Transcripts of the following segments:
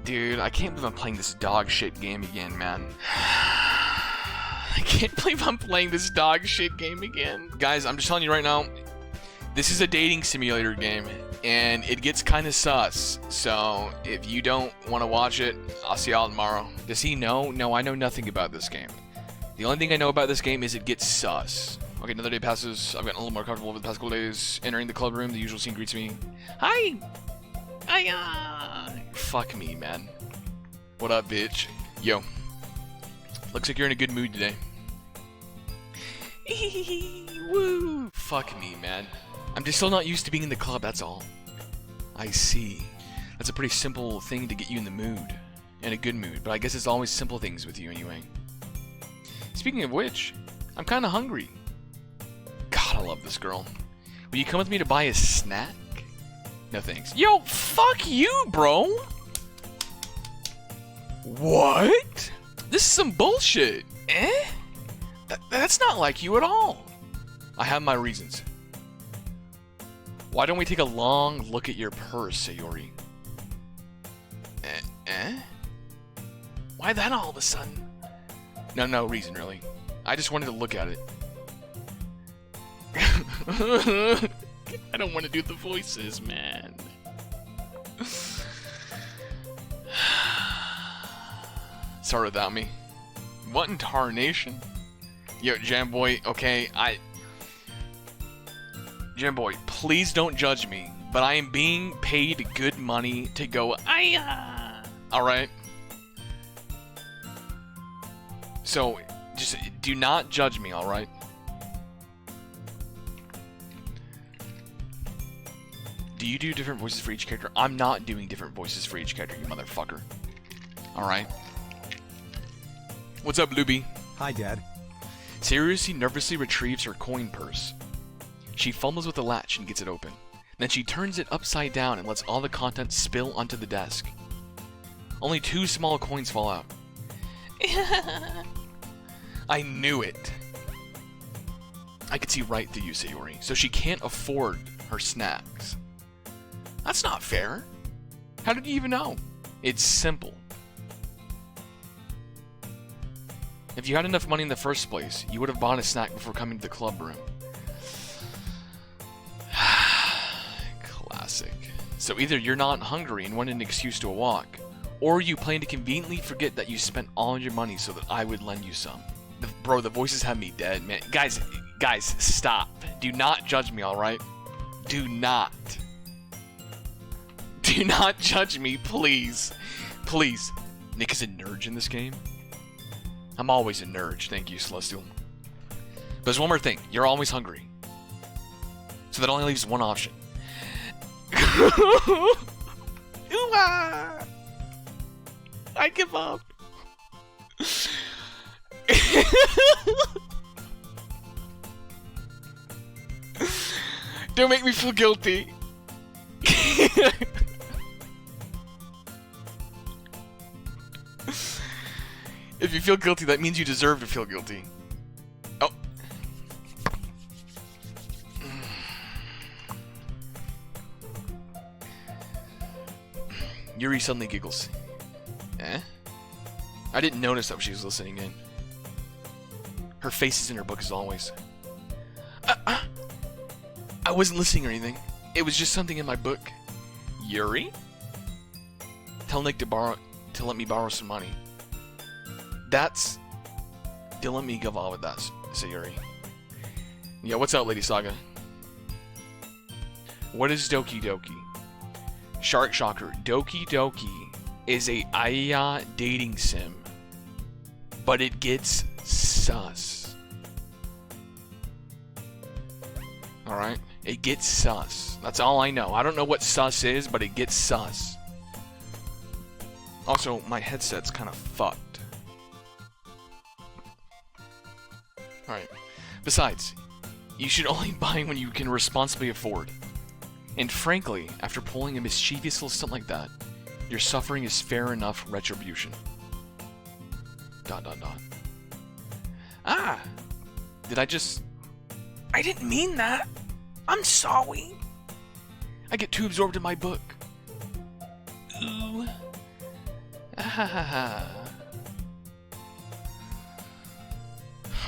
Dude, I can't believe I'm playing this dog shit game again, man. I can't believe I'm playing this dog shit game again. Guys, I'm just telling you right now, this is a dating simulator game, and it gets kind of sus. So, if you don't want to watch it, I'll see y'all tomorrow. Does he know? No, I know nothing about this game. The only thing I know about this game is it gets sus. Okay, another day passes. I've gotten a little more comfortable over the past couple days. Entering the club room, the usual scene greets me. Hi! Hiya! Fuck me, man. What up, bitch? Yo. Looks like you're in a good mood today. Woo! Fuck me, man. I'm just still not used to being in the club, that's all. I see. That's a pretty simple thing to get you in the mood. In a good mood, but I guess it's always simple things with you anyway. Speaking of which, I'm kinda hungry. God, I love this girl. Will you come with me to buy a snack? No thanks. Yo, fuck you, bro! What? This is some bullshit. Eh? That's not like you at all. I have my reasons. Why don't we take a long look at your purse, Sayori? Eh? Why that all of a sudden? No reason, really. I just wanted to look at it. I don't want to do the voices, man. Sorry without me. What in tarnation? Yo, Jamboy, okay, Jamboy, please don't judge me, but I am being paid good money to go, alright? So, just do not judge me, alright? Do you do different voices for each character? I'm not doing different voices for each character, you motherfucker. Alright. What's up, Luby? Hi, Dad. Sayori nervously retrieves her coin purse. She fumbles with the latch and gets it open. Then she turns it upside down and lets all the contents spill onto the desk. Only 2 small coins fall out. I knew it. I could see right through you, Sayori. So she can't afford her snacks. That's not fair. How did you even know? It's simple. If you had enough money in the first place, you would have bought a snack before coming to the club room. Classic. So either you're not hungry and want an excuse to walk, or you plan to conveniently forget that you spent all your money so that I would lend you some. Bro, the voices have me dead, man. Guys, stop. Do not judge me, alright? Do not. Do not judge me, please. Please. Nick is a nerd in this game? I'm always a nerd, thank you, Celestial. But there's one more thing. You're always hungry. So that only leaves one option. I give up. Don't make me feel guilty. If you feel guilty, that means you deserve to feel guilty. Oh. Yuri suddenly giggles. Eh? I didn't notice that she was listening in. Her face is in her book as always. I wasn't listening or anything. It was just something in my book. Yuri? Tell Nick to let me borrow some money. Don't let me give on with that, Sayori. Yeah, what's up, Lady Saga? What is Doki Doki? Shark Shocker. Doki Doki is a Aya dating sim, but it gets sus. Alright? It gets sus. That's all I know. I don't know what sus is, but it gets sus. Also, my headset's kind of fucked. Alright. Besides, you should only buy when you can responsibly afford. And frankly, after pulling a mischievous little stunt like that, your suffering is fair enough retribution. ... Ah! I didn't mean that! I'm sorry! I get too absorbed in my book. Ooh. I'm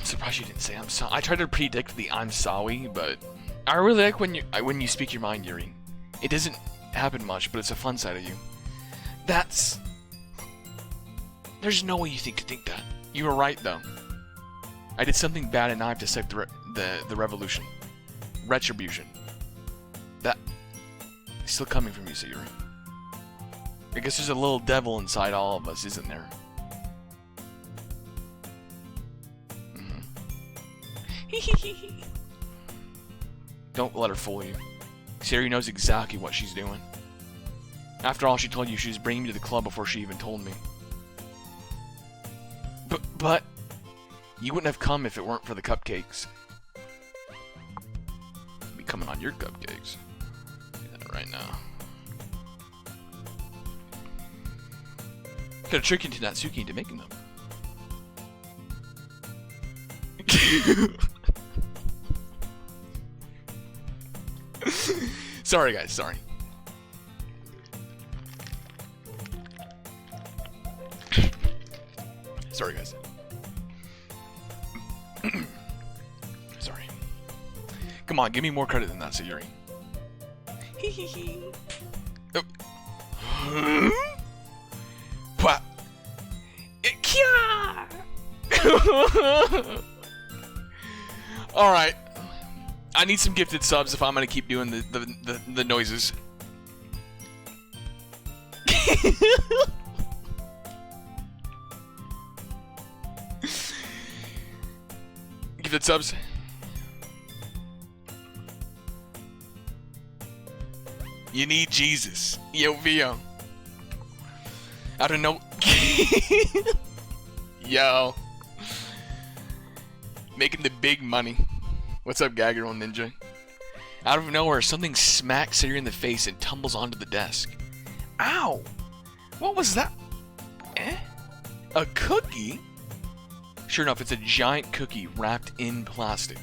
surprised you didn't say I'm sorry. I tried to predict the I'm sorry, but I really like when you speak your mind, Yuri. It doesn't happen much, but it's a fun side of you. There's no way you think that. You were right, though. I did something bad and now I have to set the revolution. Retribution. That is still coming from you, Sayori. I guess there's a little devil inside all of us, isn't there? Don't let her fool you. Sayori knows exactly what she's doing. After all, she told you she was bringing me to the club before she even told me. But you wouldn't have come if it weren't for the cupcakes. I'll be coming on your cupcakes. Do that right now. Gotta trick into Natsuki into making them. Sorry, guys. Sorry. Sorry, guys. Sorry. Come on, give me more credit than that, Sayori. Oh. What? Alright. I need some gifted subs if I'm gonna keep doing the noises. Gifted subs. You need Jesus. Yo, Vio. I don't know. Yo. Making the big money. What's up, Gagger on Ninja? Out of nowhere, something smacks Sayori in the face and tumbles onto the desk. Ow! What was that? Eh? A cookie? Sure enough, it's a giant cookie wrapped in plastic.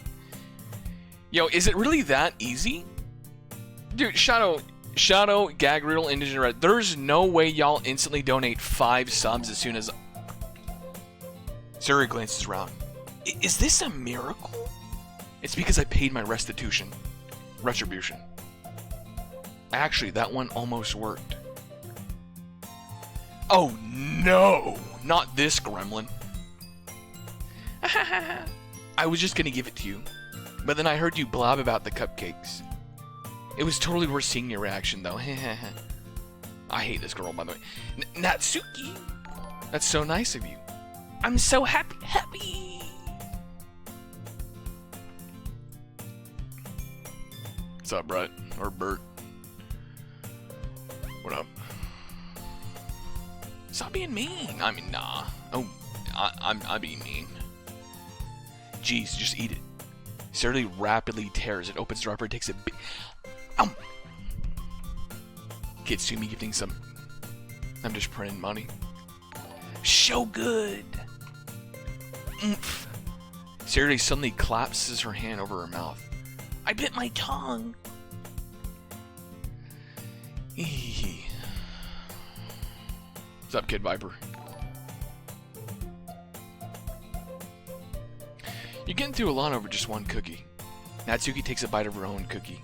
Yo, is it really that easy? Dude, Shadow, Gagriddle, and Ninja Red, there's no way y'all instantly donate 5 subs as soon as... Sayori glances around. Is this a miracle? It's because I paid my restitution. Retribution. Actually, that one almost worked. Oh no! Not this gremlin. I was just gonna give it to you, but then I heard you blab about the cupcakes. It was totally worth seeing your reaction, though. I hate this girl, by the way. Natsuki! That's so nice of you. I'm so happy! What's up, Brett? Or Bert? What up? Stop being mean! I mean, nah. Oh, I'm being mean. Jeez, just eat it. Sayori rapidly tears it, opens the wrapper, takes a big... Kitsumi gifting some... I'm just printing money. So good! Oomph. Sayori suddenly collapses her hand over her mouth. I bit my tongue! What's up, Kid Viper? You're getting through a lot over just one cookie. Natsuki takes a bite of her own cookie.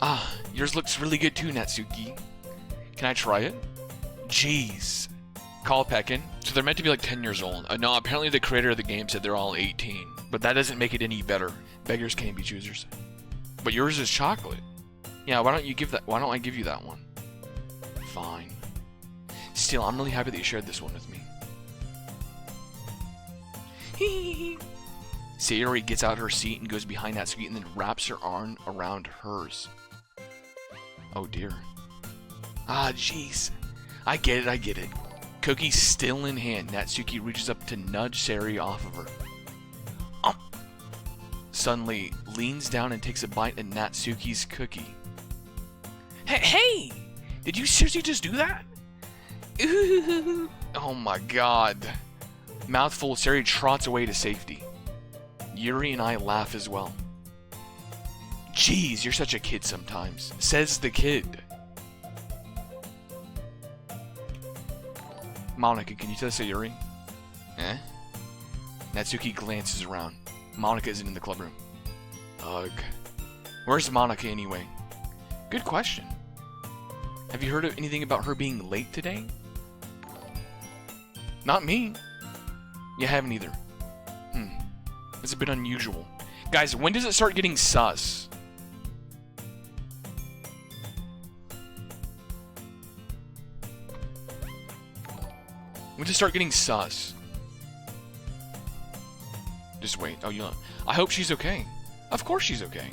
Ah, yours looks really good too, Natsuki. Can I try it? Jeez. Call Peckin. So they're meant to be like 10 years old. No, apparently the creator of the game said they're all 18. But that doesn't make it any better. Beggars can't be choosers. But yours is chocolate. Yeah, why don't I give you that one? Fine. Still, I'm really happy that you shared this one with me. Sayori gets out her seat and goes behind Natsuki and then wraps her arm around hers. Oh dear. Ah, jeez. I get it. Cookie still in hand, Natsuki reaches up to nudge Sayori off of her. Suddenly, leans down and takes a bite of Natsuki's cookie. Hey! Did you seriously just do that? Ooh. Oh my god. Mouthful, Sayori trots away to safety. Yuri and I laugh as well. Jeez, you're such a kid sometimes, says the kid. Monika, can you tell Sayori? Eh? Natsuki glances around. Monika isn't in the club room. Ugh. Where's Monika anyway? Good question. Have you heard of anything about her being late today? Not me. You haven't either. It's a bit unusual. Guys, when does it start getting sus? When does it start getting sus? Just wait. Oh, you know. I hope she's okay. Of course she's okay.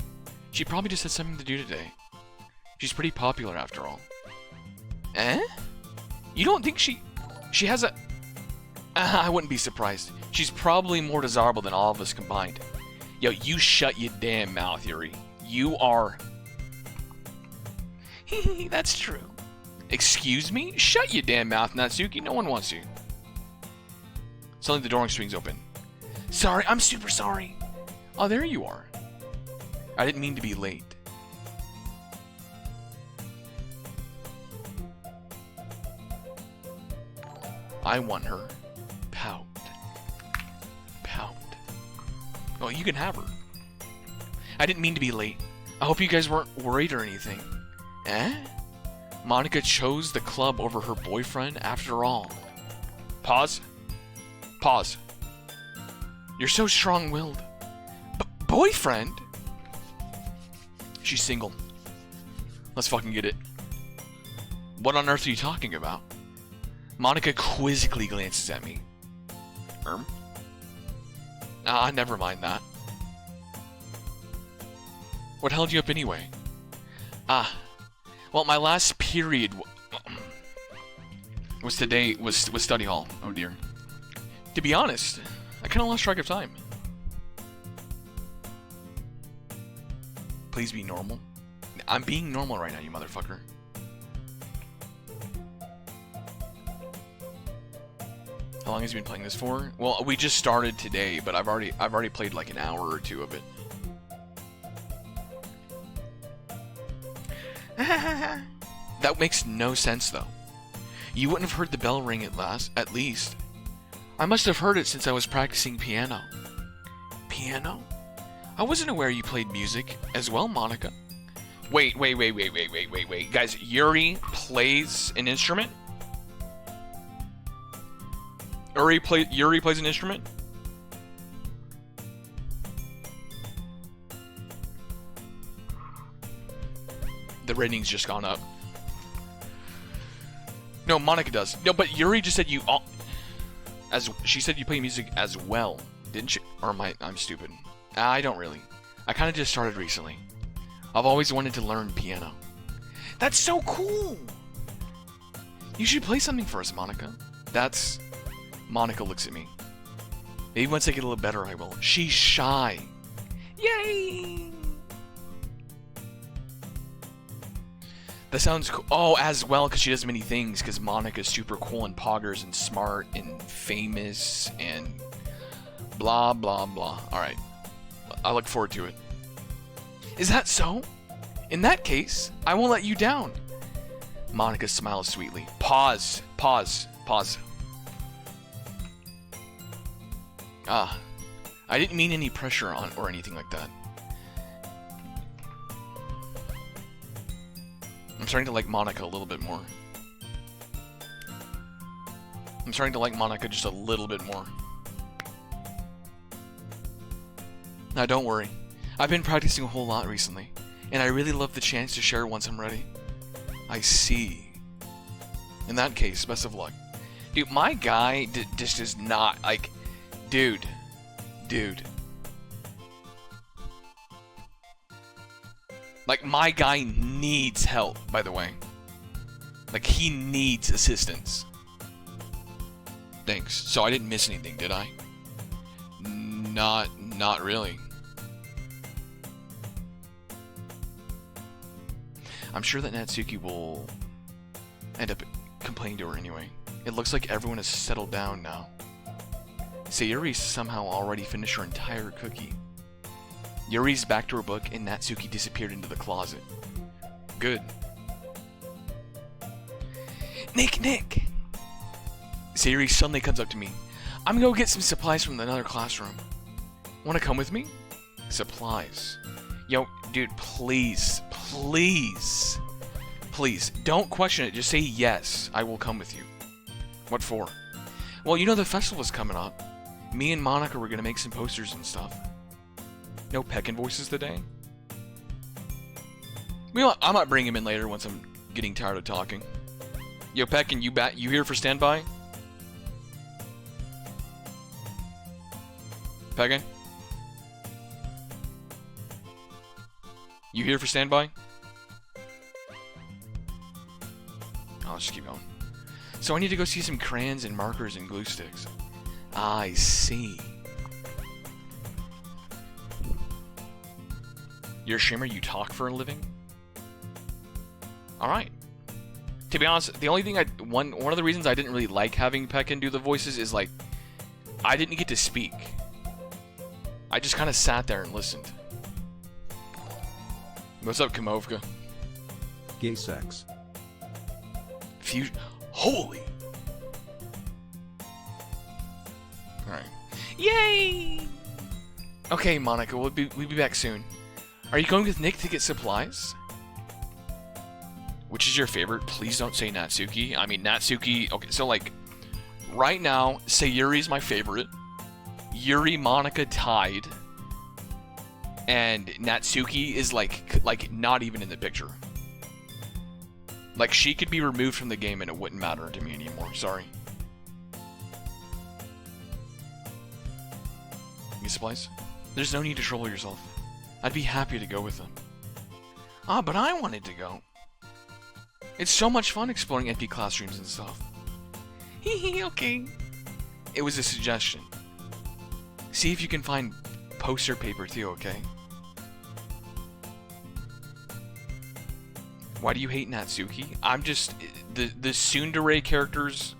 She probably just had something to do today. She's pretty popular after all. Eh? You don't think she has a... I wouldn't be surprised. She's probably more desirable than all of us combined. Yo, you shut your damn mouth, Yuri. You are... That's true. Excuse me? Shut your damn mouth, Natsuki. No one wants you. Suddenly the door swings open. Sorry, I'm super sorry. Oh, there you are. I didn't mean to be late. I want her. Pout. Pout. Oh, you can have her. I didn't mean to be late. I hope you guys weren't worried or anything. Eh? Monika chose the club over her boyfriend after all. Pause. Pause. You're so strong-willed. Boyfriend? She's single. Let's fucking get it. What on earth are you talking about? Monika quizzically glances at me. Never mind that. What held you up anyway? Well, my last period was today, was study hall. Oh dear. To be honest, I kind of lost track of time. Please be normal. I'm being normal right now, you motherfucker. How long has he been playing this for? Well, we just started today, but I've already played like an hour or two of it. That makes no sense though. You wouldn't have heard the bell ring at least. I must have heard it since I was practicing piano. Piano? I wasn't aware you played music as well, Monika. Wait. Guys, Yuri plays an instrument? Yuri plays an instrument? The rating's just gone up. No, Monika does. No, but Yuri just said she said you play music as well, didn't she? Or I'm stupid. I don't really. I kind of just started recently. I've always wanted to learn piano. That's so cool! You should play something for us, Monika. Monika looks at me. Maybe once I get a little better, I will. She's shy. Yay! That sounds cool. Oh, as well, because she does many things, because Monika's super cool and poggers and smart and famous and blah, blah, blah. Alright. I look forward to it. Is that so? In that case, I won't let you down. Monika smiles sweetly. Pause. I didn't mean any pressure on or anything like that. I'm starting to like Monika a little bit more. I'm starting to like Monika just a little bit more. Now don't worry. I've been practicing a whole lot recently, and I really love the chance to share once I'm ready. I see. In that case, best of luck. Dude, my guy just is not, like... Dude. Like, my guy needs help, by the way. Like, he needs assistance. Thanks. So I didn't miss anything, did I? Not really. I'm sure that Natsuki will end up complaining to her anyway. It looks like everyone has settled down now. Sayori somehow already finished her entire cookie. Yuri's back to her book and Natsuki disappeared into the closet. Good. Nick! Sayori suddenly comes up to me. I'm gonna go get some supplies from another classroom. Wanna come with me? Supplies. Yo, dude, please, please, please, don't question it. Just say yes, I will come with you. What for? Well, you know the festival's coming up. Me and Monika were gonna make some posters and stuff. No Peckin voices today? I might bring him in later once I'm getting tired of talking. Yo, Peckin, you here for standby? Peckin? You here for standby? I'll just keep going. So I need to go see some crayons and markers and glue sticks. I see. You're a streamer, you talk for a living? Alright. To be honest, the only thing one of the reasons I didn't really like having Peckin do the voices is like, I didn't get to speak. I just kind of sat there and listened. What's up, Kamovka? Gay sex. Fusion. Holy! Alright. Yay! Okay, Monika, we'll be back soon. Are you going with Nick to get supplies? Which is your favorite? Please don't say Natsuki. I mean, Natsuki... Okay, so, like, right now, Sayori's my favorite. Yuri, Monika tied. And Natsuki is, like, not even in the picture. Like, she could be removed from the game and it wouldn't matter to me anymore. Sorry. Need supplies? There's no need to trouble yourself. I'd be happy to go with them. Ah, but I wanted to go. It's so much fun exploring empty classrooms and stuff. Hehe, okay. It was a suggestion. See if you can find poster paper too, okay? Why do you hate Natsuki? I'm just... The tsundere characters...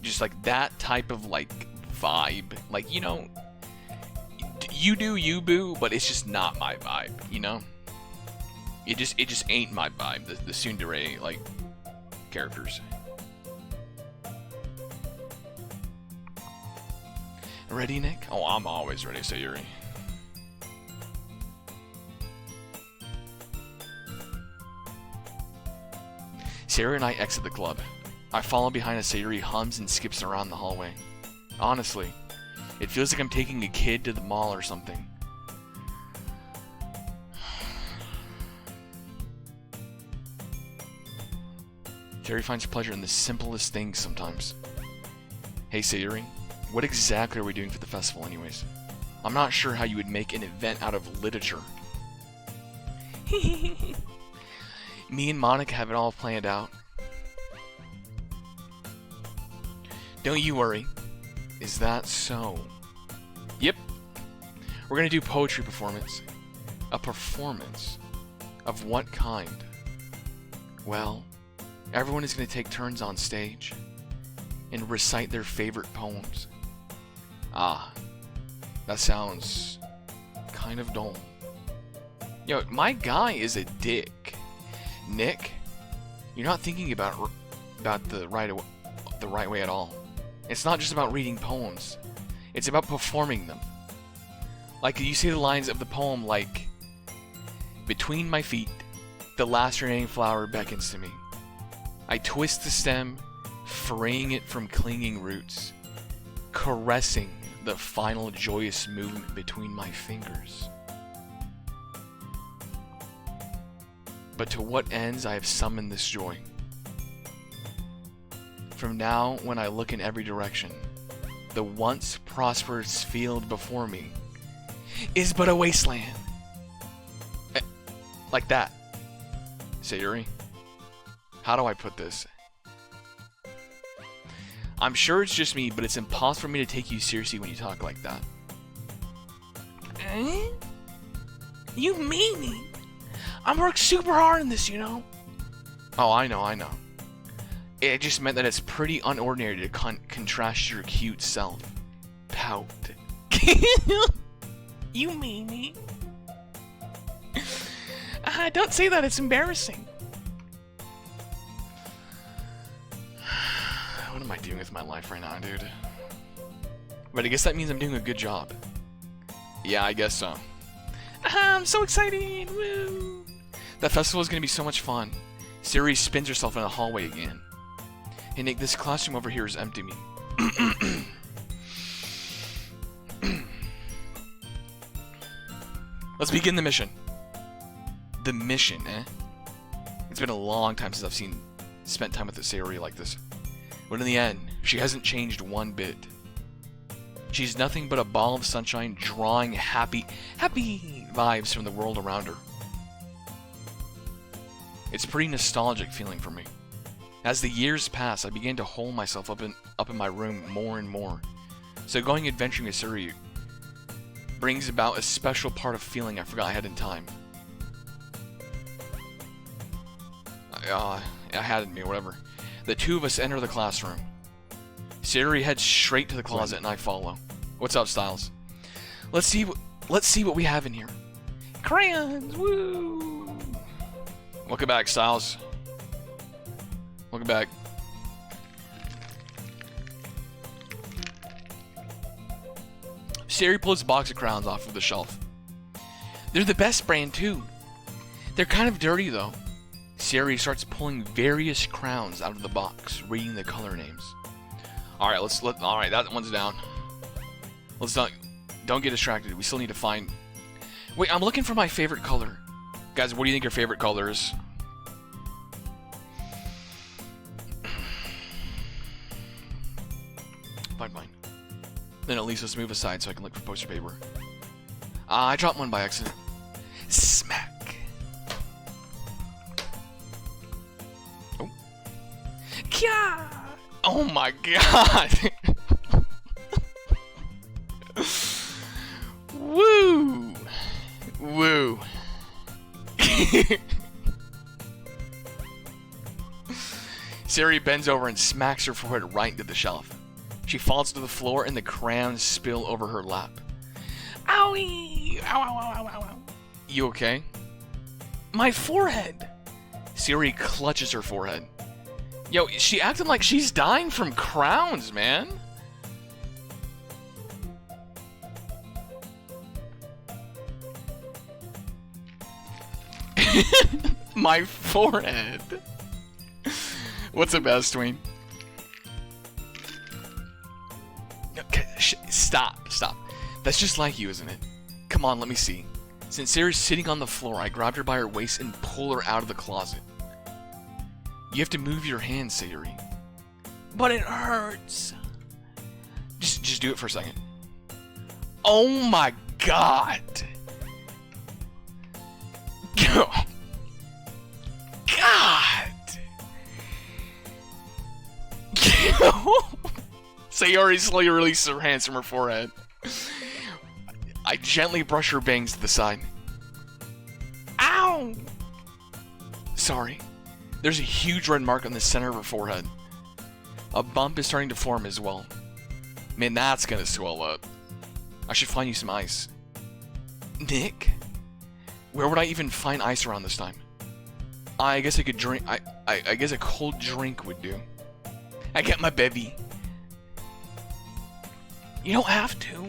Just like that type of like vibe. Like, you know... You do you, boo, but it's just not my vibe, you know? It just ain't my vibe, the tsundere, like, characters. Ready, Nick? Oh, I'm always ready, Sayori. Sayori and I exit the club. I follow behind as Sayori hums and skips around the hallway. Honestly, it feels like I'm taking a kid to the mall or something. Sayori finds pleasure in the simplest things sometimes. Hey Sayori, what exactly are we doing for the festival anyways? I'm not sure how you would make an event out of literature. Me and Monika have it all planned out. Don't you worry. Is that so? Yep. We're gonna do poetry performance. A performance? Of what kind? Well, everyone is gonna take turns on stage and recite their favorite poems. Ah, that sounds kind of dull. Yo, my guy is a dick. Nick, you're not thinking about the right way at all. It's not just about reading poems. It's about performing them. Like, you see the lines of the poem like, between my feet, the last remaining flower beckons to me. I twist the stem, freeing it from clinging roots, caressing the final joyous movement between my fingers. But to what ends I have summoned this joy? From now, when I look in every direction, the once prosperous field before me is but a wasteland. Like that. Sayori, how do I put this? I'm sure it's just me, but it's impossible for me to take you seriously when you talk like that. Eh? You meanie? I'm worked super hard on this, you know? Oh, I know. It just meant that it's pretty unordinary to contrast your cute self. Pout. You meanie? Don't say that, it's embarrassing. What am I doing with my life right now, dude? But I guess that means I'm doing a good job. Yeah, I guess so. I'm so excited! Woo! That festival is gonna be so much fun. Sayori spins herself in the hallway again. Hey Nick, this classroom over here is empty. Let's begin the mission. The mission, eh? It's been a long time since I've spent time with a Sayori like this. But in the end, she hasn't changed one bit. She's nothing but a ball of sunshine drawing happy vibes from the world around her. It's a pretty nostalgic feeling for me. As the years pass, I began to hole myself up in my room more and more. So going adventuring with Sayori brings about a special part of feeling I forgot I had in time. I had it in me, whatever. The two of us enter the classroom. Sayori heads straight to the closet and I follow. What's up, Styles? Let's see what we have in here. Crayons, woo! Welcome back, Styles. Welcome back. Sayori pulls a box of crayons off of the shelf. They're the best brand too. They're kind of dirty though. Sayori starts pulling various crayons out of the box, reading the color names. Alright, alright, that one's down. Don't get distracted. We still need to find... Wait, I'm looking for my favorite color. Guys, what do you think your favorite color is? Find mine. Then at least let's move aside so I can look for poster paper. I dropped one by accident. Smack. Oh. Kya! Oh my god! Woo! Woo. Sayori bends over and smacks her forehead right into the shelf. She falls to the floor and the crayons spill over her lap. Owie! Ow, ow, ow, ow, ow, ow. You okay? My forehead! Sayori clutches her forehead. Yo, she acting like she's dying from crowns, man. My forehead. What's up, Astween? Okay, stop. That's just like you, isn't it? Come on, let me see. Since Sayori's sitting on the floor, I grabbed her by her waist and pull her out of the closet. You have to move your hands, Sayori. But it hurts. Just do it for a second. Oh my god. God. Sayori slowly releases her hands from her forehead. I gently brush her bangs to the side. Ow! Sorry. There's a huge red mark on the center of her forehead. A bump is starting to form as well. Man, that's gonna swell up. I should find you some ice. Nick? Where would I even find ice around this time? I guess I could drink... I guess a cold drink would do. I get my bevy. You don't have to.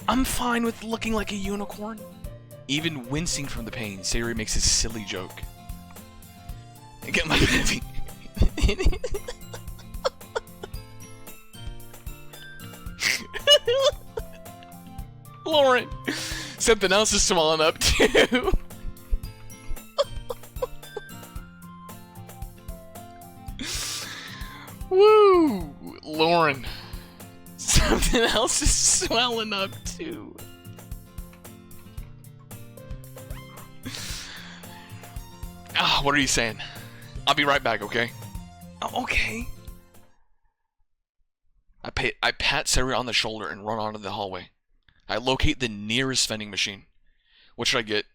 I'm fine with looking like a unicorn. Even wincing from the pain, Sayori makes a silly joke. I get my bevy. Lauren, something else is swelling up too. Woo! Lauren. Something else is swelling up too. What are you saying? I'll be right back, okay? Oh, okay. I pat Sayori on the shoulder and run onto the hallway. I locate the nearest vending machine. What should I get?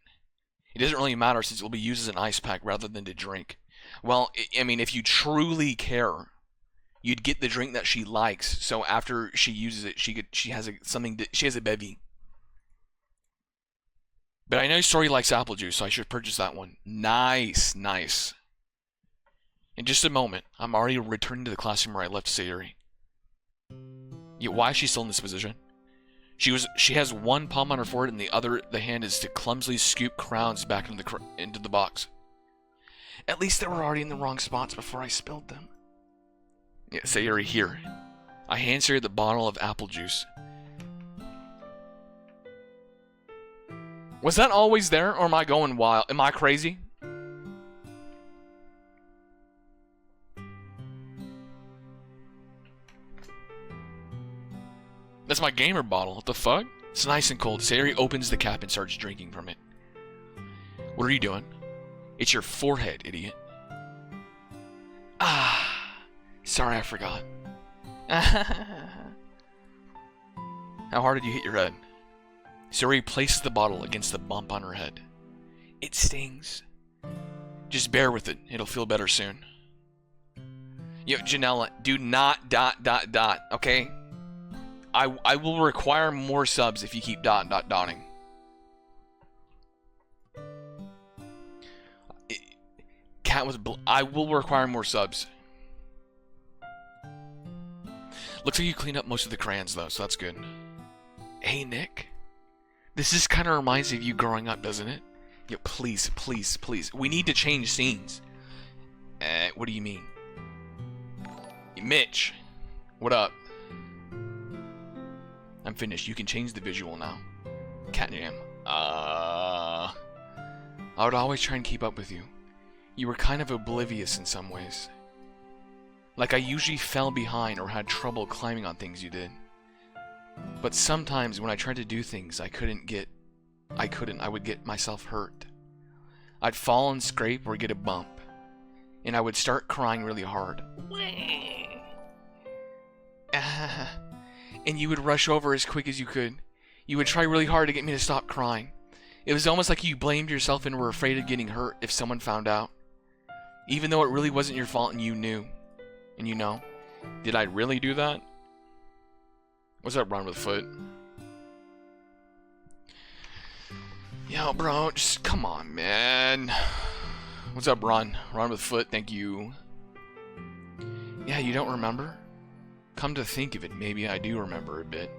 It doesn't really matter since it will be used as an ice pack rather than to drink. Well, I mean, if you truly care, you'd get the drink that she likes. So after she uses it, she has a bevy. But I know Sayori likes apple juice, so I should purchase that one. Nice. In just a moment, I'm already returning to the classroom where I left Sayori. Yet why is she still in this position? She has one palm on her forehead and the hand is to clumsily scoop crowns back into the box. At least they were already in the wrong spots before I spilled them. Yeah, Sayori, here. I hand Sayori the bottle of apple juice. Was that always there, or am I going wild? Am I crazy? That's my gamer bottle. What the fuck? It's nice and cold. Sayori opens the cap and starts drinking from it. What are you doing? It's your forehead, idiot. Ah, sorry, I forgot. How hard did you hit your head? Sayori places the bottle against the bump on her head. It stings. Just bear with it. It'll feel better soon. Yo, Janella, do not ... okay? I will require more subs if you keep ... dotting. Cat was I will require more subs. Looks like you cleaned up most of the crayons though, so that's good. Hey Nick, this kind of reminds me of you growing up, doesn't it? Yo, please. We need to change scenes. What do you mean? Mitch, what up? I'm finished. You can change the visual now. Catjam. I would always try and keep up with you. You were kind of oblivious in some ways. Like I usually fell behind or had trouble climbing on things you did. But sometimes when I tried to do things I would get myself hurt. I'd fall and scrape or get a bump. And I would start crying really hard. And you would rush over as quick as you could. You would try really hard to get me to stop crying. It was almost like you blamed yourself and were afraid of getting hurt if someone found out. Even though it really wasn't your fault and you knew. And you know, did I really do that? What's up, Ron with foot? Yo, bro, just come on, man. What's up, Ron? Ron with foot, thank you. Yeah, you don't remember? Come to think of it, maybe I do remember a bit.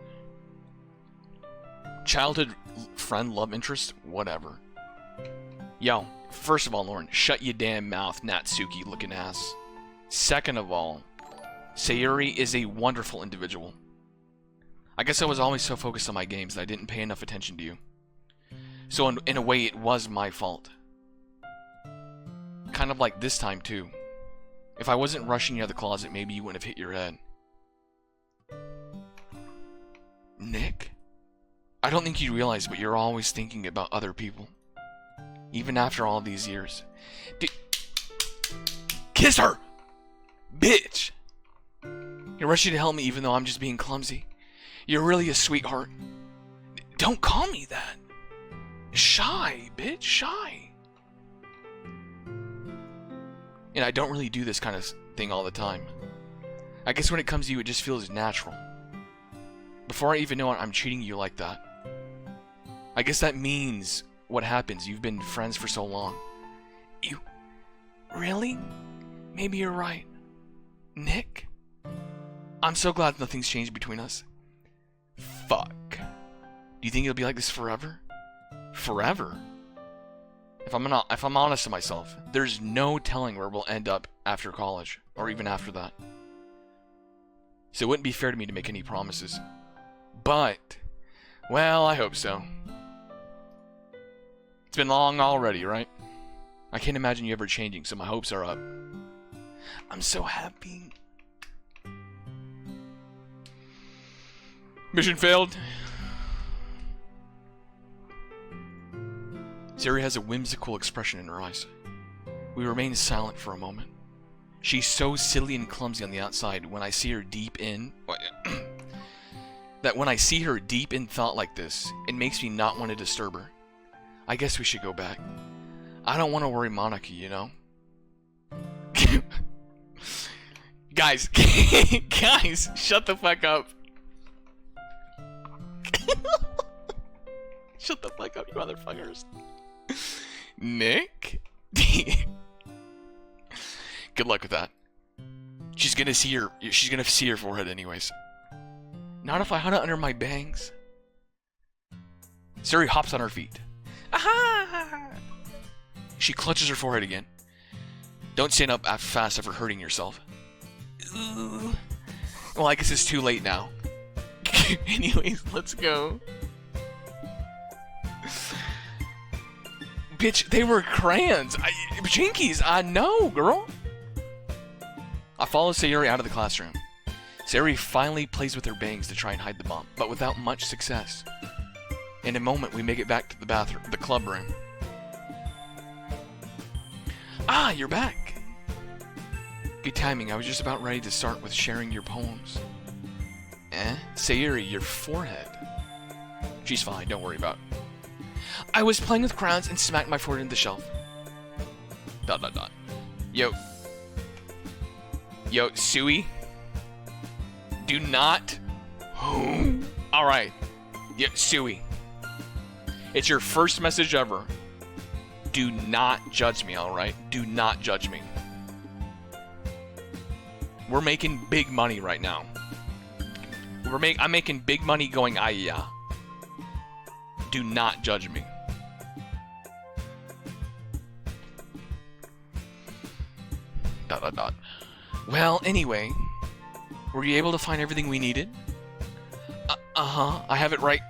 Childhood friend, love interest, whatever. Yo, first of all, Lauren, shut your damn mouth, Natsuki looking ass. Second of all, Sayori is a wonderful individual. I guess I was always so focused on my games that I didn't pay enough attention to you. So in a way, it was my fault. Kind of like this time, too. If I wasn't rushing you out of the closet, maybe you wouldn't have hit your head. Nick? I don't think you realize, but you're always thinking about other people. Even after all these years. Kiss her! Bitch! You're rushing to help me even though I'm just being clumsy. You're really a sweetheart. Don't call me that. Shy, bitch, shy. And I don't really do this kind of thing all the time. I guess when it comes to you, it just feels natural. Before I even know it, I'm treating you like that. I guess that means what happens. You've been friends for so long. You... Really? Maybe you're right. Nick? I'm so glad nothing's changed between us. Fuck. Do you think it'll be like this forever? Forever? If I'm honest to myself, there's no telling where we'll end up after college, or even after that. So it wouldn't be fair to me to make any promises. But, well, I hope so. It's been long already, right? I can't imagine you ever changing, so my hopes are up. I'm so happy. Mission failed. Sayori has a whimsical expression in her eyes. We remain silent for a moment. She's so silly and clumsy on the outside when I see her deep in... that when I see her deep in thought like this, it makes me not want to disturb her. I guess we should go back. I don't want to worry Monika, you know? Guys, guys, shut the fuck up. Shut the fuck up, you motherfuckers. Nick? Good luck with that. She's gonna see your forehead anyways. Not if I hunt it under my bangs. Sayori hops on her feet. Aha! She clutches her forehead again. Don't stand up fast after hurting yourself. Ooh. Well, I guess it's too late now. Anyways, let's go. Bitch, they were crayons. Jinkies, I know, girl. I follow Sayori out of the classroom. Sayori finally plays with her bangs to try and hide the bump, but without much success. In a moment, we make it back to the club room. Ah, you're back. Good timing. I was just about ready to start with sharing your poems. Sayori, your forehead. She's fine, don't worry about it. I was playing with crowns and smacked my forehead into the shelf. ... Yo, Sui. Do not. Alright. Yeah, Sui. It's your first message ever. Do not judge me, alright? Do not judge me. We're making big money right now. I'm making big money going yeah. Do not judge me. ... Well, anyway, were you able to find everything we needed? I have it right.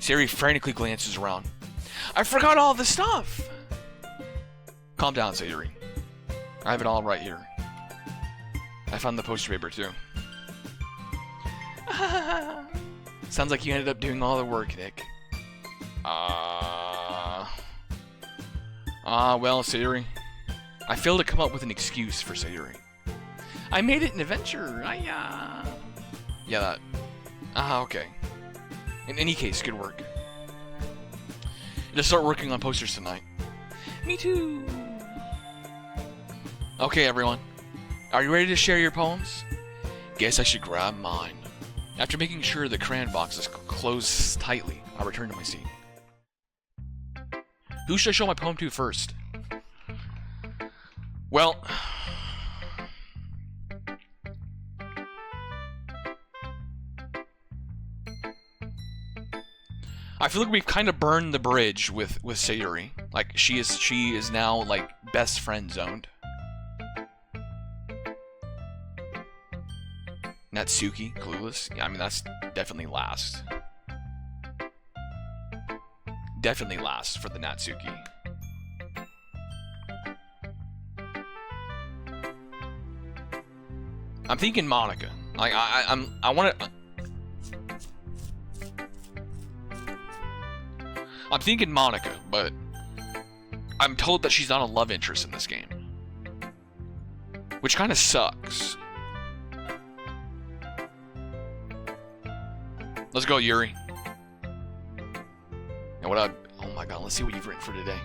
Sayori frantically glances around. I forgot all the stuff! Calm down, Sayori. I have it all right here. I found the poster paper, too. Sounds like you ended up doing all the work, Nick. Well, Sayori. I failed to come up with an excuse for Sayori. I made it an adventure. Yeah, that. Okay. In any case, good work. Just start working on posters tonight. Me too. Okay, everyone. Are you ready to share your poems? Guess I should grab mine. After making sure the crayon box is closed tightly, I return to my seat. Who should I show my poem to first? Well, I feel like we've kind of burned the bridge with Sayori. Like she is now like best friend zoned. Natsuki, clueless. Yeah, I mean that's definitely last. Definitely last for the Natsuki. I'm thinking Monika. Like I want to. I'm thinking Monika, but I'm told that she's not a love interest in this game, which kind of sucks. Let's go, Yuri. And what up? Oh my god, let's see what you've written for today. ...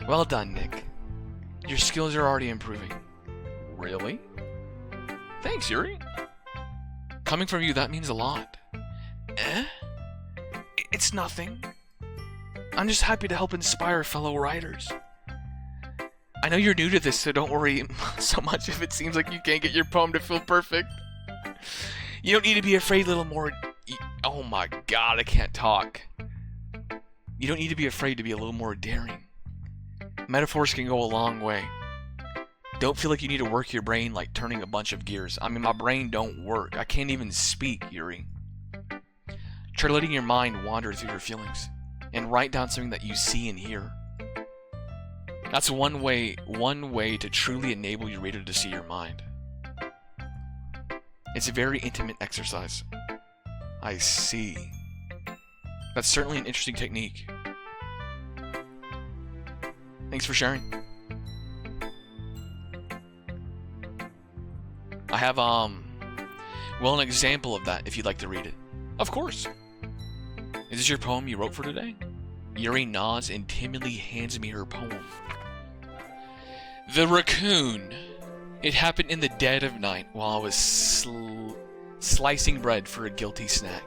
Well done, Nick. Your skills are already improving. Really? Thanks, Yuri. Coming from you, that means a lot. It's nothing. I'm just happy to help inspire fellow writers. I know you're new to this, so don't worry so much if it seems like you can't get your poem to feel perfect. You don't need to be afraid, little more... Oh my god, I can't talk. You don't need to be afraid to be a little more daring. Metaphors can go a long way. Don't feel like you need to work your brain like turning a bunch of gears. I mean, my brain don't work. I can't even speak, Yuri. Try letting your mind wander through your feelings and write down something that you see and hear. That's one way to truly enable your reader to see your mind. It's a very intimate exercise. I see. That's certainly an interesting technique. Thanks for sharing. I have, well, an example of that if you'd like to read it. Of course. Is this your poem you wrote for today? Yuri nods and timidly hands me her poem. The Raccoon. It happened in the dead of night while I was slicing bread for a guilty snack.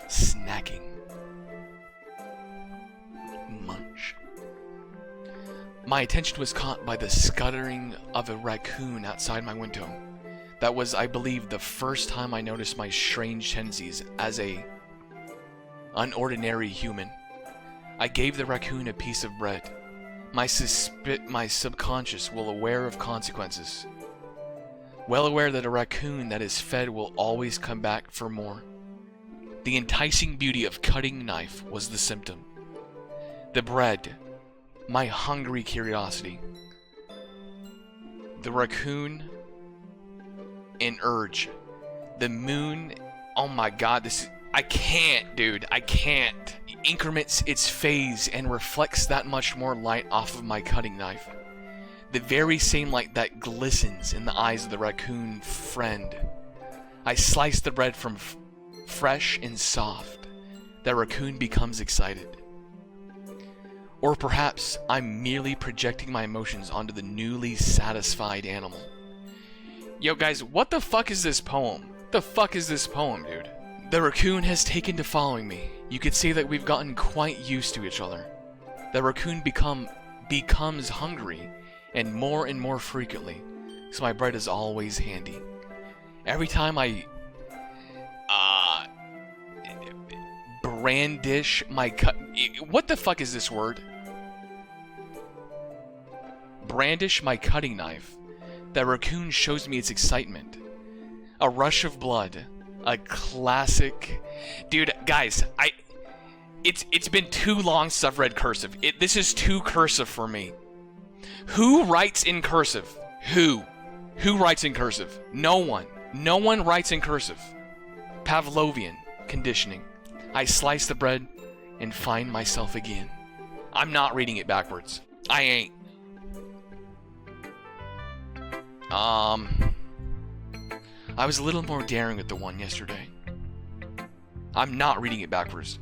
Snacking. Munch. My attention was caught by the scuttering of a raccoon outside my window. That was, I believe, the first time I noticed my strange tendencies as a unordinary human. I gave the raccoon a piece of bread. My subconscious well aware of consequences. Well aware that a raccoon that is fed will always come back for more. The enticing beauty of cutting knife was the symptom. The bread, my hungry curiosity. The raccoon, an urge. The moon, oh my god, I can't, dude, I can't. It increments its phase and reflects that much more light off of my cutting knife. The very same light that glistens in the eyes of the raccoon friend. I slice the bread from fresh and soft. The raccoon becomes excited. Or perhaps I'm merely projecting my emotions onto the newly satisfied animal. Yo guys, what the fuck is this poem? The fuck is this poem, dude? The raccoon has taken to following me. You could say that we've gotten quite used to each other. The raccoon becomes hungry and more frequently, so my bread is always handy. Every time I brandish my what the fuck is this word? Brandish my cutting knife. The raccoon shows me its excitement. A rush of blood. A classic. Dude, guys, it's been too long since I've read cursive. This is too cursive for me. Who writes in cursive? Who writes in cursive? No one. No one writes in cursive. Pavlovian conditioning. I slice the bread and find myself again. I'm not reading it backwards. I ain't. I was a little more daring with the one yesterday. I'm not reading it backwards.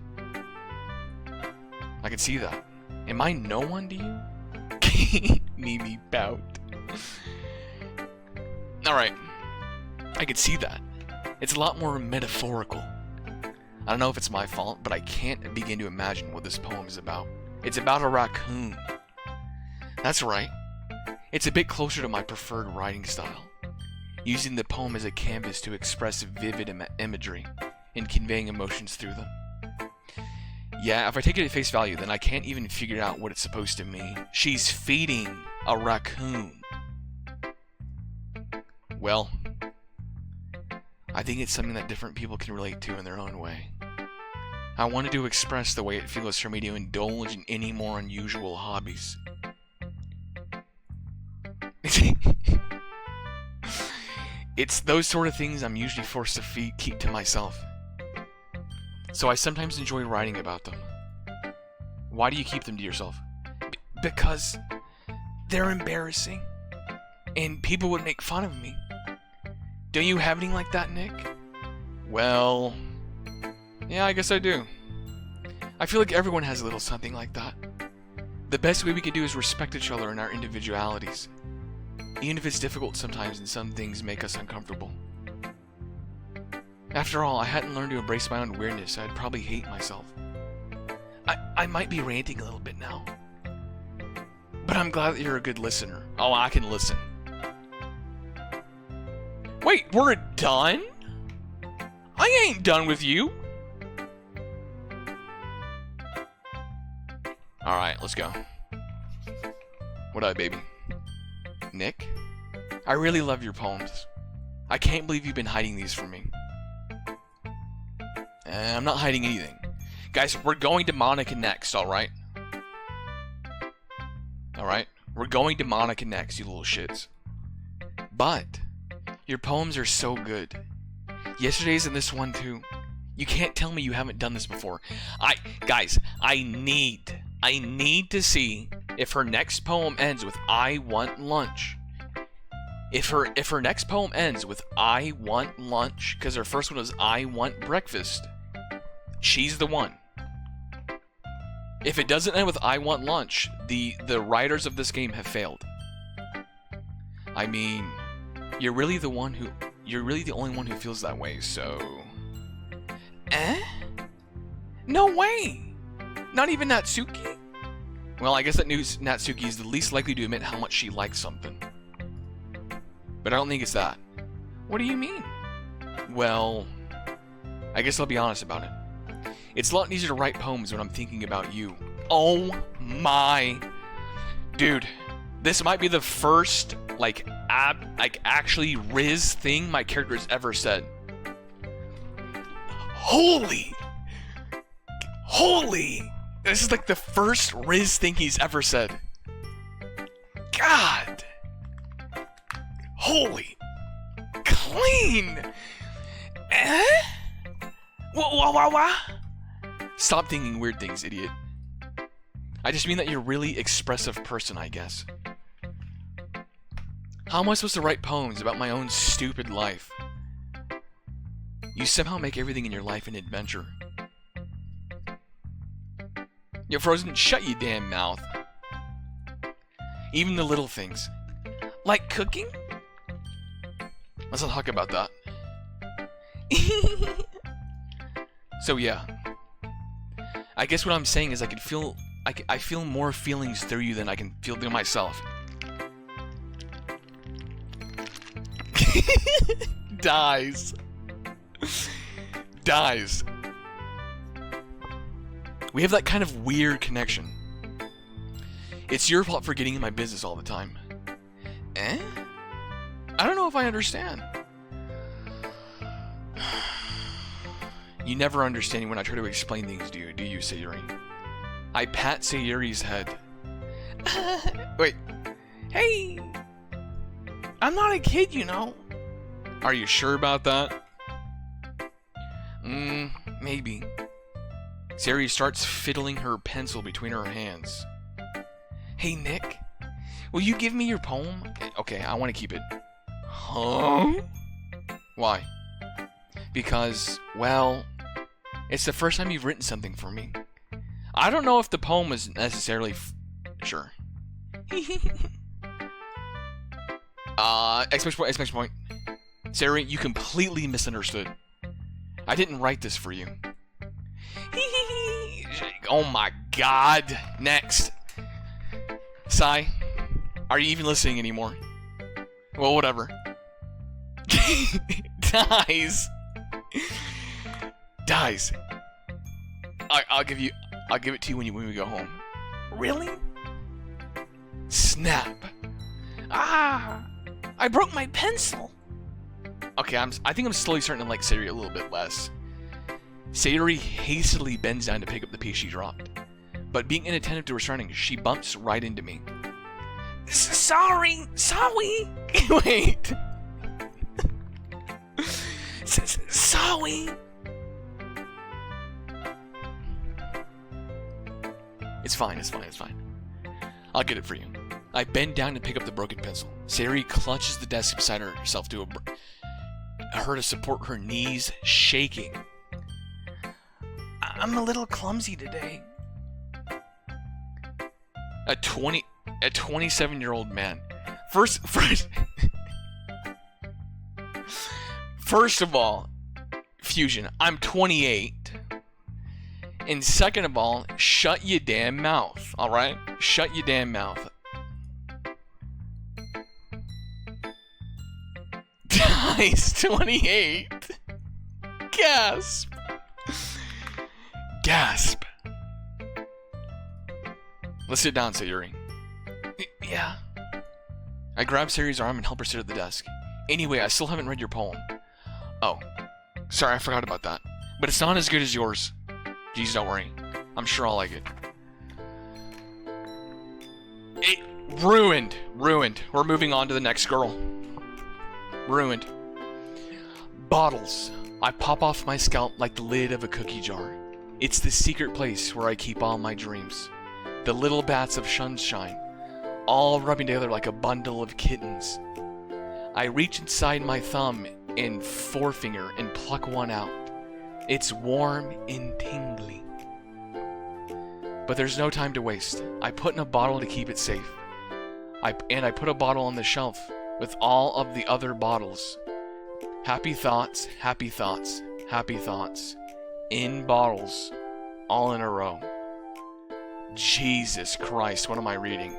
I can see that. Am I no one to you? Mimi pout. Alright. I can see that. It's a lot more metaphorical. I don't know if it's my fault, but I can't begin to imagine what this poem is about. It's about a raccoon. That's right. It's a bit closer to my preferred writing style, using the poem as a canvas to express vivid imagery and conveying emotions through them. Yeah, if I take it at face value, then I can't even figure out what it's supposed to mean. She's feeding a raccoon. Well, I think it's something that different people can relate to in their own way. I wanted to express the way it feels for me to indulge in any more unusual hobbies. It's those sort of things I'm usually forced to keep to myself. So I sometimes enjoy writing about them. Why do you keep them to yourself? Because they're embarrassing. And people would make fun of me. Don't you have anything like that, Nick? Well, yeah, I guess I do. I feel like everyone has a little something like that. The best way we can do is respect each other and our individualities. Even if it's difficult sometimes and some things make us uncomfortable. After all, I hadn't learned to embrace my own weirdness, so I'd probably hate myself. I might be ranting a little bit now. But I'm glad that you're a good listener. Oh, I can listen. Wait, we're done? I ain't done with you. Alright, let's go. What up, baby? Nick? I really love your poems. I can't believe you've been hiding these from me. I'm not hiding anything. Guys, we're going to Monika next, alright? Alright? We're going to Monika next, you little shits. But, your poems are so good. Yesterday's and this one too. You can't tell me you haven't done this before. Guys, I need to see if her next poem ends with I want lunch. If her next poem ends with I want lunch, because her first one was I want breakfast, she's the one. If it doesn't end with I want lunch, the writers of this game have failed. I mean, you're really the only one who feels that way, so... Eh? No way! Not even Natsuki? Well, I guess that news Natsuki is the least likely to admit how much she likes something. But I don't think it's that. What do you mean? Well, I guess I'll be honest about it. It's a lot easier to write poems when I'm thinking about you. Oh my... Dude, this might be the first, actually Riz thing my character has ever said. Holy! This is like the first Riz thing he's ever said. God! Holy! Clean! Eh? What? Stop thinking weird things, idiot. I just mean that you're a really expressive person, I guess. How am I supposed to write poems about my own stupid life? You somehow make everything in your life an adventure. Yo, Frozen, shut your damn mouth. Even the little things. Like cooking? Let's not talk about that. So yeah. I guess what I'm saying is I feel more feelings through you than I can feel through myself. Dies. We have that kind of weird connection. It's your fault for getting in my business all the time. Eh? I don't know if I understand. You never understand when I try to explain things to you, do you, Sayori? I pat Sayori's head. Wait. Hey! I'm not a kid, you know. Are you sure about that? Maybe. Sayori starts fiddling her pencil between her hands. Hey, Nick. Will you give me your poem? Okay, I want to keep it. Huh? Why? Because, well, it's the first time you've written something for me. I don't know if the poem is necessarily sure. Exclamation point. Sayori, you completely misunderstood. I didn't write this for you. Oh my god. Next. Sai, are you even listening anymore? Well, whatever. Dies. I'll give it to you when we go home. Really? Snap. Ah! I broke my pencil. Okay, I think I'm slowly starting to like Sayori a little bit less. Sayori hastily bends down to pick up the piece she dropped. But being inattentive to her surroundings, she bumps right into me. Sorry! Wait! Sorry! It's fine. I'll get it for you. I bend down to pick up the broken pencil. Sayori clutches the desk beside herself to support her knees, shaking. I'm a little clumsy today. A 27-year-old man. First of all, Fusion, I'm 28. And second of all, shut your damn mouth, alright? Shut your damn mouth. Dies 28. Gasp. Let's sit down, Sayori. Yeah. I grab Sayori's arm and help her sit at the desk. Anyway, I still haven't read your poem. Oh. Sorry, I forgot about that. But it's not as good as yours. Jeez, don't worry. I'm sure I'll like it. Ruined. We're moving on to the next girl. Ruined. Bottles. I pop off my scalp like the lid of a cookie jar. It's the secret place where I keep all my dreams. The little bats of sunshine, all rubbing together like a bundle of kittens. I reach inside my thumb and forefinger and pluck one out. It's warm and tingly. But there's no time to waste. I put in a bottle to keep it safe. I put a bottle on the shelf with all of the other bottles. Happy thoughts, in bottles, all in a row. Jesus Christ, what am I reading?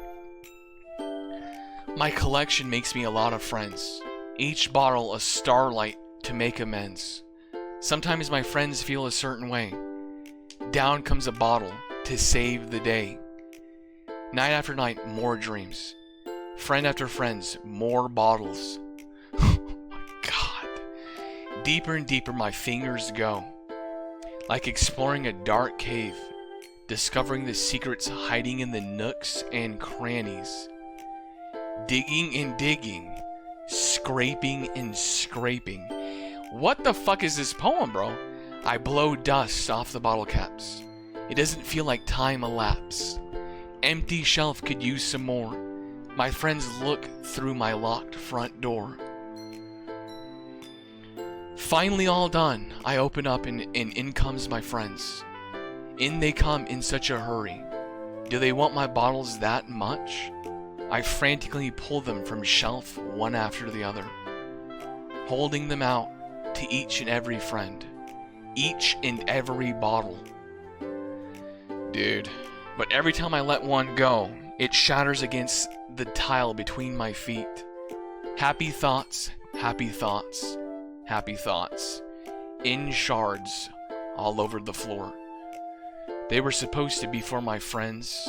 My collection makes me a lot of friends. Each bottle a starlight to make amends. Sometimes my friends feel a certain way. Down comes a bottle to save the day. Night after night, more dreams. Friend after friends, more bottles. Oh my God. Deeper and deeper my fingers go. Like exploring a dark cave. Discovering the secrets hiding in the nooks and crannies. Digging and digging. Scraping and scraping. What the fuck is this poem, bro? I blow dust off the bottle caps. It doesn't feel like time elapsed. Empty shelf could use some more. My friends look through my locked front door. Finally all done, I open up and in comes my friends. In they come in such a hurry. Do they want my bottles that much? I frantically pull them from shelf one after the other, holding them out to each and every friend, each and every bottle. Dude, but every time I let one go, it shatters against the tile between my feet. Happy thoughts, happy thoughts, happy thoughts, in shards all over the floor. They were supposed to be for my friends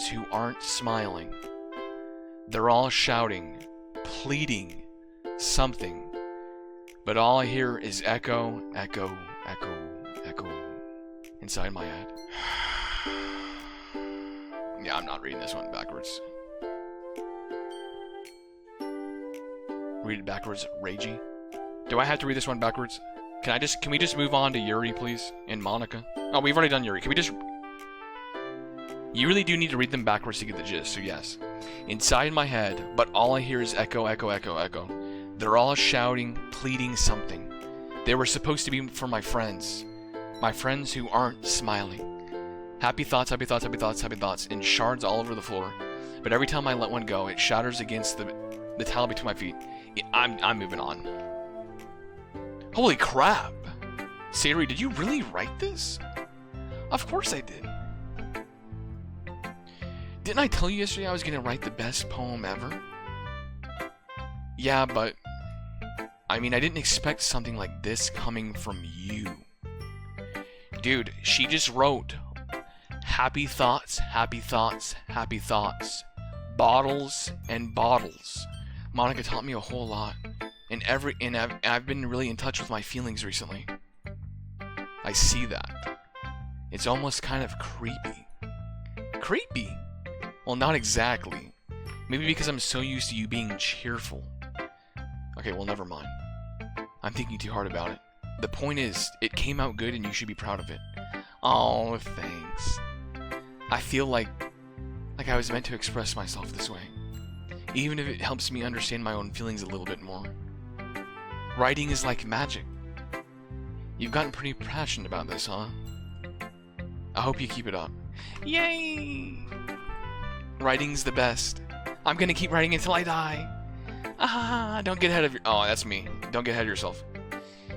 who aren't smiling. They're all shouting, pleading, something, but all I hear is echo, echo, echo, echo inside my head. Yeah, I'm not reading this one backwards. Read it backwards, Ragey. Do I have to read this one backwards? Can we just move on to Yuri, please? And Monika? Oh, we've already done Yuri. Can we just... You really do need to read them backwards to get the gist, so yes. Inside my head, but all I hear is echo, echo, echo, echo. They're all shouting, pleading something. They were supposed to be for my friends who aren't smiling. Happy thoughts, happy thoughts, happy thoughts, happy thoughts, in shards all over the floor. But every time I let one go, it shatters against the tile between my feet. I'm moving on. Holy crap! Sayori, did you really write this? Of course I did. Didn't I tell you yesterday I was gonna write the best poem ever? Yeah, but... I mean, I didn't expect something like this coming from you. Dude, she just wrote... Happy thoughts, happy thoughts, happy thoughts. Bottles and bottles. Monika taught me a whole lot. And I've been really in touch with my feelings recently. I see that. It's almost kind of creepy. Creepy? Well, not exactly. Maybe because I'm so used to you being cheerful. Okay, well, never mind. I'm thinking too hard about it. The point is, it came out good and you should be proud of it. Oh, thanks. I feel like I was meant to express myself this way. Even if it helps me understand my own feelings a little bit more. Writing is like magic. You've gotten pretty passionate about this, huh? I hope you keep it up. Yay! Writing's the best. I'm gonna keep writing until I die. Ah, don't get ahead of your... Oh, that's me. Don't get ahead of yourself.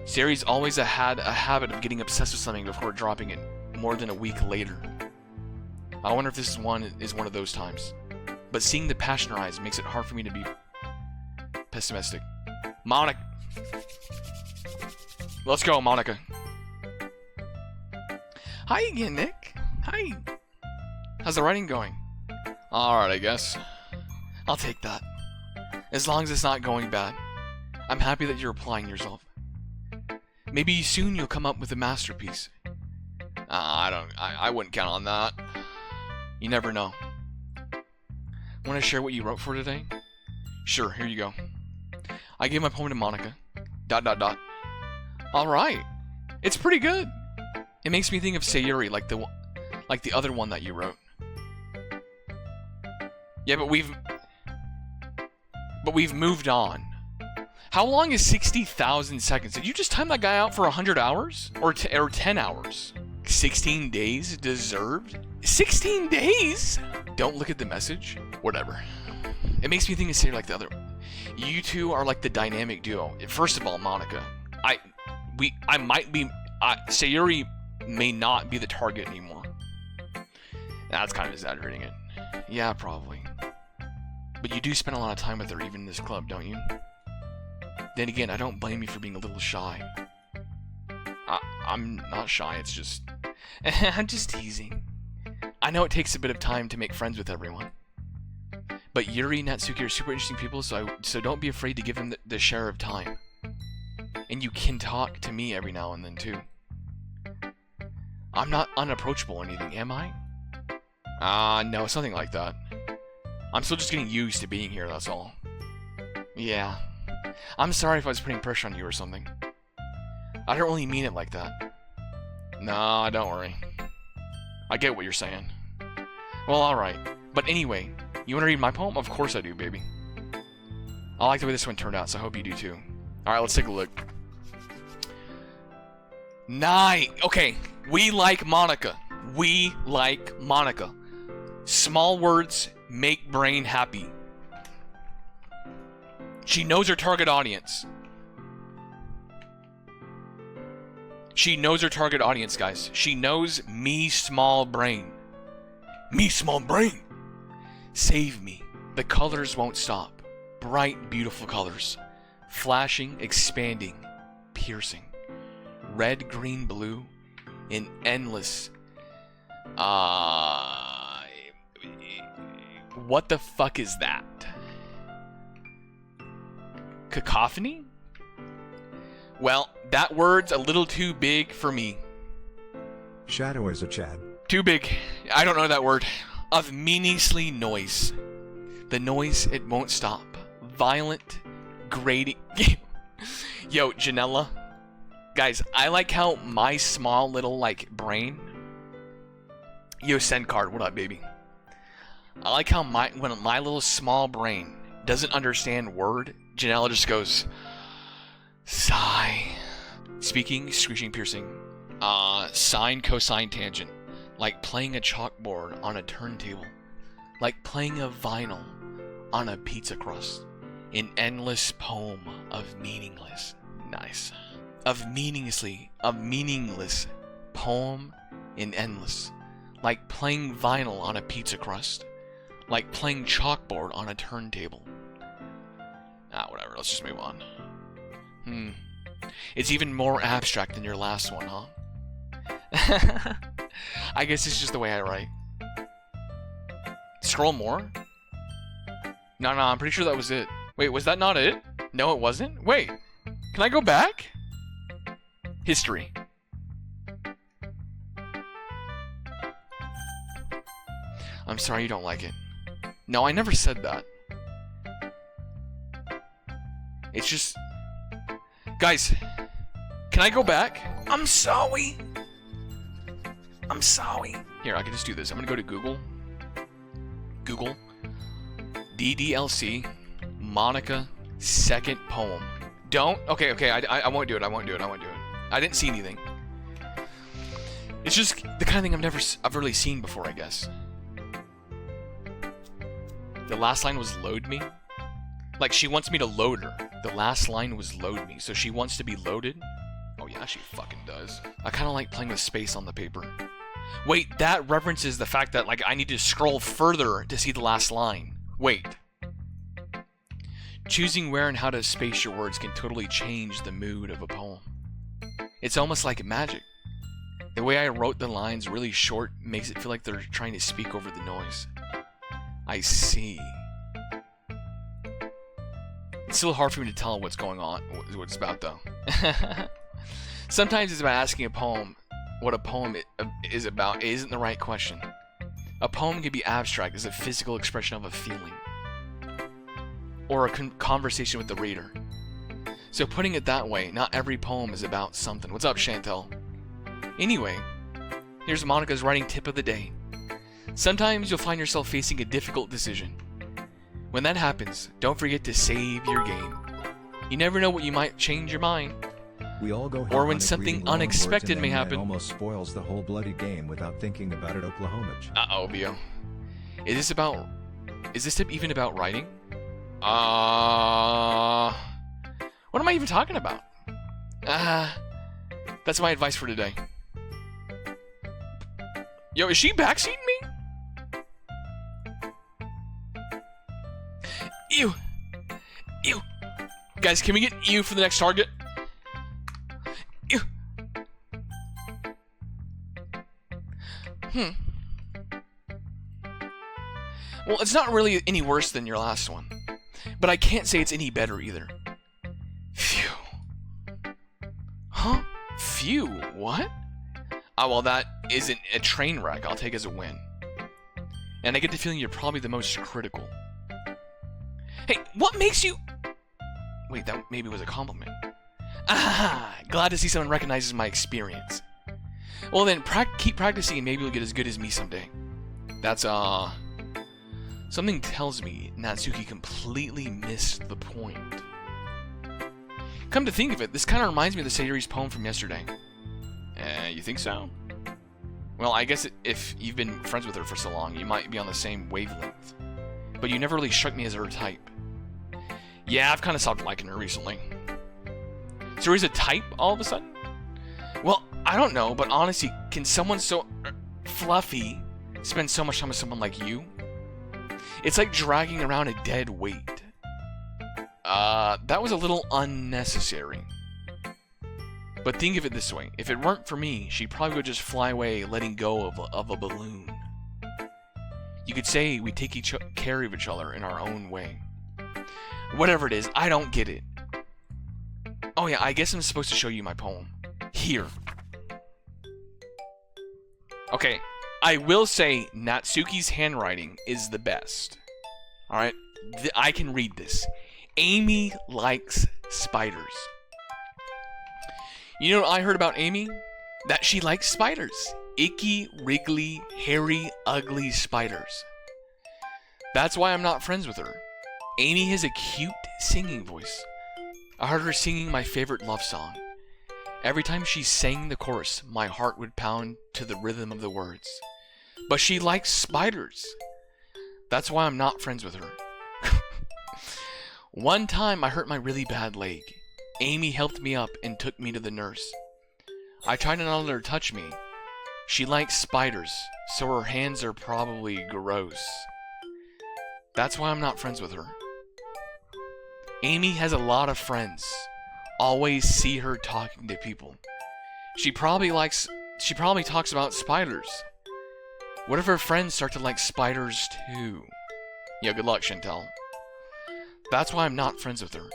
Sayori's always had a habit of getting obsessed with something before dropping it more than a week later. I wonder if this is one of those times. But seeing the passion in her eyes makes it hard for me to be pessimistic. Monika! Let's go, Monika. Hi again, Nick. Hi. How's the writing going? Alright, I guess. I'll take that. As long as it's not going bad. I'm happy that you're applying yourself. Maybe soon you'll come up with a masterpiece. I wouldn't count on that. You never know. Want to share what you wrote for today? Sure, here you go. I gave my poem to Monika. ... Alright. It's pretty good. It makes me think of Sayori, like the other one that you wrote. Yeah, but we've moved on. How long is 60,000 seconds? Did you just time that guy out for 100 hours? Or 10 hours? 16 days deserved? 16 days? Don't look at the message? Whatever. It makes me think of Sayori like the other. You two are like the dynamic duo. First of all, Monika, Sayori may not be the target anymore. That's kind of exaggerating it. Yeah, probably. But you do spend a lot of time with her, even in this club, don't you? Then again, I don't blame you for being a little shy. I'm not shy, it's just... I'm just teasing. I know it takes a bit of time to make friends with everyone. But Yuri and Natsuki are super interesting people, so don't be afraid to give them the share of time. And you can talk to me every now and then, too. I'm not unapproachable or anything, am I? No, something like that. I'm still just getting used to being here, that's all. Yeah. I'm sorry if I was putting pressure on you or something. I don't really mean it like that. Nah, don't worry. I get what you're saying. Well, alright. But anyway, you want to read my poem? Of course I do, baby. I like the way this one turned out, so I hope you do too. Alright, let's take a look. Okay, we like Monika. We like Monika. Small words make brain happy. She knows her target audience. She knows her target audience, guys. She knows me, small brain. Me, small brain. Save me. The colors won't stop. Bright, beautiful colors. Flashing, expanding, piercing. Red, green, blue. In endless... What the fuck is that? Cacophony? Well, that word's a little too big for me. Shadow as a Chad. Too big. I don't know that word. Of meaninglessly noise. The noise, it won't stop. Violent, grating. Yo, Janella. Guys, I like how my small little, brain... Yo, send card. What up, baby? I like how when my little small brain doesn't understand word, Janella just goes... Sigh. Speaking, screeching, piercing. Sine, cosine, tangent. Like playing a chalkboard on a turntable. Like playing a vinyl on a pizza crust. An endless poem of meaningless. Nice. Of meaningless poem in endless. Like playing vinyl on a pizza crust. Like playing chalkboard on a turntable. Whatever, let's just move on. It's even more abstract than your last one, huh? I guess it's just the way I write. Scroll more? No, I'm pretty sure that was it. Wait, was that not it? No, it wasn't? Wait, can I go back? History. I'm sorry you don't like it. No, I never said that. It's just... Guys, can I go back? I'm sorry. I'm sorry. Here, I can just do this. I'm gonna go to Google. Google. DDLC. Monika. Second poem. Don't? Okay, I won't do it. I won't do it. I didn't see anything. It's just the kind of thing I've really seen before, I guess. The last line was load me. Like, she wants me to load her. The last line was load me, so she wants to be loaded? Oh yeah, she fucking does. I kind of like playing with space on the paper. Wait, that references the fact that, I need to scroll further to see the last line. Wait. Choosing where and how to space your words can totally change the mood of a poem. It's almost like magic. The way I wrote the lines really short makes it feel like they're trying to speak over the noise. I see. It's still hard for me to tell what's going on, what it's about, though. Sometimes it's about asking a poem what a poem is about. It isn't the right question. A poem can be abstract as a physical expression of a feeling. Or a conversation with the reader. So putting it that way, not every poem is about something. What's up, Chantel? Anyway, here's Monika's writing tip of the day. Sometimes you'll find yourself facing a difficult decision. When that happens, don't forget to save your game. You never know what you might change your mind. We all go or when something unexpected may happen. Almost spoils the whole bloody game without thinking about it, Oklahoma. Uh-oh, Bio. Is this tip even about writing? What am I even talking about? That's my advice for today. Yo, is she backseating me? Ew. Ew. Guys, can we get ew for the next target? Ew. Well, it's not really any worse than your last one. But I can't say it's any better either. Phew. Huh? Phew? What? Oh, well, that isn't a train wreck. I'll take as a win. And I get the feeling you're probably the most critical. Hey, what makes you... Wait, that maybe was a compliment. Ah, glad to see someone recognizes my experience. Well then, keep practicing and maybe you'll get as good as me someday. That's, something tells me Natsuki completely missed the point. Come to think of it, this kind of reminds me of the Sayori's poem from yesterday. You think so? Well, I guess if you've been friends with her for so long, you might be on the same wavelength. But you never really struck me as her type. Yeah, I've kind of stopped liking her recently. Sayori's a type all of a sudden? Well, I don't know, but honestly, can someone so fluffy spend so much time with someone like you? It's like dragging around a dead weight. That was a little unnecessary. But think of it this way. If it weren't for me, she'd probably just fly away letting go of a balloon. You could say we take care of each other in our own way. Whatever it is, I don't get it. Oh yeah, I guess I'm supposed to show you my poem. Here. Okay, I will say Natsuki's handwriting is the best. Alright, I can read this. Amy likes spiders. You know what I heard about Amy? That she likes spiders. Icky, wriggly, hairy, ugly spiders. That's why I'm not friends with her. Amy has a cute singing voice. I heard her singing my favorite love song. Every time she sang the chorus, my heart would pound to the rhythm of the words. But she likes spiders. That's why I'm not friends with her. One time I hurt my really bad leg. Amy helped me up and took me to the nurse. I tried to not let her touch me. She likes spiders, so her hands are probably gross. That's why I'm not friends with her. Amy has a lot of friends. Always see her talking to people. She probably talks about spiders. What if her friends start to like spiders too? Yeah, good luck, Chantel. That's why I'm not friends with her.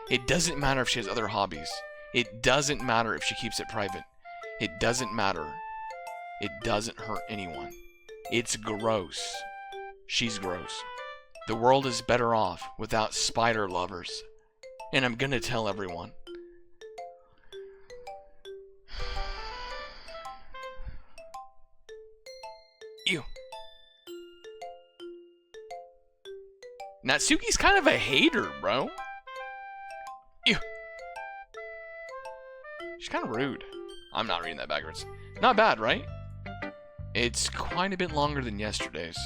It doesn't matter if she has other hobbies. It doesn't matter if she keeps it private. It doesn't matter. It doesn't hurt anyone. It's gross. She's gross. The world is better off without spider lovers. And I'm gonna tell everyone. Ew. Natsuki's kind of a hater, bro. Ew. She's kind of rude. I'm not reading that backwards. Not bad, right? It's quite a bit longer than yesterday's.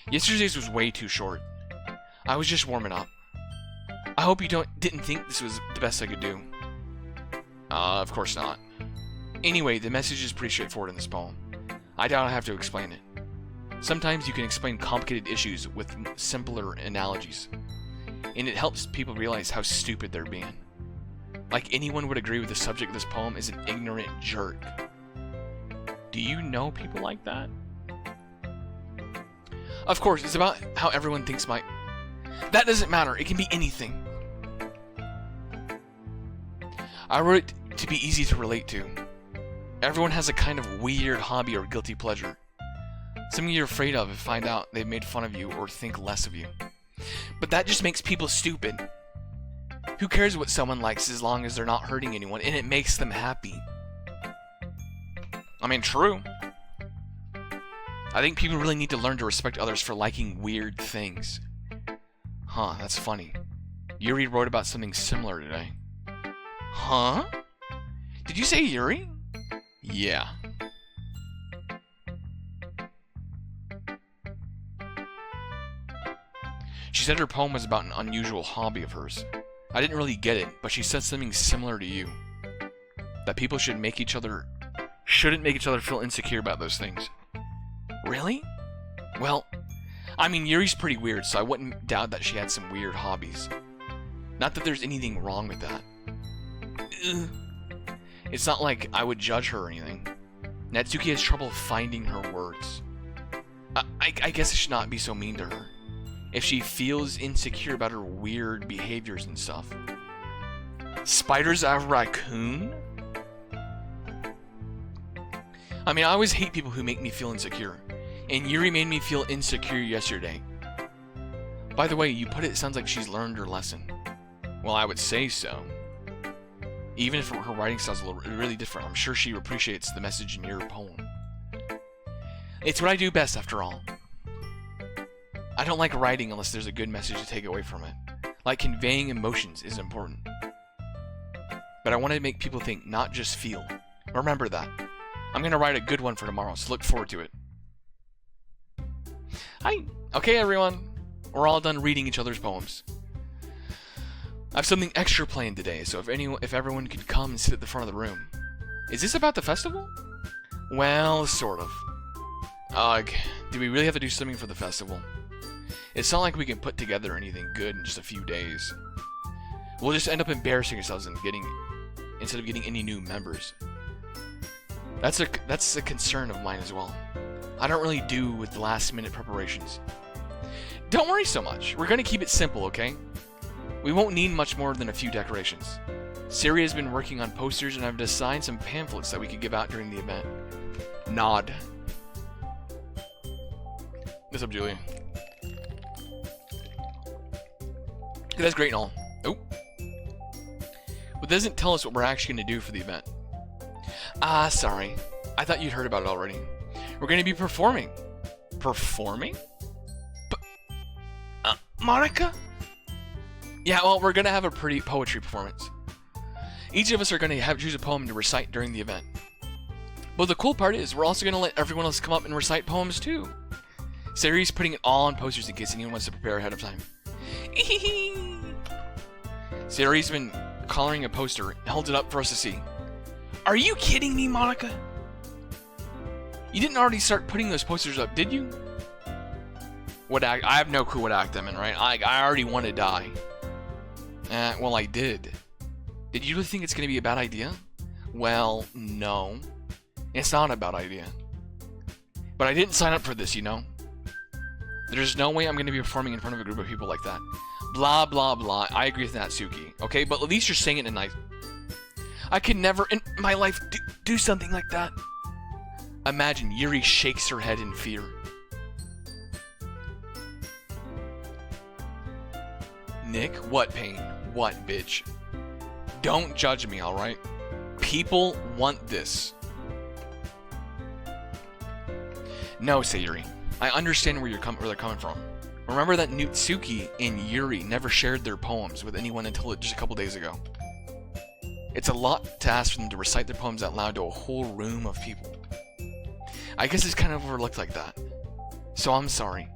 Yesterday's was way too short. I was just warming up. I hope you didn't think this was the best I could do. Of course not. Anyway, the message is pretty straightforward in this poem. I doubt I have to explain it. Sometimes you can explain complicated issues with simpler analogies, and it helps people realize how stupid they're being. Like anyone would agree with the subject of this poem is an ignorant jerk. Do you know people like that? Of course, it's about how everyone thinks That doesn't matter, it can be anything. I wrote it to be easy to relate to. Everyone has a kind of weird hobby or guilty pleasure. Something you're afraid of if find out they've made fun of you or think less of you. But that just makes people stupid. Who cares what someone likes as long as they're not hurting anyone and it makes them happy? I mean, true. I think people really need to learn to respect others for liking weird things. Huh, that's funny. Yuri wrote about something similar today. Huh? Did you say Yuri? Yeah. She said her poem was about an unusual hobby of hers. I didn't really get it, but she said something similar to you. That people shouldn't make each other feel insecure about those things. Really? Well, I mean, Yuri's pretty weird, so I wouldn't doubt that she had some weird hobbies. Not that there's anything wrong with that. Ugh. It's not like I would judge her or anything. Natsuki has trouble finding her words. I guess I should not be so mean to her. If she feels insecure about her weird behaviors and stuff. Spiders are raccoon? I mean, I always hate people who make me feel insecure. And Yuri made me feel insecure yesterday. By the way, you put it sounds like she's learned her lesson. Well, I would say so. Even if her writing style's really different, I'm sure she appreciates the message in your poem. It's what I do best, after all. I don't like writing unless there's a good message to take away from it. Like conveying emotions is important. But I want to make people think, not just feel. Remember that. I'm going to write a good one for tomorrow, so look forward to it. Hi. Okay, everyone. We're all done reading each other's poems. I have something extra planned today, so if everyone could come and sit at the front of the room. Is this about the festival? Well, sort of. Ugh, do we really have to do something for the festival? It's not like we can put together anything good in just a few days. We'll just end up embarrassing ourselves instead of getting any new members. That's a concern of mine as well. I don't really do with last-minute preparations. Don't worry so much. We're gonna keep it simple, okay? We won't need much more than a few decorations. Sayori has been working on posters, and I've designed some pamphlets that we could give out during the event. Nod. What's up, Julia? That's great and all. Oh. But it doesn't tell us what we're actually going to do for the event. Ah, sorry. I thought you'd heard about it already. We're going to be performing. Performing? Monika? Yeah, well, we're going to have a pretty poetry performance. Each of us are going to choose a poem to recite during the event. But the cool part is, we're also going to let everyone else come up and recite poems too. Sayori's putting it all on posters in case anyone wants to prepare ahead of time. Sayori's been coloring a poster and holds it up for us to see. Are you kidding me, Monika? You didn't already start putting those posters up, did you? What act? I have no clue what act I'm in, right? I already want to die. Well, I did. Did you really think it's going to be a bad idea? Well, no. It's not a bad idea. But I didn't sign up for this, you know? There's no way I'm going to be performing in front of a group of people like that. Blah, blah, blah. I agree with Natsuki. Okay, but at least you're saying it in nice. I could never in my life do something like that. Imagine Yuri shakes her head in fear. Nick, what pain? What, bitch? Don't judge me, alright? People want this. No, Sayori. I understand where they're coming from. Remember that Natsuki and Yuri never shared their poems with anyone until just a couple days ago. It's a lot to ask for them to recite their poems out loud to a whole room of people. I guess it's kind of overlooked like that. So I'm sorry.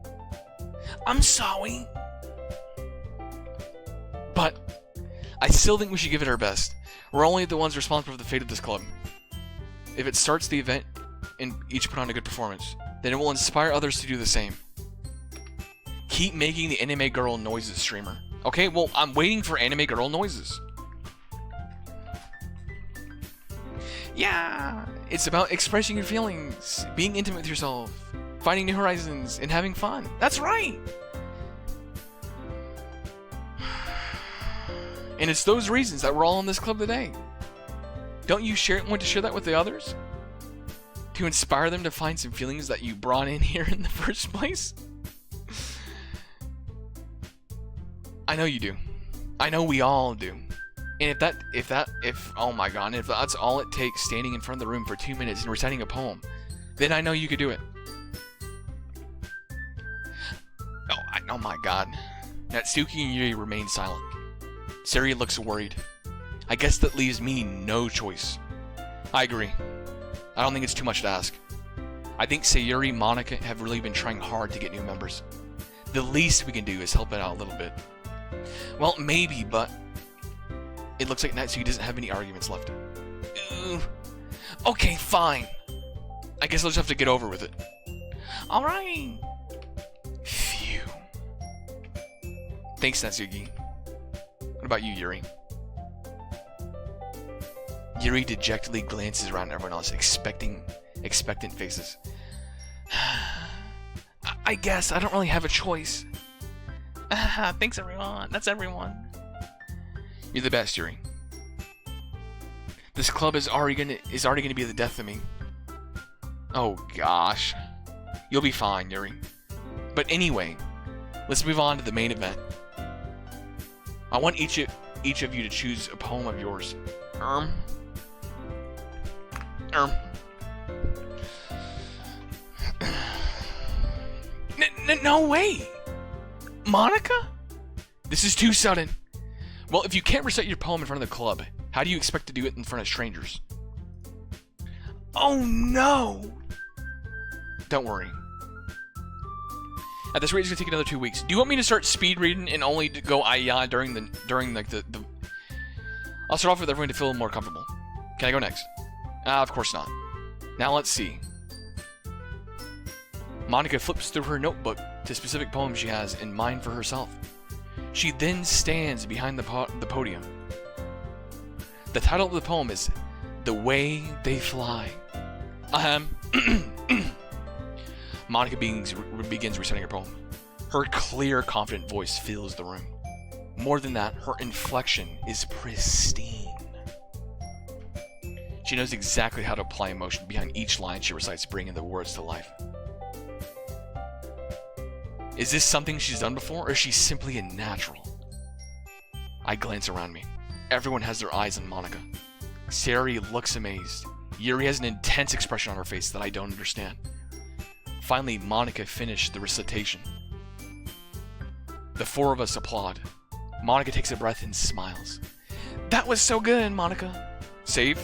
I'm sorry. But I still think we should give it our best. We're only the ones responsible for the fate of this club. If it starts the event and each put on a good performance, then it will inspire others to do the same. Keep making the anime girl noises, streamer. Okay, well, I'm waiting for anime girl noises. Yeah, it's about expressing your feelings, being intimate with yourself, finding new horizons, and having fun. That's right! And it's those reasons that we're all in this club today. Don't you want to share that with the others? To inspire them to find some feelings that you brought in here in the first place? I know you do. I know we all do. And if oh my god, if that's all it takes, standing in front of the room for 2 minutes and reciting a poem, then I know you could do it. Oh my god. Natsuki and Yuri remain silent. Sayori looks worried. I guess that leaves me no choice. I agree. I don't think it's too much to ask. I think Sayori and Monika have really been trying hard to get new members. The least we can do is help it out a little bit. Well, maybe, but it looks like Natsuki doesn't have any arguments left. Okay, fine. I guess I'll just have to get over with it. Alright. Thanks, Natsuki. What about you, Yuri? Yuri dejectedly glances around at everyone else, expectant faces. I guess I don't really have a choice. Thanks, everyone. That's everyone. You're the best, Yuri. This club is already gonna be the death of me. Oh gosh. You'll be fine, Yuri. But anyway, let's move on to the main event. I want each of you to choose a poem of yours. No way! Monika? This is too sudden. Well, if you can't recite your poem in front of the club, how do you expect to do it in front of strangers? Oh no! Don't worry. At this rate, it's gonna take another 2 weeks. Do you want me to start speed reading and only to go "Aya" during like the? I'll start off with everyone to feel more comfortable. Can I go next? Of course not. Now let's see. Monika flips through her notebook to specific poems she has in mind for herself. She then stands behind the podium. The title of the poem is "The Way They Fly." Monika begins reciting her poem. Her clear, confident voice fills the room. More than that, her inflection is pristine. She knows exactly how to apply emotion behind each line she recites, bringing the words to life. Is this something she's done before, or is she simply a natural? I glance around me. Everyone has their eyes on Monika. Sayori looks amazed. Yuri has an intense expression on her face that I don't understand. Finally, Monika finished the recitation. The four of us applaud. Monika takes a breath and smiles. That was so good, Monika. Save.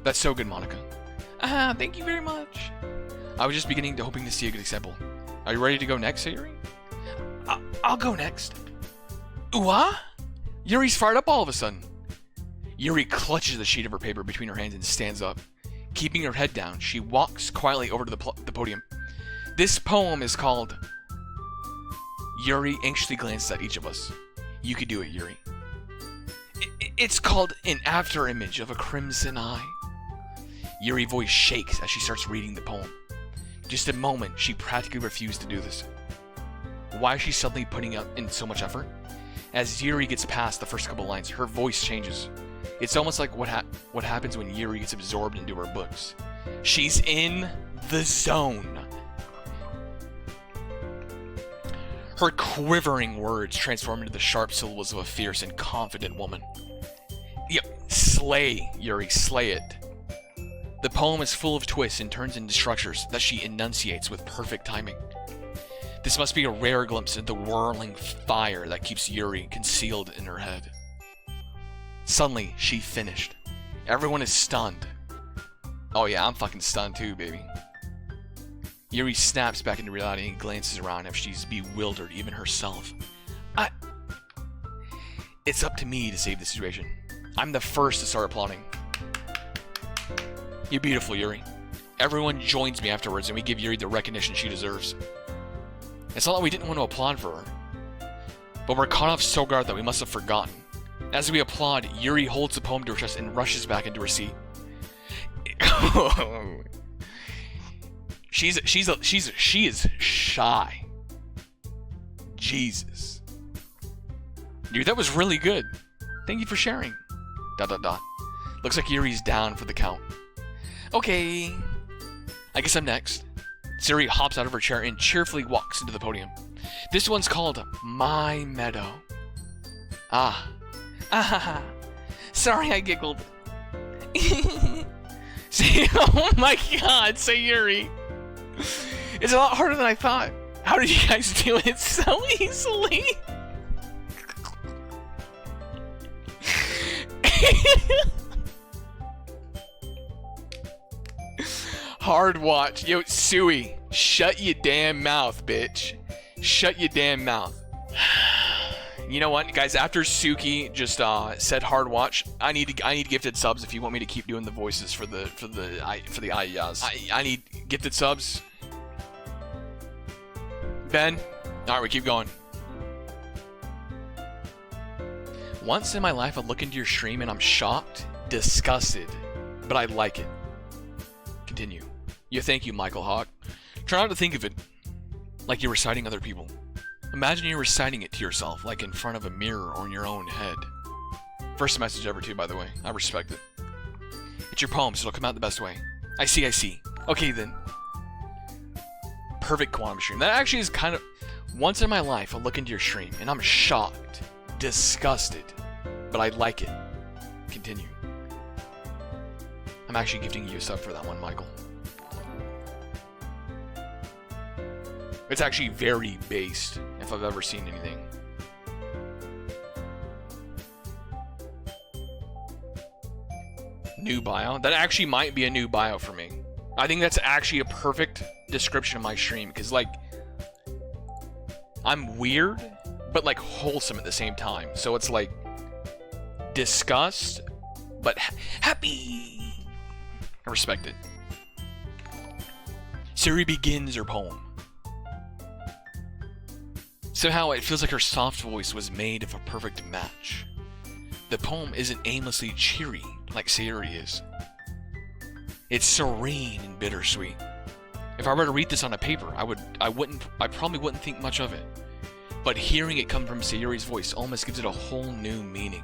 That's so good, Monika. Thank you very much. I was just beginning to hoping to see a good example. Are you ready to go next, Sayori? I'll go next. Ooh-ah? Yuri's fired up all of a sudden. Yuri clutches the sheet of her paper between her hands and stands up. Keeping her head down, she walks quietly over to the podium. This poem is called... Yuri anxiously glances at each of us. You could do it, Yuri. It's called An After Image of a Crimson Eye. Yuri's voice shakes as she starts reading the poem. Just a moment, she practically refused to do this. Why is she suddenly putting in so much effort? As Yuri gets past the first couple lines, her voice changes. It's almost like what happens when Yuri gets absorbed into her books. She's in the zone. Her quivering words transform into the sharp syllables of a fierce and confident woman. Yep, slay, Yuri, slay it. The poem is full of twists and turns into structures that she enunciates with perfect timing. This must be a rare glimpse into the whirling fire that keeps Yuri concealed in her head. Suddenly, she finished. Everyone is stunned. Oh yeah, I'm fucking stunned too, baby. Yuri snaps back into reality and glances around as she's bewildered, even herself. It's up to me to save the situation. I'm the first to start applauding. You're beautiful, Yuri. Everyone joins me afterwards and we give Yuri the recognition she deserves. It's not that we didn't want to applaud for her, but we're caught off so guard that we must have forgotten. As we applaud, Yuri holds the poem to her chest and rushes back into her seat. She is shy. Jesus. Dude, that was really good. Thank you for sharing. ... Looks like Yuri's down for the count. Okay. I guess I'm next. Sayori hops out of her chair and cheerfully walks into the podium. This one's called My Meadow. Sorry I giggled. See, oh my god, Sayori. It's a lot harder than I thought. How did you guys do it so easily? Hard watch. Yo, Sui, shut your damn mouth, bitch. Shut your damn mouth. You know what, guys? After Suki just said hard watch, I need gifted subs if you want me to keep doing the voices for the ayas. I need gifted subs. Ben. Alright, we keep going. Once in my life, I look into your stream and I'm shocked, disgusted, but I like it. Continue. Yeah, thank you, Michael Hawk. Try not to think of it like you're reciting other people. Imagine you're reciting it to yourself, like in front of a mirror or in your own head. First message ever, too, by the way. I respect it. It's your poem, so it'll come out the best way. I see. Okay, then. Perfect quantum stream. That actually is kind of... Once in my life, I look into your stream, and I'm shocked, disgusted, but I like it. Continue. I'm actually gifting you a sub for that one, Michael. It's actually very based, if I've ever seen anything. New bio? That actually might be a new bio for me. I think that's actually a perfect description of my stream, because, like, I'm weird, but, like, wholesome at the same time. So it's, like, disgust, but happy. I respect it. Sayori begins her poem. Somehow it feels like her soft voice was made of a perfect match. The poem isn't aimlessly cheery like Sayori is. It's serene and bittersweet. If I were to read this on a paper, I probably wouldn't think much of it. But hearing it come from Sayori's voice almost gives it a whole new meaning.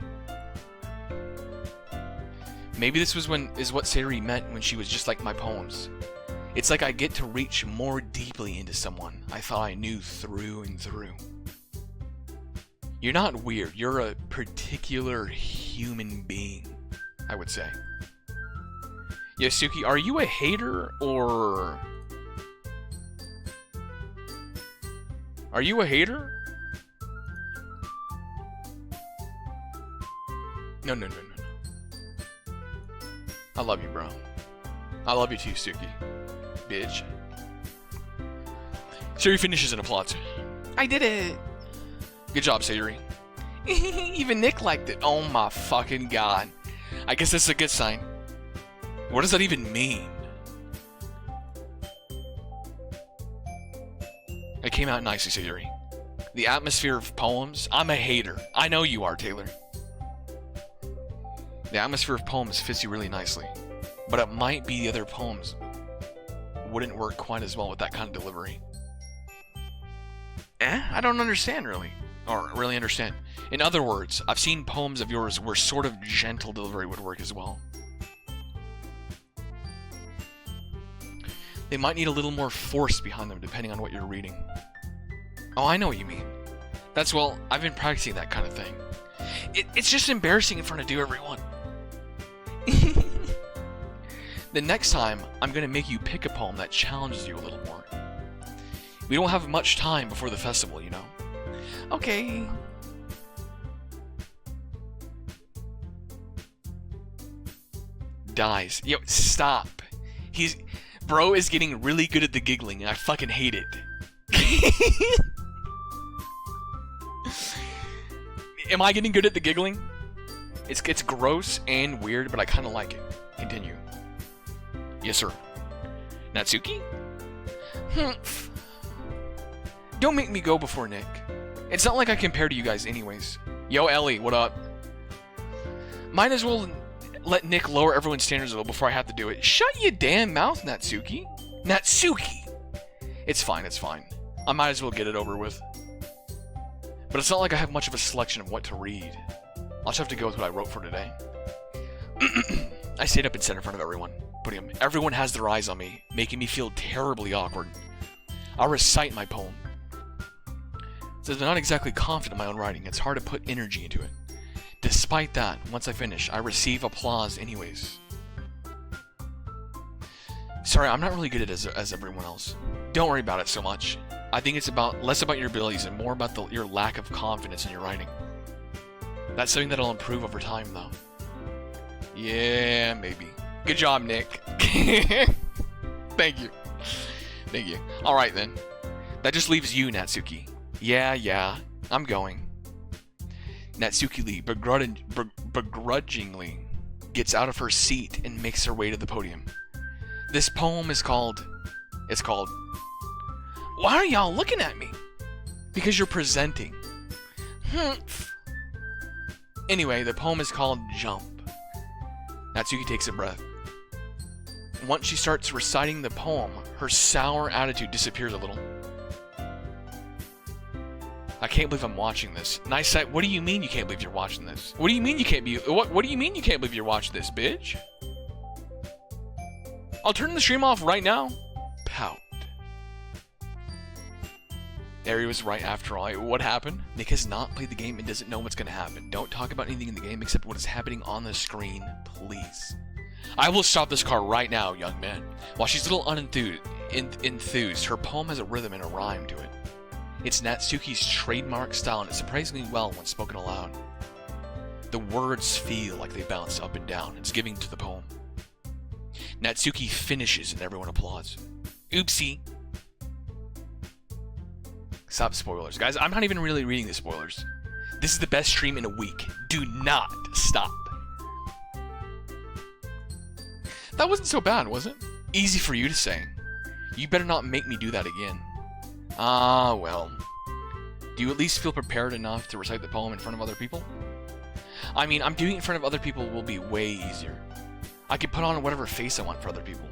Maybe this is what Sayori meant when she was just like my poems. It's like I get to reach more deeply into someone I thought I knew through and through. You're not weird, you're a particular human being, I would say. Yasuki, are you a hater or... Are you a hater? No. I love you, bro. I love you too, Suki. Bitch. Sayori finishes in applause. I did it! Good job, Sayori. Even Nick liked it. Oh my fucking god. I guess that's a good sign. What does that even mean? It came out nicely, Sayori. The atmosphere of poems. I'm a hater. I know you are, Taylor. The atmosphere of poems fits you really nicely. But it might be the other poems wouldn't work quite as well with that kind of delivery. I don't understand, really. Or really understand. In other words, I've seen poems of yours where sort of gentle delivery would work as well. They might need a little more force behind them depending on what you're reading. Oh, I know what you mean. That's, well, I've been practicing that kind of thing. It's just embarrassing in front of everyone. The next time, I'm going to make you pick a poem that challenges you a little more. We don't have much time before the festival, you know. Okay. Dies. Yo, stop. Bro is getting really good at the giggling, and I fucking hate it. Am I getting good at the giggling? It's gross and weird, but I kind of like it. Continue. Yes, sir. Natsuki? Don't make me go before Nick. It's not like I compare to you guys anyways. Yo, Ellie, what up? Might as well let Nick lower everyone's standards a little before I have to do it. Shut your damn mouth, Natsuki. Natsuki! It's fine. I might as well get it over with. But it's not like I have much of a selection of what to read. I'll just have to go with what I wrote for today. I stayed up and said in front of everyone. Everyone has their eyes on me, making me feel terribly awkward. I'll recite my poem. Since I'm not exactly confident in my own writing, it's hard to put energy into it. Despite that, once I finish, I receive applause anyways. Sorry, I'm not really good at it as everyone else. Don't worry about it so much. I think it's less about your abilities and more about your lack of confidence in your writing. That's something that'll improve over time, though. Yeah, maybe. Good job, Nick. Thank you. Alright then. That just leaves you, Natsuki. Yeah, I'm going. Natsuki Lee begrudgingly gets out of her seat and makes her way to the podium. This poem is called... Why are y'all looking at me? Because you're presenting. Anyway, the poem is called Jump. Natsuki takes a breath. Once she starts reciting the poem, her sour attitude disappears a little. I can't believe I'm watching this. Nice sight. What do you mean you can't believe you're watching this? What do you mean you can't be? What do you mean you can't believe you're watching this, bitch? I'll turn the stream off right now. Pout. Ari was right after all. What happened? Nick has not played the game and doesn't know what's going to happen. Don't talk about anything in the game except what is happening on the screen, please. I will stop this car right now, young man. While she's a little enthused, her poem has a rhythm and a rhyme to it. It's Natsuki's trademark style and it's surprisingly well when spoken aloud. The words feel like they bounce up and down. It's giving to the poem. Natsuki finishes and everyone applauds. Oopsie. Stop spoilers. Guys, I'm not even really reading the spoilers. This is the best stream in a week. Do not stop. That wasn't so bad, was it? Easy for you to say. You better not make me do that again. Ah, well. Do you at least feel prepared enough to recite the poem in front of other people? I mean, I'm doing it in front of other people will be way easier. I could put on whatever face I want for other people.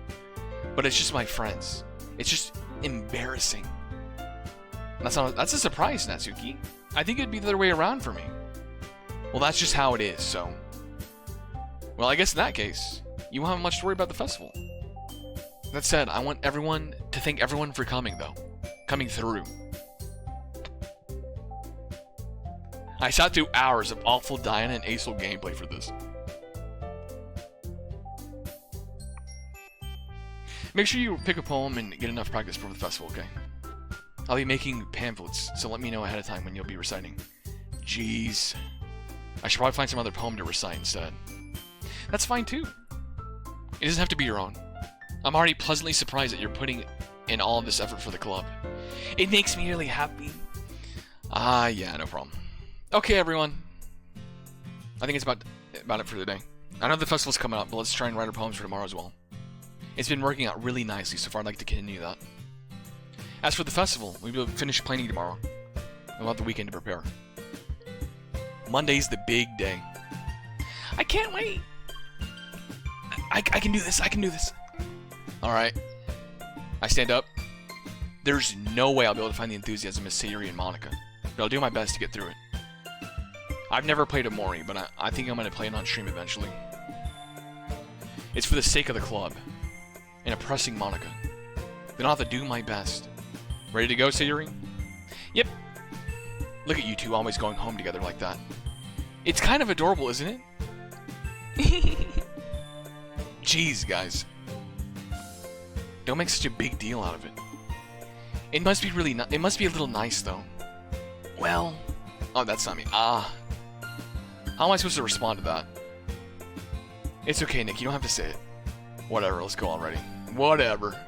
But it's just my friends. It's just embarrassing. That's a surprise, Natsuki. I think it'd be the other way around for me. Well, that's just how it is, so... Well, I guess in that case, you won't have much to worry about the festival. That said, I want everyone to thank everyone for coming, though. Coming through. I sat through hours of awful Diana and Acel gameplay for this. Make sure you pick a poem and get enough practice for the festival, okay? I'll be making pamphlets, so let me know ahead of time when you'll be reciting. Jeez. I should probably find some other poem to recite instead. That's fine too. It doesn't have to be your own. I'm already pleasantly surprised that you're putting in all of this effort for the club. It makes me really happy. Ah, yeah, no problem. Okay, everyone. I think it's about it for today. I know the festival's coming up, but let's try and write our poems for tomorrow as well. It's been working out really nicely so far. I'd like to continue that. As for the festival, we'll finish planning tomorrow. We'll have the weekend to prepare. Monday's the big day. I can't wait. I can do this. I can do this. Alright. I stand up. There's no way I'll be able to find the enthusiasm of Sayori and Monika, but I'll do my best to get through it. I've never played a Mori, but I think I'm going to play it on stream eventually. It's for the sake of the club. And oppressing Monika. Then I'll have to do my best. Ready to go, Sayori? Yep. Look at you two always going home together like that. It's kind of adorable, isn't it? Jeez, guys. Don't make such a big deal out of it. It must be really it must be a little nice, though. Well... Oh, that's not me. Ah. How am I supposed to respond to that? It's okay, Nick. You don't have to say it. Whatever. Let's go already. Whatever.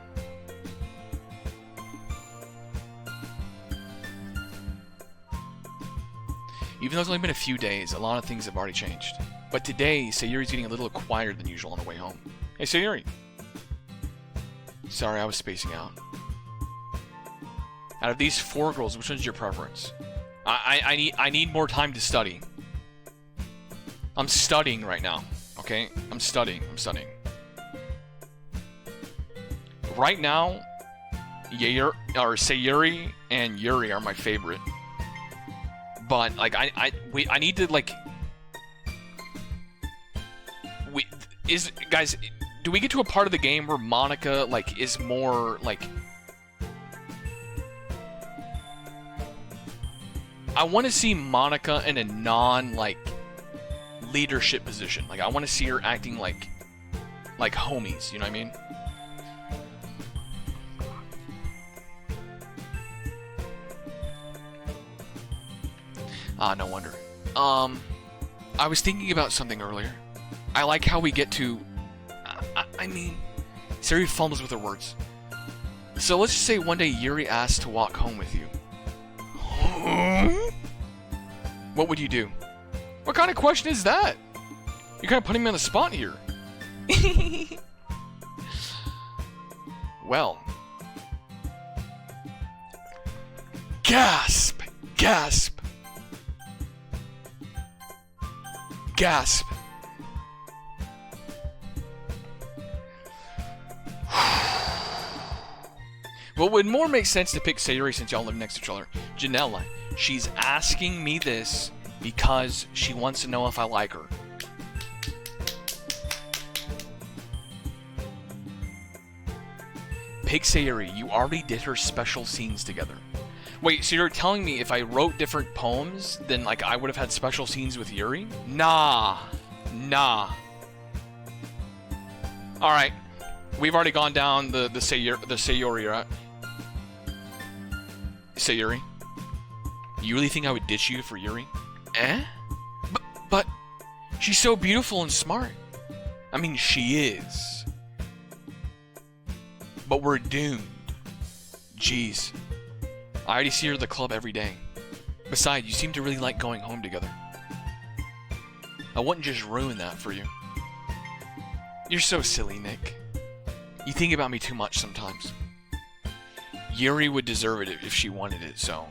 Even though it's only been a few days, a lot of things have already changed. But today, Sayori's getting a little quieter than usual on the way home. Hey, Sayori. Sorry, I was spacing out. Out of these 4 girls, which one's your preference? I need more time to study. I'm studying right now, okay? I'm studying. Right now, Sayori and Yuri are my favorite. But like I need to like guys, do we get to a part of the game where Monika like is more like I want to see Monika in a non like leadership position. Like I want to see her acting like homies, you know what I mean? Ah, no wonder. I was thinking about something earlier. I like how we get to... I mean... Sayori fumbles with her words. So let's just say one day Yuri asks to walk home with you. What would you do? What kind of question is that? You're kind of putting me on the spot here. Well... Gasp! Gasp! Gasp! What would more make sense to pick Sayori since y'all live next to each other? Janella, she's asking me this because she wants to know if I like her. Pick Sayori, you already did her special scenes together. Wait, so you're telling me if I wrote different poems, then like I would have had special scenes with Yuri? Nah. Nah. Alright. We've already gone down the Sayori, right? Sayori? You really think I would ditch you for Yuri? Eh? But she's so beautiful and smart. I mean, she is. But we're doomed. Jeez. I already see her at the club every day. Besides, you seem to really like going home together. I wouldn't just ruin that for you. You're so silly, Nick. You think about me too much sometimes. Yuri would deserve it if she wanted it, so...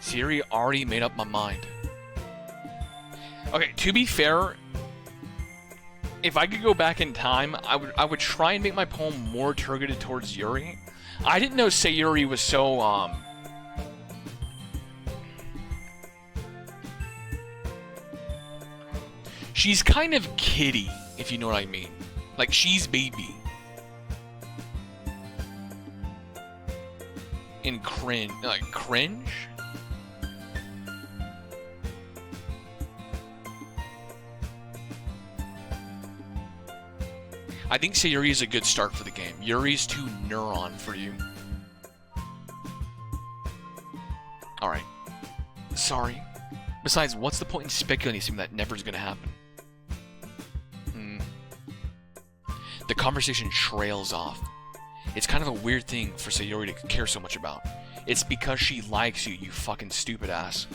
Sayori already made up my mind. Okay, to be fair, if I could go back in time, I would try and make my poem more targeted towards Yuri. I didn't know Sayori was so, she's kind of kiddie, if you know what I mean. Like, she's baby. And cringe. Like, cringe? I think Sayori is a good start for the game. Yuri's too neuron for you. Alright. Sorry. Besides, what's the point in speculating something that never's gonna happen? The conversation trails off. It's kind of a weird thing for Sayori to care so much about. It's because she likes you, you fucking stupid ass.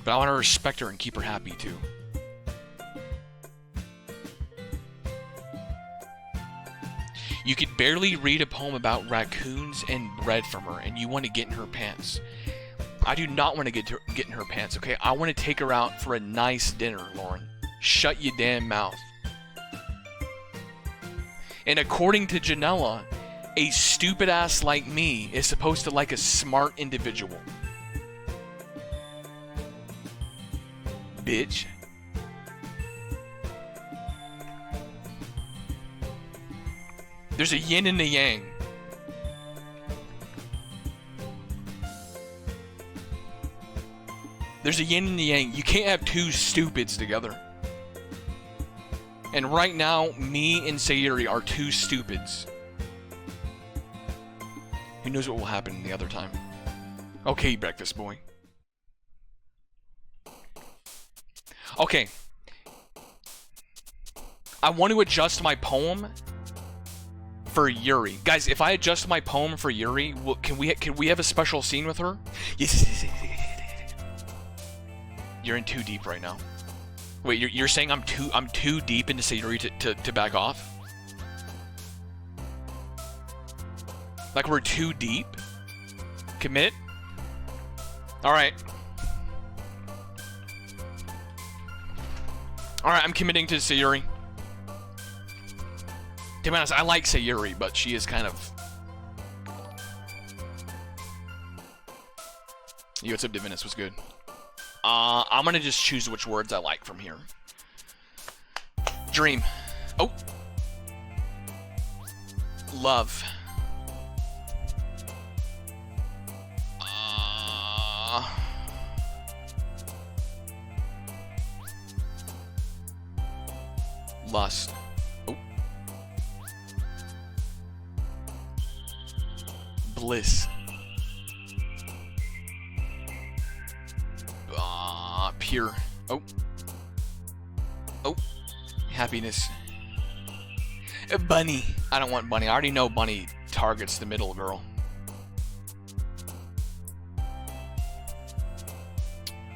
But I want to respect her and keep her happy too. You could barely read a poem about raccoons and bread from her, and you want to get in her pants. I do not want to get in her pants, okay? I want to take her out for a nice dinner, Lauren. Shut your damn mouth. And according to Janella, a stupid ass like me is supposed to like a smart individual. Bitch. There's a yin and a yang. There's a yin and a yang. You can't have two stupids together. And right now, me and Sayori are two stupids. Who knows what will happen the other time? Okay, breakfast boy. Okay. I want to adjust my poem for Yuri. Guys, if I adjust my poem for Yuri, can we have a special scene with her? Yes. You're in too deep right now. Wait, you're saying I'm too deep into Sayori to back off? Like we're too deep? Commit? Alright. Alright, I'm committing to Sayori. To be honest, I like Sayori, but she is kind of... Yo, what's up, Divinus? What's good? I'm gonna just choose which words I like from here. Dream. Oh. Love. Lust. Oh. Bliss. Pure. Oh. Oh. Happiness. Bunny. I don't want Bunny. I already know Bunny targets the middle girl.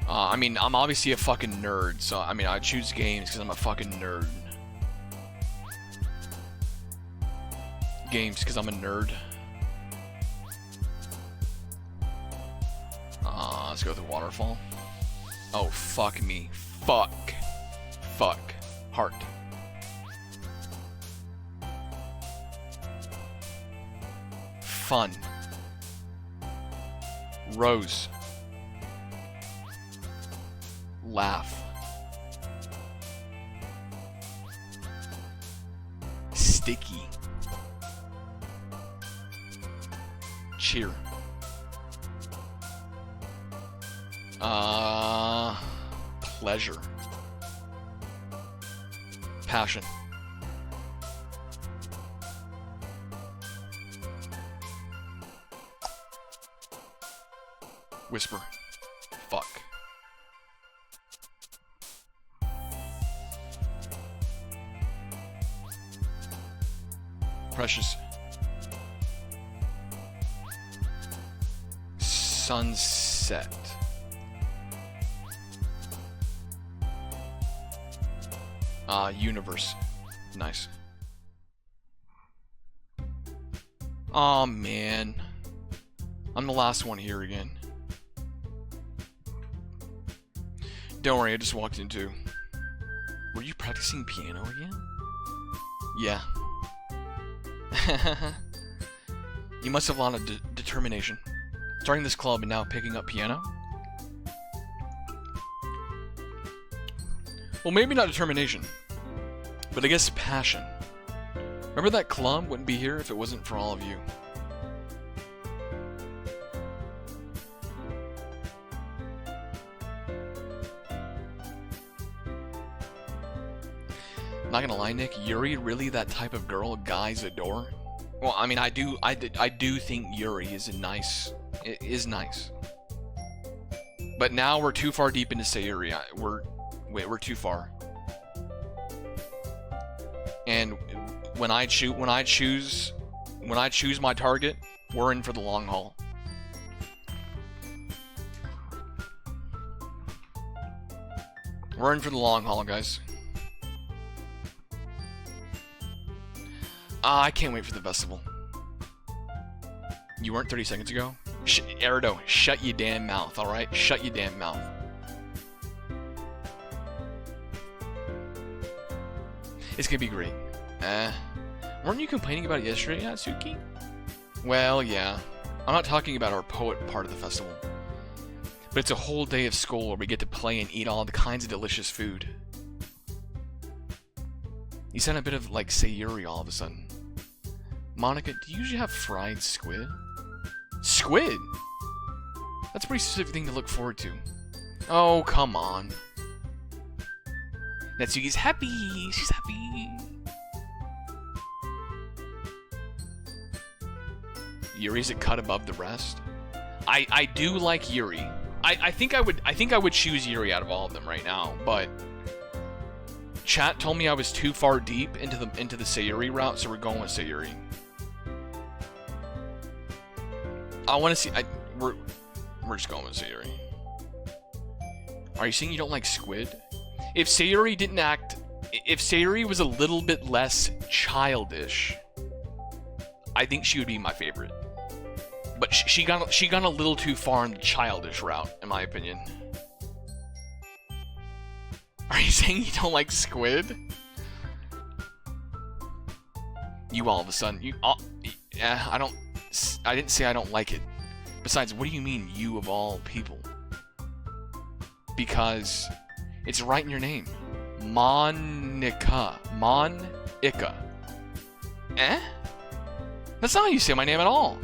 I mean, I'm obviously a fucking nerd, so I mean, I choose games because I'm a fucking nerd. Games because I'm a nerd. let's go with the waterfall. Oh, fuck me. Fuck. Fuck. Heart. Fun. Rose. Laugh. Sticky. Cheer. Pleasure. Passion. Whisper. Fuck. Precious. Sunset. Universe. Nice. Aw, man. I'm the last one here again. Don't worry, I just walked into... Were you practicing piano again? Yeah. You must have a lot of determination. Starting this club and now picking up piano? Well, maybe not determination, but I guess passion. Remember that club wouldn't be here if it wasn't for all of you. Not gonna lie, Nick, Yuri really that type of girl guys adore? Well, I mean, I do think Yuri is nice. Is nice. But now we're too far deep into Sayori. We're too far. And when I choose my target, we're in for the long haul. We're in for the long haul, guys. I can't wait for the festival. You weren't 30 seconds ago? Erido, shut your damn mouth, alright? Shut your damn mouth. It's gonna be great. Weren't you complaining about it yesterday, Natsuki? Well, yeah. I'm not talking about our poet part of the festival. But it's a whole day of school where we get to play and eat all the kinds of delicious food. You sound a bit of like Sayori all of a sudden. Monika, do you usually have fried squid? Squid? That's a pretty specific thing to look forward to. Oh, come on. Natsuki's happy. She's happy. Yuri's a cut above the rest. I do like Yuri. I think I would choose Yuri out of all of them right now, but chat told me I was too far deep into the Sayori route, so we're going with Sayori. I want to see. We're just going with Sayori. Are you saying you don't like squid? If Sayori was a little bit less childish, I think she would be my favorite. But she got a little too far in the childish route, in my opinion. Are you saying you don't like squid? You all of a sudden, yeah, I didn't say I don't like it. Besides, what do you mean, you of all people? Because it's right in your name. Monika. Monika. Eh? That's not how you say my name at all.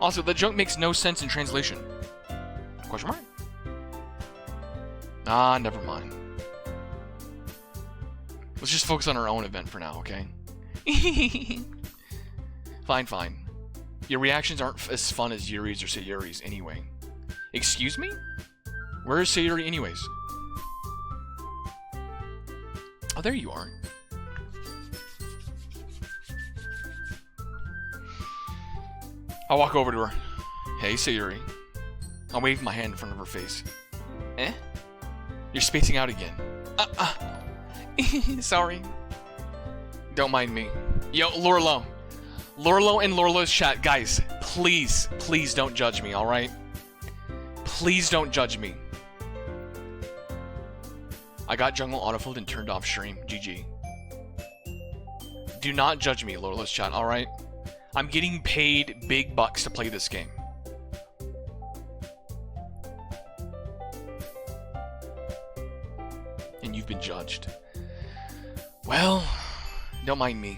Also, the joke makes no sense in translation. Question mark? Ah, never mind. Let's just focus on our own event for now, okay? Fine. Your reactions aren't as fun as Yuri's or Sayori's anyway. Excuse me? Where is Sayori anyways? Oh, there you are. I'll walk over to her. Hey, Sayori. I'll wave my hand in front of her face. Eh? You're spacing out again. Sorry. Don't mind me. Yo, Lorlo. Lorlo and Lorlo's chat. Guys, please don't judge me, alright? Please don't judge me. I got jungle autofilled and turned off stream. GG. Do not judge me, Lordless chat, alright? I'm getting paid big bucks to play this game. And you've been judged. Well, don't mind me.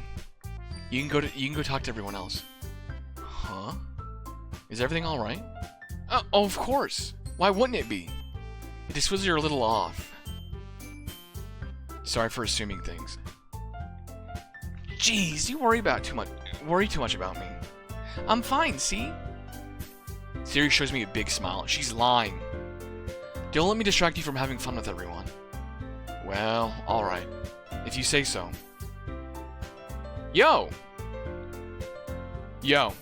You can go talk to everyone else. Huh? Is everything alright? Oh, of course. Why wouldn't it be? It just feels you're a little off. Sorry for assuming things. Jeez, you worry too much about me. I'm fine, see? Sayori shows me a big smile. She's lying. Don't let me distract you from having fun with everyone. Well, alright. If you say so. Yo! Yo.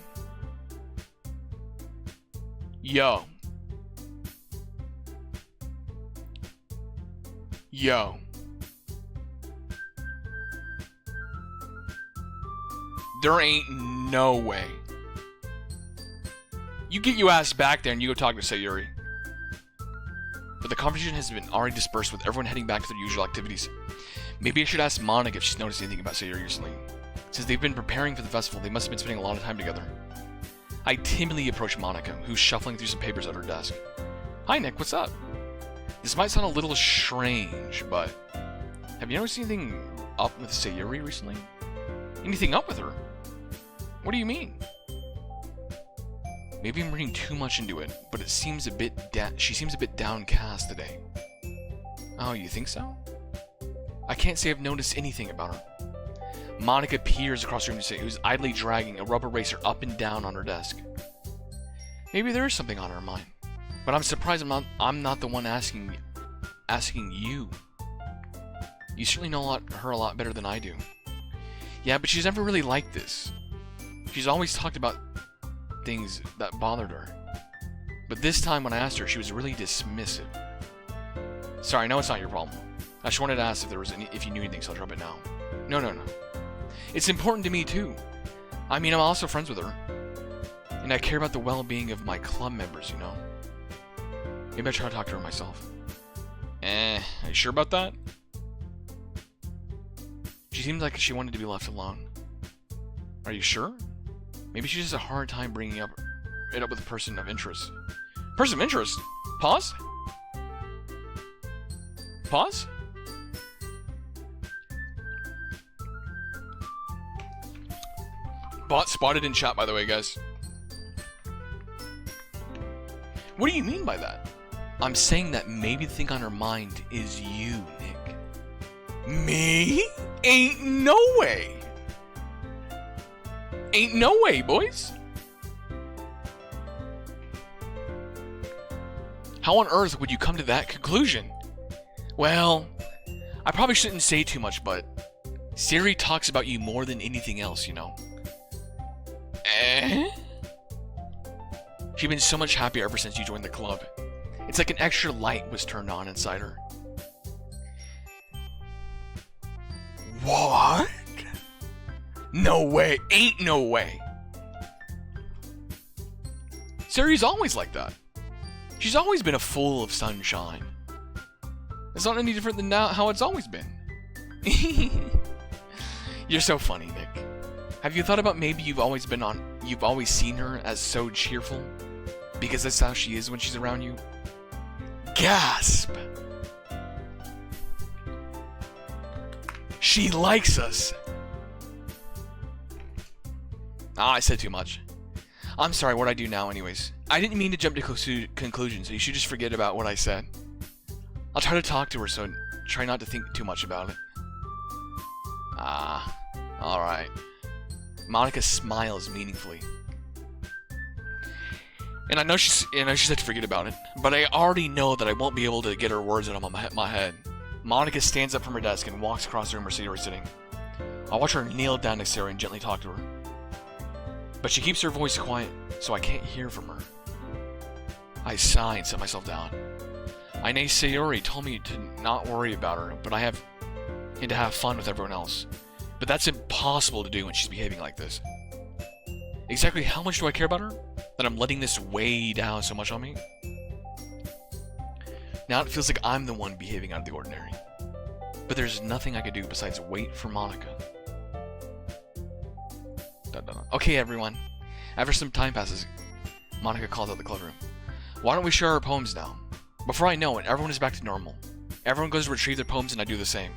Yo. Yo. There ain't no way. You get your ass back there and you go talk to Sayori. But the conversation has been already dispersed with everyone heading back to their usual activities. Maybe I should ask Monika if she's noticed anything about Sayori recently. Since they've been preparing for the festival, they must have been spending a lot of time together. I timidly approach Monika, who's shuffling through some papers at her desk. Hi Nick, what's up? This might sound a little strange, but have you noticed anything up with Sayori recently? Anything up with her? What do you mean? Maybe I'm reading too much into it, but it seems she seems a bit downcast today. Oh, you think so? I can't say I've noticed anything about her. Monika peers across the room to say who's idly dragging a rubber racer up and down on her desk. Maybe there is something on her mind, but I'm surprised I'm not the one asking you. You certainly know her a lot better than I do. Yeah, but she's never really liked this. She's always talked about things that bothered her. But this time when I asked her, she was really dismissive. Sorry, I know it's not your problem. I just wanted to ask if you knew anything, so I'll drop it now. No. It's important to me too. I mean, I'm also friends with her. And I care about the well-being of my club members, you know? Maybe I try to talk to her myself. Are you sure about that? She seemed like she wanted to be left alone. Are you sure? Maybe she just has a hard time bringing it up with a person of interest. Person of interest? Pause? Pause? Bot spotted in chat, by the way, guys. What do you mean by that? I'm saying that maybe the thing on her mind is you, Nick. Me? Ain't no way! Ain't no way, boys! How on earth would you come to that conclusion? Well, I probably shouldn't say too much, but Sayori talks about you more than anything else, you know. She's been so much happier ever since you joined the club. It's like an extra light was turned on inside her. What? No way. Ain't no way. Sayori's always like that. She's always been a full of sunshine. It's not any different than how it's always been. You're so funny, Nick. Have you thought about maybe you've always seen her as so cheerful? Because that's how she is when she's around you? Gasp! She likes us! I said too much. I'm sorry, what'd I do now anyways? I didn't mean to jump to conclusions, so you should just forget about what I said. I'll try to talk to her, so try not to think too much about it. Alright. Monika smiles meaningfully. And I know she said to forget about it, but I already know that I won't be able to get her words out of my head. Monika stands up from her desk and walks across the room where Sayori's sitting. I watch her kneel down next to Sayori and gently talk to her. But she keeps her voice quiet, so I can't hear from her. I sigh and set myself down. I know Sayori told me to not worry about her, and to have fun with everyone else. But that's impossible to do when she's behaving like this. Exactly how much do I care about her? That I'm letting this weigh down so much on me? Now it feels like I'm the one behaving out of the ordinary. But there's nothing I could do besides wait for Monika. Okay, everyone. After some time passes, Monika calls out the club room. Why don't we share our poems now? Before I know it, everyone is back to normal. Everyone goes to retrieve their poems and I do the same.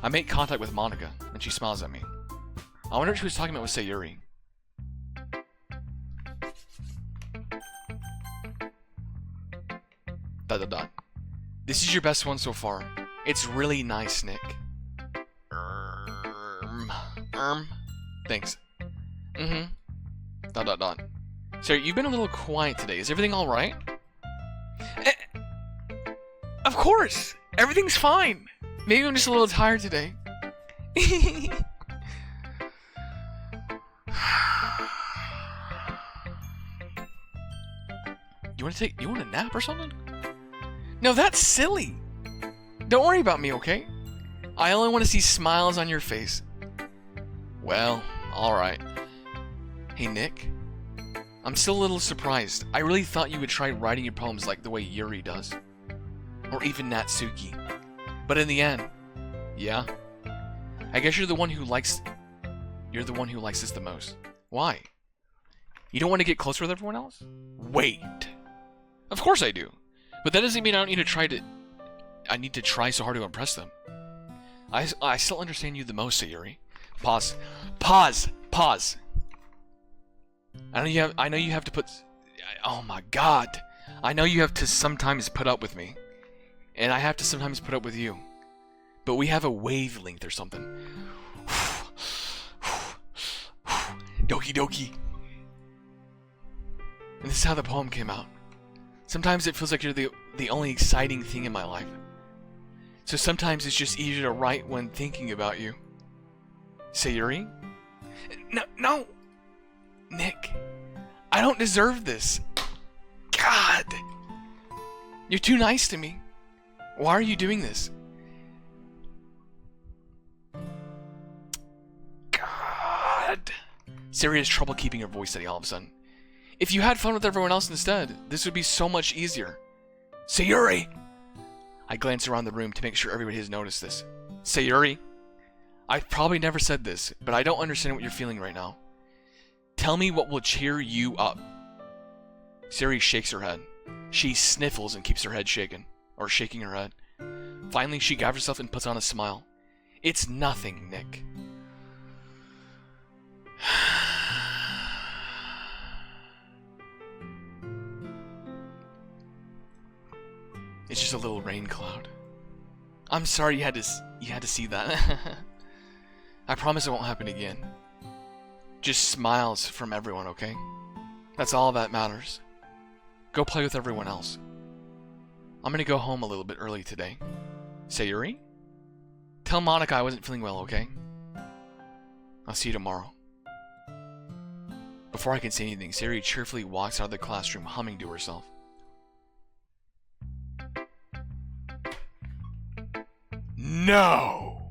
I make contact with Monika, and she smiles at me. I wonder what she was talking about with Sayori. This is your best one so far. It's really nice, Nick. Thanks. Sorry, you've been a little quiet today. Is everything alright? Of course! Everything's fine! Maybe I'm just a little tired today. You want a nap or something? No, that's silly! Don't worry about me, okay? I only want to see smiles on your face. Well, alright. Hey, Nick. I'm still a little surprised. I really thought you would try writing your poems like the way Yuri does. Or even Natsuki. But in the end, yeah. I guess you're the one who likes this the most. Why? You don't want to get closer with everyone else? Wait. Of course I do. But that doesn't mean I don't need to I need to try so hard to impress them. I still understand you the most, Sayori. Pause. I know you have to put... Oh my god. I know you have to sometimes put up with me. And I have to sometimes put up with you. But we have a wavelength or something. Doki Doki. And this is how the poem came out. Sometimes it feels like you're the only exciting thing in my life. So sometimes it's just easier to write when thinking about you. Sayori? No! Nick, I don't deserve this. God! You're too nice to me. Why are you doing this? God! Sayori has trouble keeping her voice steady all of a sudden. If you had fun with everyone else instead, this would be so much easier. Sayori! I glance around the room to make sure everybody has noticed this. Sayori? I've probably never said this, but I don't understand what you're feeling right now. Tell me what will cheer you up. Sayori shakes her head. She sniffles and keeps her head shaking her head. Finally, she gathers herself and puts on a smile. It's nothing, Nick. It's just a little rain cloud. I'm sorry you had to see that. I promise it won't happen again. Just smiles from everyone, okay? That's all that matters. Go play with everyone else. I'm gonna go home a little bit early today. Sayori? Tell Monika I wasn't feeling well, okay? I'll see you tomorrow. Before I can say anything, Sayori cheerfully walks out of the classroom humming to herself. No!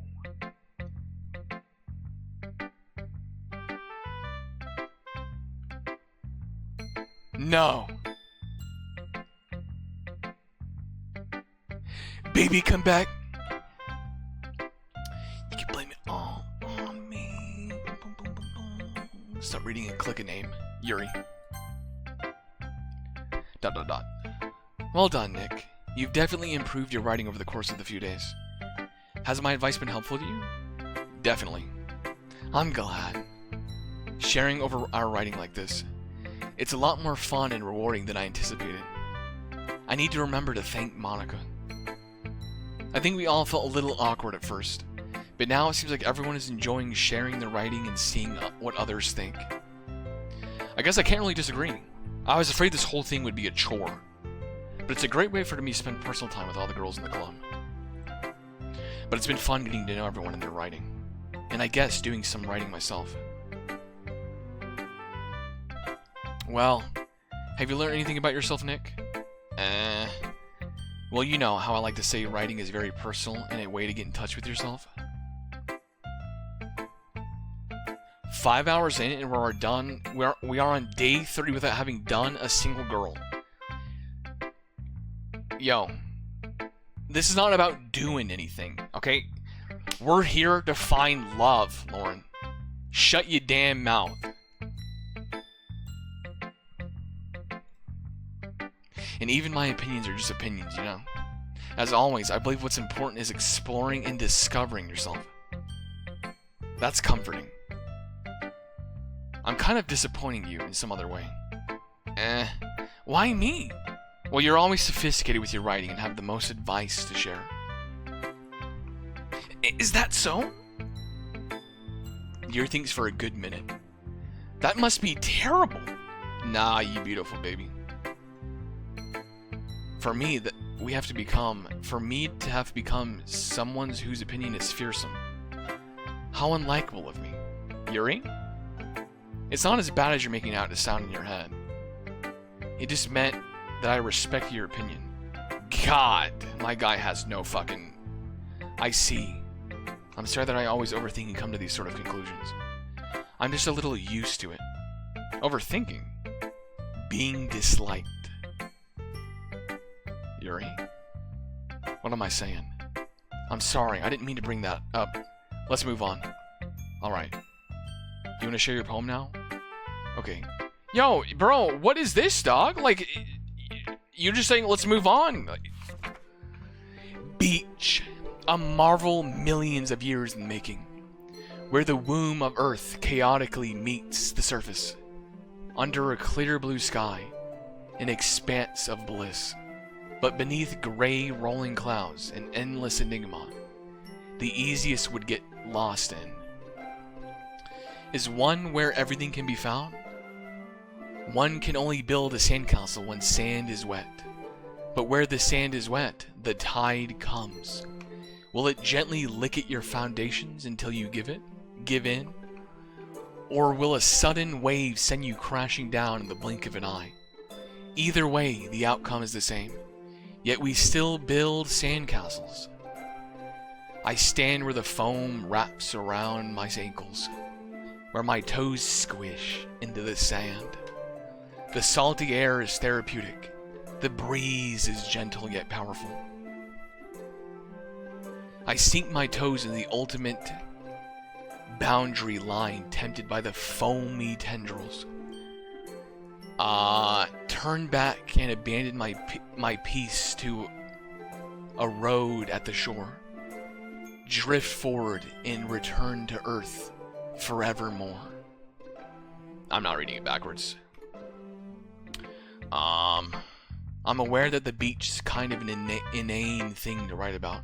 No! Baby, come back! You can blame it all on me. Stop reading and click a name. Yuri. ... Well done, Nick. You've definitely improved your writing over the course of the few days. Has my advice been helpful to you? Definitely. I'm glad. Sharing over our writing like this, it's a lot more fun and rewarding than I anticipated. I need to remember to thank Monika. I think we all felt a little awkward at first, but now it seems like everyone is enjoying sharing their writing and seeing what others think. I guess I can't really disagree. I was afraid this whole thing would be a chore, but it's a great way for me to spend personal time with all the girls in the club. But it's been fun getting to know everyone in their writing, and I guess doing some writing myself. Well, have you learned anything about yourself, Nick? Well, you know how I like to say writing is very personal and a way to get in touch with yourself. 5 hours in and we're done. We are on day 30 without having done a single girl. yo, this is not about doing anything, okay? We're here to find love, Lauren. Shut your damn mouth. And even my opinions are just opinions, you know? As always, I believe what's important is exploring and discovering yourself. That's comforting. I'm kind of disappointing you in some other way. Why me? Well, you're always sophisticated with your writing and have the most advice to share. Is that so? Yuri thinks for a good minute. That must be terrible. Nah, you beautiful baby. For me, to have become someone whose opinion is fearsome. How unlikable of me. Yuri? It's not as bad as you're making out to sound in your head. It just meant that I respect your opinion. God, my guy has no fucking... I see. I'm sorry that I always overthink and come to these sort of conclusions. I'm just a little used to it. Overthinking. Being disliked. Yuri? What am I saying? I'm sorry, I didn't mean to bring that up. Let's move on. Alright. You wanna share your poem now? Okay. Yo, bro, what is this, dog? Like, you're just saying let's move on. Beach. A marvel millions of years in the making. Where the womb of Earth chaotically meets the surface. Under a clear blue sky. An expanse of bliss. But beneath gray rolling clouds, an endless enigma. The easiest would get lost in. Is one where everything can be found? One can only build a sandcastle when sand is wet. But where the sand is wet, the tide comes. Will it gently lick at your foundations until you give in? Or will a sudden wave send you crashing down in the blink of an eye? Either way, the outcome is the same. Yet we still build sandcastles. I stand where the foam wraps around my ankles, where my toes squish into the sand. The salty air is therapeutic. The breeze is gentle yet powerful. I sink my toes in the ultimate boundary line, tempted by the foamy tendrils. Turn back and abandon my peace to a road at the shore. Drift forward and return to Earth forevermore. I'm not reading it backwards. I'm aware that the beach is kind of an inane thing to write about.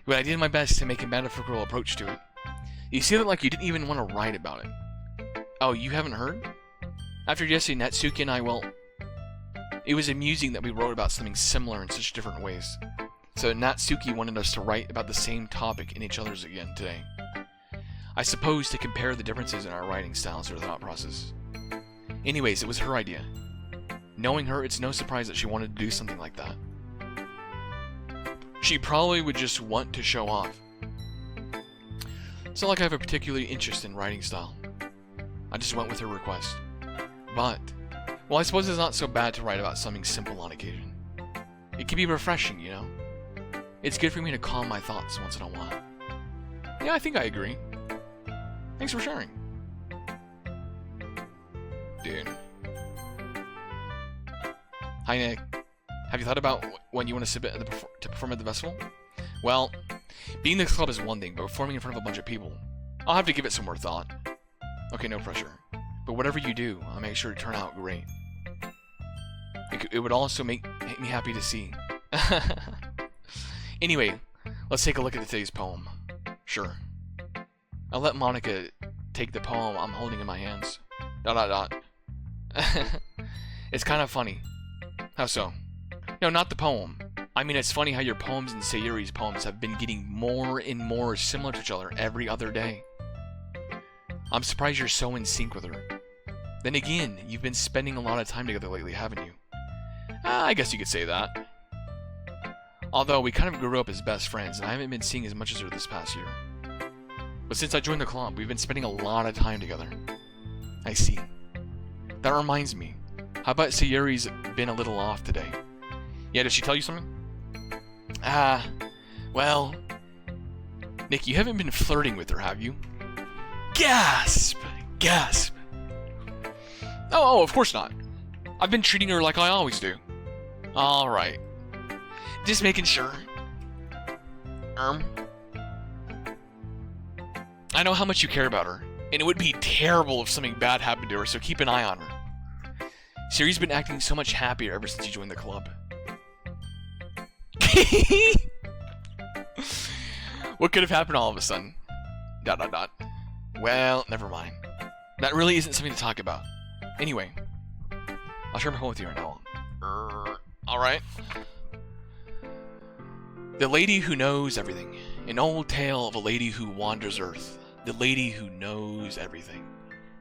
But I did my best to make a metaphorical approach to it. You see that like you didn't even want to write about it. Oh, you haven't heard? After yesterday, Natsuki and I, well, it was amusing that we wrote about something similar in such different ways. So Natsuki wanted us to write about the same topic in each other's again today. I suppose to compare the differences in our writing styles or thought process. Anyways, it was her idea. Knowing her, it's no surprise that she wanted to do something like that. She probably would just want to show off. It's not like I have a particular interest in writing style. I just went with her request. But, well, I suppose it's not so bad to write about something simple on occasion. It can be refreshing, you know? It's good for me to calm my thoughts once in a while. Yeah, I think I agree. Thanks for sharing. Dude. Hi, Nick. Have you thought about when you want to submit to perform at the festival? Well, being in the club is one thing, but performing in front of a bunch of people, I'll have to give it some more thought. Okay, no pressure. But whatever you do, I'll make sure to turn out great. It would also make me happy to see. Anyway, let's take a look at today's poem. Sure. I'll let Monika take the poem I'm holding in my hands. ... It's kind of funny. How so? No, not the poem. I mean, it's funny how your poems and Sayori's poems have been getting more and more similar to each other every other day. I'm surprised you're so in sync with her. Then again, you've been spending a lot of time together lately, haven't you? I guess you could say that. Although, we kind of grew up as best friends, and I haven't been seeing as much as her this past year. But since I joined the club, we've been spending a lot of time together. I see. That reminds me. How about Sayori's been a little off today? Yeah, did she tell you something? Well... Nick, you haven't been flirting with her, have you? Gasp! Gasp! Oh, of course not. I've been treating her like I always do. Alright. Just making sure. I know how much you care about her, and it would be terrible if something bad happened to her, so keep an eye on her. Sayori's been acting so much happier ever since you joined the club. What could have happened all of a sudden? ... Well, never mind. That really isn't something to talk about. Anyway, I'll share my home with you right now. Alright. The Lady Who Knows Everything. An old tale of a lady who wanders Earth. The lady who knows everything.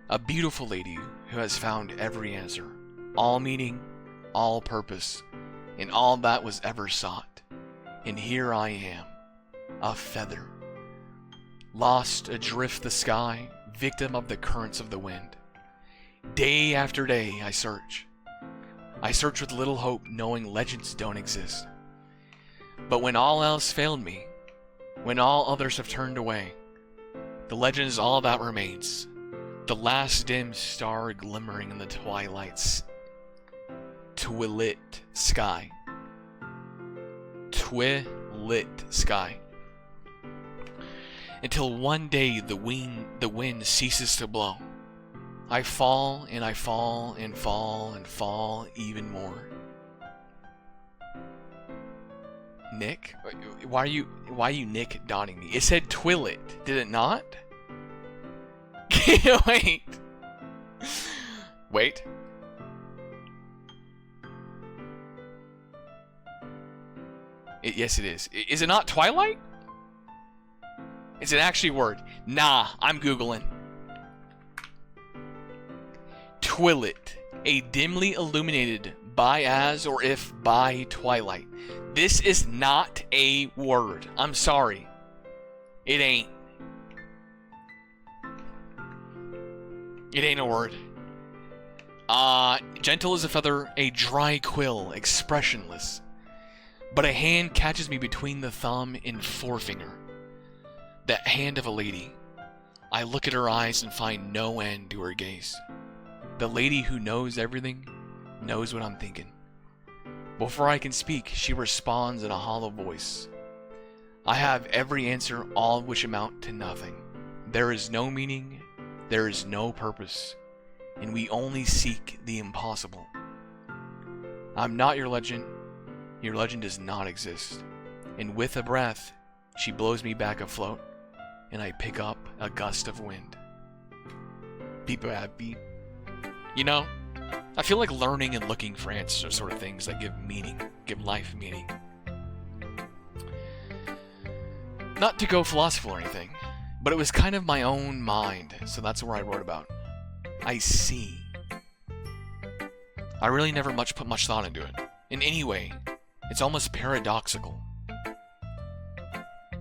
A beautiful lady who has found every answer. All meaning, all purpose, and all that was ever sought. And here I am. A feather. Lost adrift the sky, victim of the currents of the wind. Day after day I search. I search with little hope, knowing legends don't exist. But when all else failed me, when all others have turned away, the legend is all that remains. The last dim star glimmering in the twilight's twilit sky. Twilit sky. Until one day the wind ceases to blow. I fall and I fall and fall and fall even more. Nick? Why are you Nick dotting me? It said twilit, did it not? Wait. Wait. Yes, it is. Is it not Twilight? Is it actually a word? Nah, I'm Googling. Twilit. A dimly illuminated by as or if by twilight. This is not a word. I'm sorry. It ain't. It ain't a word. Gentle as a feather, a dry quill, expressionless. But a hand catches me between the thumb and forefinger. That hand of a lady. I look at her eyes and find no end to her gaze. The lady who knows everything knows what I'm thinking. Before I can speak, she responds in a hollow voice. I have every answer, all of which amount to nothing. There is no meaning, there is no purpose, and we only seek the impossible. I'm not your legend does not exist. And with a breath, she blows me back afloat, and I pick up a gust of wind. Beep bap beep. You know, I feel like learning and looking for answers are sort of things that give meaning, give life meaning. Not to go philosophical or anything, but it was kind of my own mind, so that's where I wrote about. I see. I really never put much thought into it. In any way, it's almost paradoxical.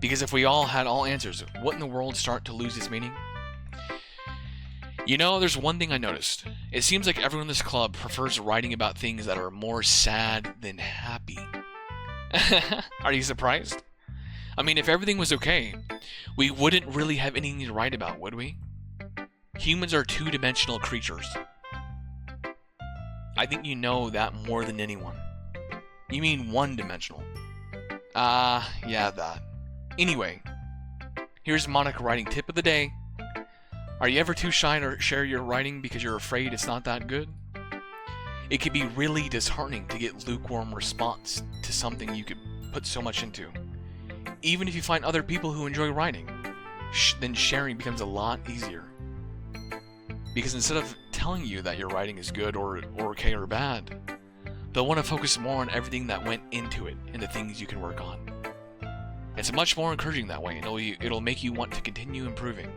Because if we all had all answers, wouldn't the world start to lose its meaning? You know, there's one thing I noticed. It seems like everyone in this club prefers writing about things that are more sad than happy. Are you surprised? I mean, if everything was okay, we wouldn't really have anything to write about, would we? Humans are two-dimensional creatures. I think you know that more than anyone. You mean one-dimensional. Yeah, that. Anyway, here's Monika writing tip of the day. Are you ever too shy to share your writing because you're afraid it's not that good? It can be really disheartening to get lukewarm response to something you could put so much into. Even if you find other people who enjoy writing, then sharing becomes a lot easier. Because instead of telling you that your writing is good or okay or bad, they'll want to focus more on everything that went into it and the things you can work on. It's much more encouraging that way, and it'll make you want to continue improving.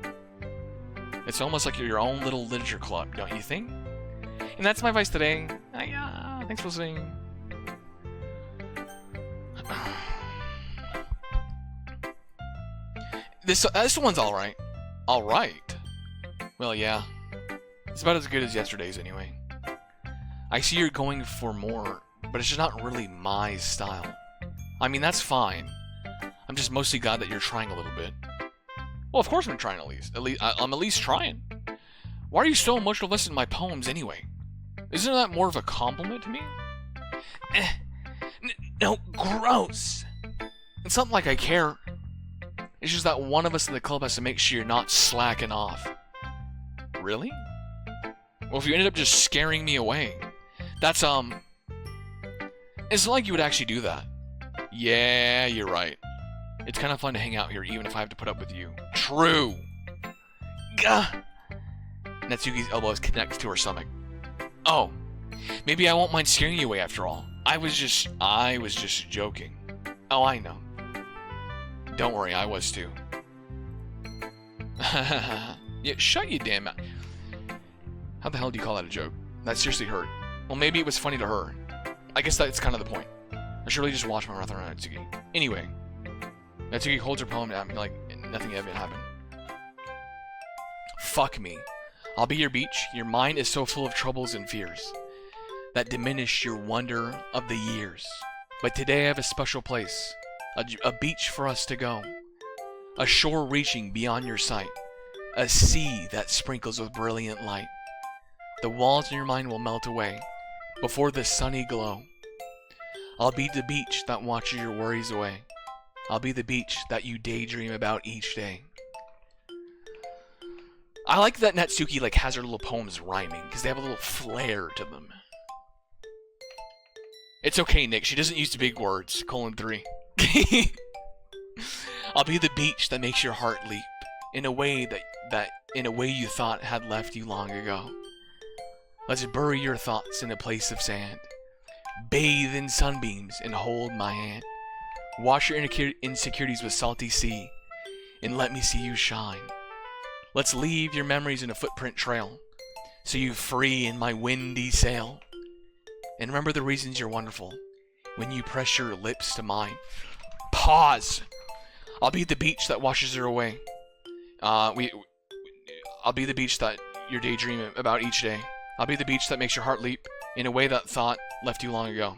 It's almost like you're your own little literature club, don't you think? And that's my advice today. Thanks for listening. This one's alright. Alright? Well, yeah. It's about as good as yesterday's anyway. I see you're going for more, but it's just not really my style. I mean, that's fine. I'm just mostly glad that you're trying a little bit. Well, of course I'm trying at least. I'm at least trying. Why are you so emotional listening to my poems anyway? Isn't that more of a compliment to me? No, gross. It's not like I care. It's just that one of us in the club has to make sure you're not slacking off. Really? Well, if you ended up just scaring me away, that's, it's not like you would actually do that. Yeah, you're right. It's kind of fun to hang out here, even if I have to put up with you. True. Gah. Natsuki's elbows connect to her stomach. Oh, maybe I won't mind scaring you away after all. I was just joking. Oh, I know. Don't worry, I was too. Yeah, shut your damn mouth. How the hell do you call that a joke? That seriously hurt. Well, maybe it was funny to her. I guess that's kind of the point. I should really just watch my mouth around Natsuki. Anyway, Natsuki holds her poem at me like nothing ever happened. Fuck me. I'll be your beach. Your mind is so full of troubles and fears that diminish your wonder of the years. But today I have a special place, a beach for us to go, a shore reaching beyond your sight, a sea that sprinkles with brilliant light. The walls in your mind will melt away before the sunny glow. I'll be the beach that watches your worries away. I'll be the beach that you daydream about each day. I like that Natsuki like has her little poems rhyming because they have a little flair to them. It's okay, Nick. She doesn't use the big words. :3. I'll be the beach that makes your heart leap in a way that you thought had left you long ago. Let's bury your thoughts in a place of sand. Bathe in sunbeams and hold my hand. Wash your insecurities with salty sea and let me see you shine. Let's leave your memories in a footprint trail so you free in my windy sail. And remember the reasons you're wonderful when you press your lips to mine. Pause. I'll be the beach that washes her away. I'll be the beach that you're daydreaming about each day. I'll be the beach that makes your heart leap in a way that thought left you long ago.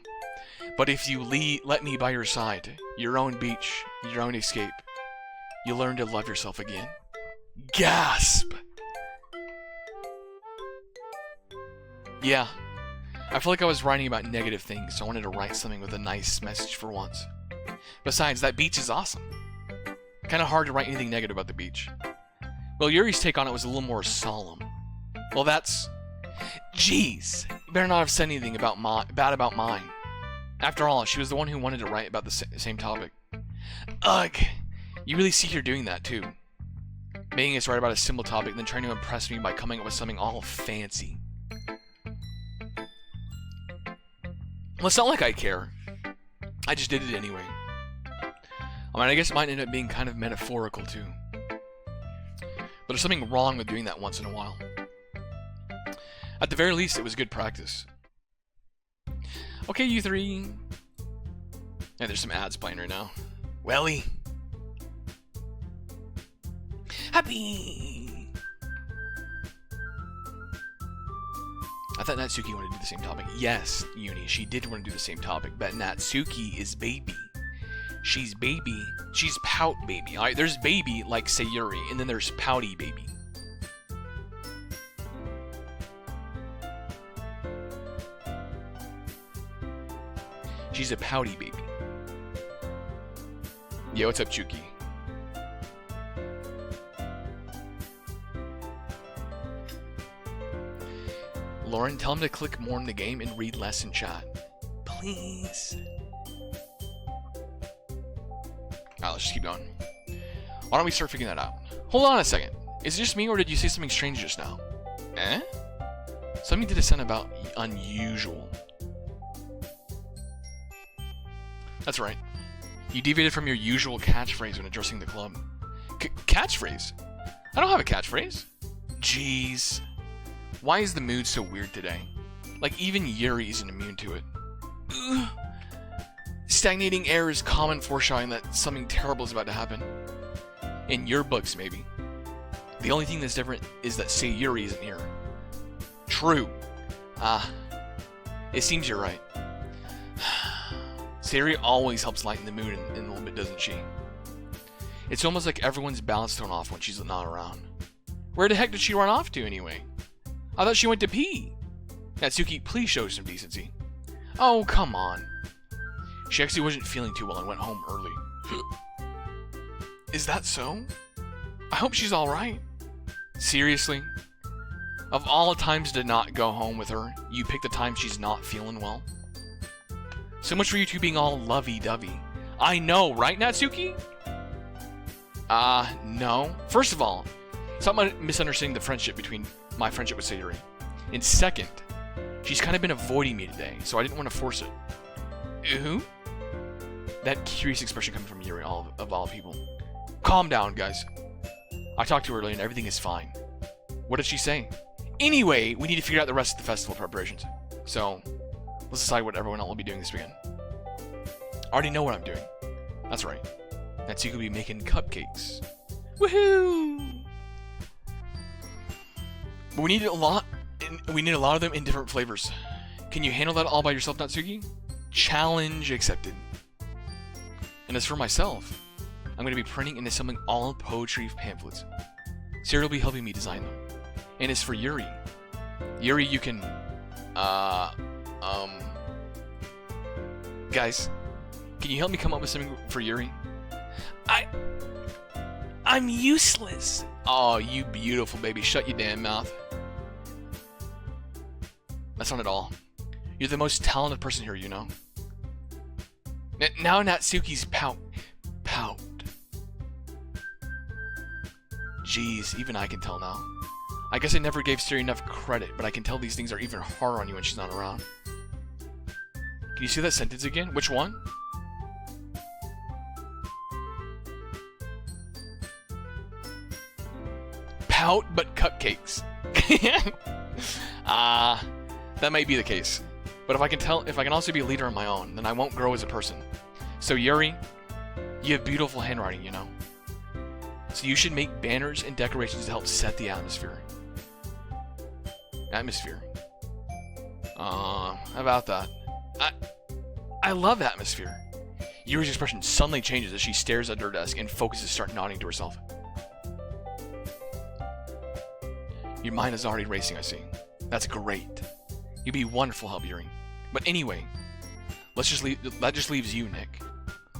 But if you let me by your side, your own beach, your own escape, you'll learn to love yourself again. Gasp! Yeah, I feel like I was writing about negative things, so I wanted to write something with a nice message for once. Besides, that beach is awesome. Kinda hard to write anything negative about the beach. Well, Yuri's take on it was a little more solemn. Well, that's... Jeez, you better not have said anything bad about mine. After all, she was the one who wanted to write about the same topic. Ugh, you really see her doing that too. Making us write about a simple topic, then trying to impress me by coming up with something all fancy. Well, it's not like I care. I just did it anyway. I mean, I guess it might end up being kind of metaphorical too. But there's something wrong with doing that once in a while. At the very least, it was good practice. Okay, you three. Yeah, there's some ads playing right now. Welly. Happy. I thought Natsuki wanted to do the same topic. Yes, Uni, she did want to do the same topic, but Natsuki is baby. She's baby. She's pout baby. Alright, there's baby like Sayori, and then there's pouty baby. She's a pouty baby. Yo, what's up, Chuki? Lauren, tell him to click more in the game and read less in chat. Please. Alright, let's just keep going. Why don't we start figuring that out? Hold on a second. Is it just me, or did you say something strange just now? Eh? Something did a sound about unusual. That's right. You deviated from your usual catchphrase when addressing the club. Catchphrase? I don't have a catchphrase. Jeez. Why is the mood so weird today? Like, even Yuri isn't immune to it. Ugh. Stagnating air is common foreshadowing that something terrible is about to happen. In your books, maybe. The only thing that's different is that Sayori isn't here. True. It seems you're right. Sayori always helps lighten the mood in a little bit, doesn't she? It's almost like everyone's balance thrown off when she's not around. Where the heck did she run off to anyway? I thought she went to pee. Natsuki, please show some decency. Oh, come on. She actually wasn't feeling too well and went home early. Is that so? I hope she's alright. Seriously? Of all times to not go home with her, you pick the time she's not feeling well? So much for you two being all lovey-dovey. I know, right, Natsuki? No. First of all, stop misunderstanding the friendship between my friendship with Sayori. And second, she's kind of been avoiding me today, so I didn't want to force it. Who? That curious expression coming from Yuri, of all people. Calm down, guys. I talked to her earlier and everything is fine. What did she say? Anyway, we need to figure out the rest of the festival preparations. So, let's decide what everyone else will be doing this weekend. I already know what I'm doing. That's right. Natsuki will be making cupcakes. Woohoo! But we need a lot of them in different flavors. Can you handle that all by yourself, Natsuki? Challenge accepted. And as for myself, I'm going to be printing and assembling all poetry pamphlets. Sayori will be helping me design them. And as for Yuri, you can, guys, can you help me come up with something for Yuri? I'm useless. Oh, you beautiful baby. Shut your damn mouth. That's not at all. You're the most talented person here, you know. Now Natsuki's pout. Jeez, even I can tell now. I guess I never gave Sayori enough credit, but I can tell these things are even harder on you when she's not around. Can you see that sentence again? Which one? Pout but cupcakes. That might be the case. But if I can also be a leader on my own, then I won't grow as a person. So Yuri, you have beautiful handwriting, you know. So you should make banners and decorations to help set the atmosphere. How about that? I love atmosphere. Yuri's expression suddenly changes as she stares at her desk and focuses to start nodding to herself. Your mind is already racing, I see. That's great. You'd be wonderful help, Yuri. But anyway, that just leaves you, Nick.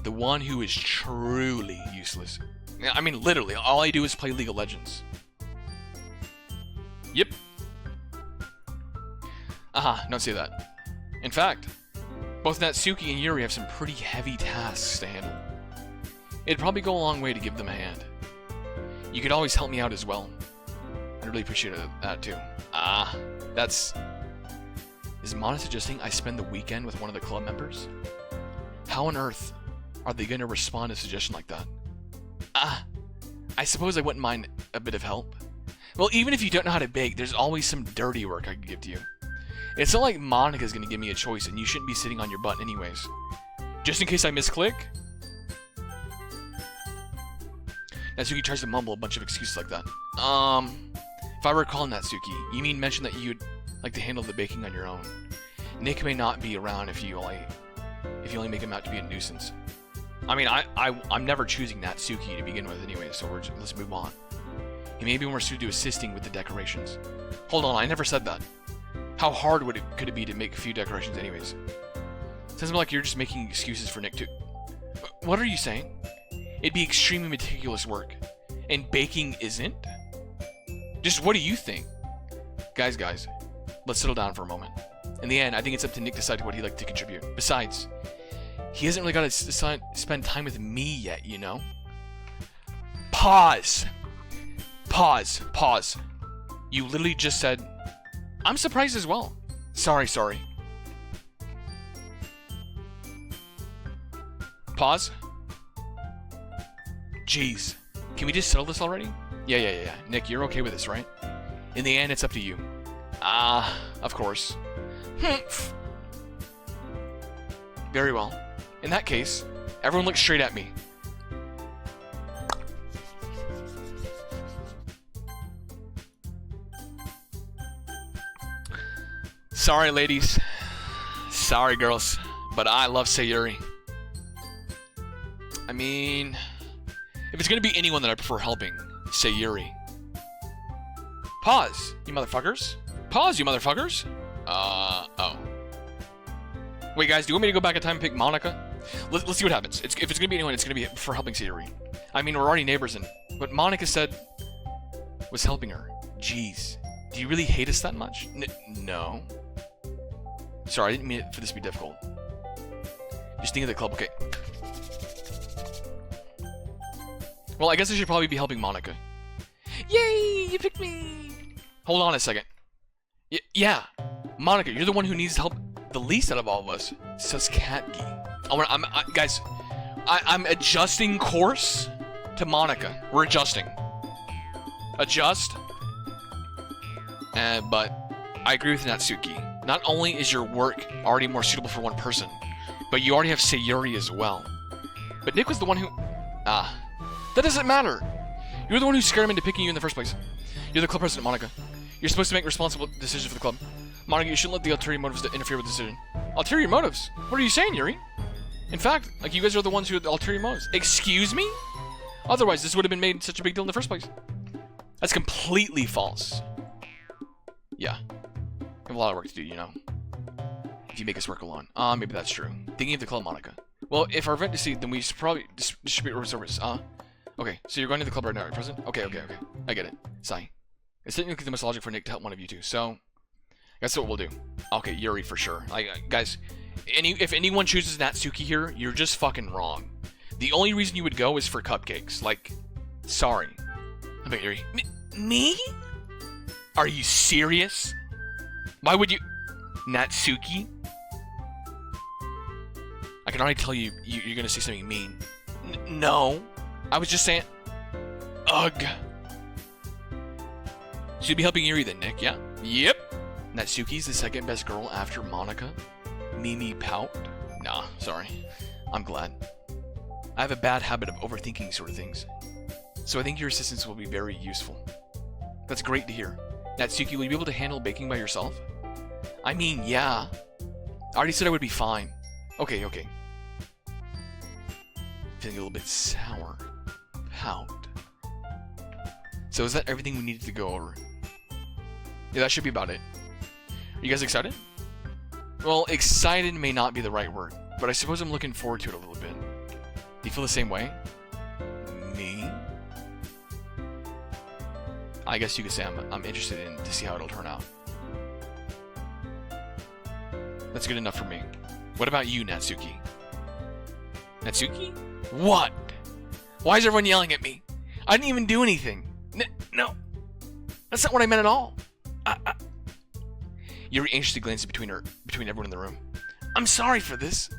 The one who is truly useless. I mean, literally, all I do is play League of Legends. Yep. Don't say that. In fact, both Natsuki and Yuri have some pretty heavy tasks to handle. It'd probably go a long way to give them a hand. You could always help me out as well. I'd really appreciate that too. Is Monika suggesting I spend the weekend with one of the club members? How on earth are they going to respond to a suggestion like that? I suppose I wouldn't mind a bit of help. Well, even if you don't know how to bake, there's always some dirty work I could give to you. It's not like Monika's going to give me a choice and you shouldn't be sitting on your butt anyways. Just in case I misclick? Natsuki tries to mumble a bunch of excuses like that. If I recall, Natsuki, you mentioned that you'd like to handle the baking on your own. Nick may not be around if you only make him out to be a nuisance. I mean, I'm never choosing Natsuki to begin with anyway, so let's move on. He may be more suited to assisting with the decorations. Hold on, I never said that. How hard could it be to make a few decorations anyways? Sounds like you're just making excuses for Nick too. What are you saying? It'd be extremely meticulous work. And baking isn't? Just what do you think? Guys, let's settle down for a moment. In the end, I think it's up to Nick to decide what he'd like to contribute. Besides, he hasn't really got to spend time with me yet, you know? Pause. You literally just said, I'm surprised as well. Sorry. Pause. Jeez. Can we just settle this already? Yeah. Nick, you're okay with this, right? In the end, it's up to you. Of course. Very well. In that case, everyone look straight at me. Sorry, ladies. Sorry, girls, but I love Sayori. I mean, if it's gonna be anyone that I prefer helping, Sayori. Pause, you motherfuckers. Pause, you motherfuckers. Oh. Wait, guys, do you want me to go back in time and pick Monika? Let's see what happens. If it's gonna be anyone, it's gonna be for helping Sayori. I mean, we're already neighbors, and what Monika said was helping her. Jeez, do you really hate us that much? No. Sorry, I didn't mean for this to be difficult. Just think of the club, okay. Well, I guess I should probably be helping Monika. Yay, you picked me! Hold on a second. Yeah, Monika, you're the one who needs help the least out of all of us. Says Catgy. Guys, I'm adjusting course to Monika. We're adjusting. Adjust. But I agree with Natsuki. Not only is your work already more suitable for one person, but you already have Sayori as well. But Nick was the one who... that doesn't matter. You're the one who scared him into picking you in the first place. You're the club president, Monika. You're supposed to make responsible decisions for the club. Monika, you shouldn't let the ulterior motives interfere with the decision. Ulterior motives? What are you saying, Yuri? In fact, like, you guys are the ones who had the ulterior motives. Excuse me? Otherwise, this would have been made such a big deal in the first place. That's completely false. Yeah. We have a lot of work to do, you know. If you make us work alone. Maybe that's true. Thinking of the club, Monika. Well, if our event deceived, then we should probably distribute resources. Okay, so you're going to the club right now, right, President? Okay. I get it. Sigh. It's technically the most logical for Nick to help one of you two, so... That's what we'll do. Okay, Yuri for sure. Guys, if anyone chooses Natsuki here, you're just fucking wrong. The only reason you would go is for cupcakes. Like, sorry. How about Yuri? Me? Are you serious? Why would you... Natsuki? I can already tell you're gonna say something mean. No. I was just saying... Ugh. So you'll be helping Yuri then, Nick, yeah? Yep. Natsuki's the second best girl after Monika. Mimi pout. Nah, sorry. I'm glad. I have a bad habit of overthinking sort of things. So I think your assistance will be very useful. That's great to hear. Natsuki, will you be able to handle baking by yourself? I mean, yeah. I already said I would be fine. Okay. Feeling a little bit sour. Pout. So is that everything we needed to go over? Yeah, that should be about it. Are you guys excited? Well, excited may not be the right word, but I suppose I'm looking forward to it a little bit. Do you feel the same way? Me? I guess you could say I'm interested in to see how it'll turn out. That's good enough for me. What about you, Natsuki? Natsuki? What? Why is everyone yelling at me? I didn't even do anything. No. That's not what I meant at all. Yuri anxiously glances between everyone in the room. I'm sorry for this.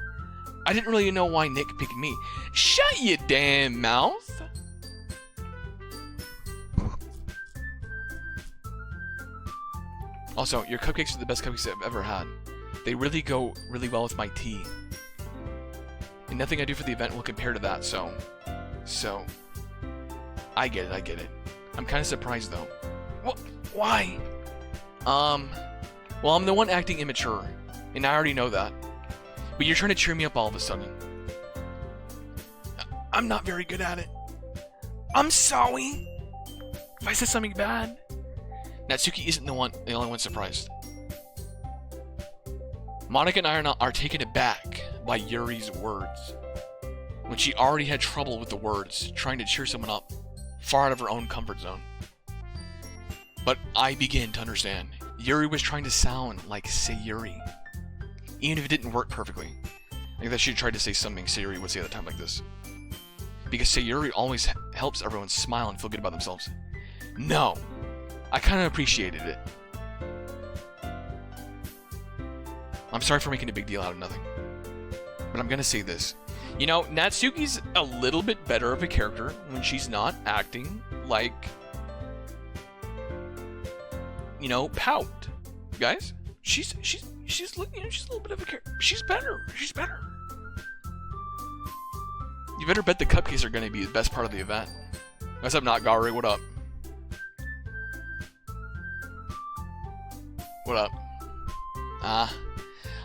I didn't really know why Nick picked me. Shut your damn mouth. Also, your cupcakes are the best cupcakes I've ever had. They really go really well with my tea. And nothing I do for the event will compare to that, so... I get it. I'm kind of surprised, though. Why? Well, I'm the one acting immature, and I already know that. But you're trying to cheer me up all of a sudden. I'm not very good at it. I'm sorry if I said something bad. Natsuki isn't the only one surprised. Monika and I are taken aback by Yuri's words. When she already had trouble with the words, trying to cheer someone up, far out of her own comfort zone. But I begin to understand. Yuri was trying to sound like Sayori. Even if it didn't work perfectly. I think that she tried to say something Sayori would say at a time like this. Because Sayori always helps everyone smile and feel good about themselves. No. I kind of appreciated it. I'm sorry for making a big deal out of nothing. But I'm gonna say this. You know, Natsuki's a little bit better of a character when she's not acting like... You know, pout. Guys, she's a little bit of a character. She's better. You better bet the cupcakes are going to be the best part of the event. What's up, Not Gari? What up? What up?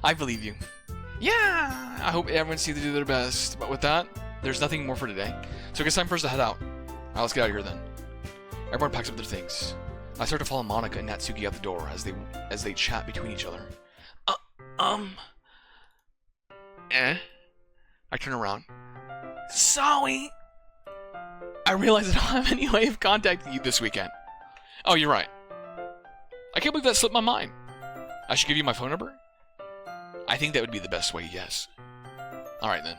I believe you. Yeah, I hope everyone sees to do their best. But with that, there's nothing more for today. So I guess time for us to head out. Alright, let's get out of here then. Everyone packs up their things. I start to follow Monika and Natsuki out the door as they chat between each other. I turn around. Sorry. I realize I don't have any way of contacting you this weekend. Oh, you're right. I can't believe that slipped my mind. I should give you my phone number? I think that would be the best way, yes. Alright then.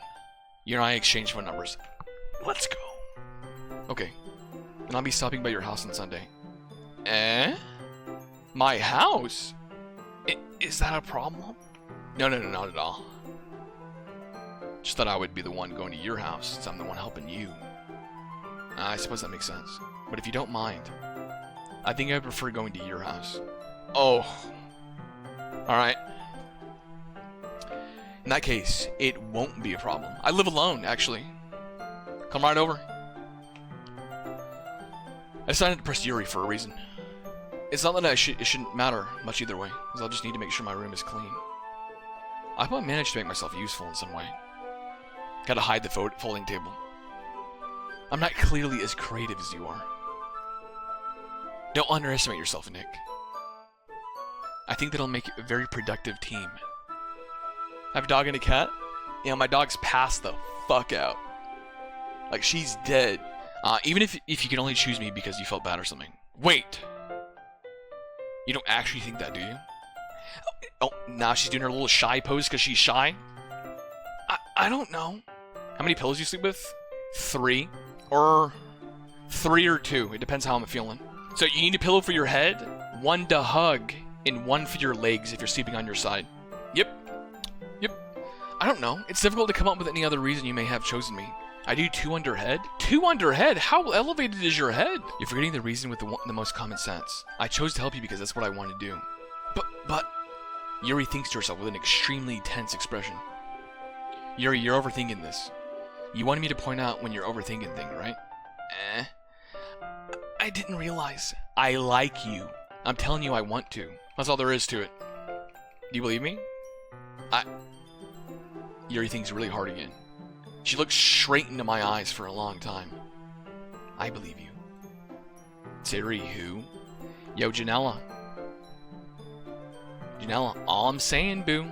You and I exchange phone numbers. Let's go. Okay. And I'll be stopping by your house on Sunday. My house? Is that a problem? No, not at all. Just thought I would be the one going to your house since I'm the one helping you. I suppose that makes sense. But if you don't mind, I think I prefer going to your house. Oh. Alright. In that case, it won't be a problem. I live alone, actually. Come right over. I decided to press Yuri for a reason. It's not that it shouldn't matter much either way, because I'll just need to make sure my room is clean. I might manage to make myself useful in some way. Gotta hide the folding table. I'm not clearly as creative as you are. Don't underestimate yourself, Nick. I think that'll make a very productive team. I have a dog and a cat. You know, my dog's passed the fuck out. Like, she's dead. Even if you can only choose me because you felt bad or something. Wait! You don't actually think that, do you? Oh, now she's doing her little shy pose because she's shy? I don't know. How many pillows you sleep with? 3? Or 3 or 2. It depends how I'm feeling. So you need a pillow for your head, 1 to hug, and 1 for your legs if you're sleeping on your side. Yep. I don't know. It's difficult to come up with any other reason you may have chosen me. I do 2 under head? 2 under head? How elevated is your head? You're forgetting the reason with the most common sense. I chose to help you because that's what I want to do. But... Yuri thinks to herself with an extremely tense expression. Yuri, you're overthinking this. You wanted me to point out when you're overthinking things, right? I didn't realize. I like you. I'm telling you I want to. That's all there is to it. Do you believe me? Yuri thinks really hard again. She looks straight into my eyes for a long time. I believe you. Sayori, who? Yo, Janella. Janella, all I'm saying, boo.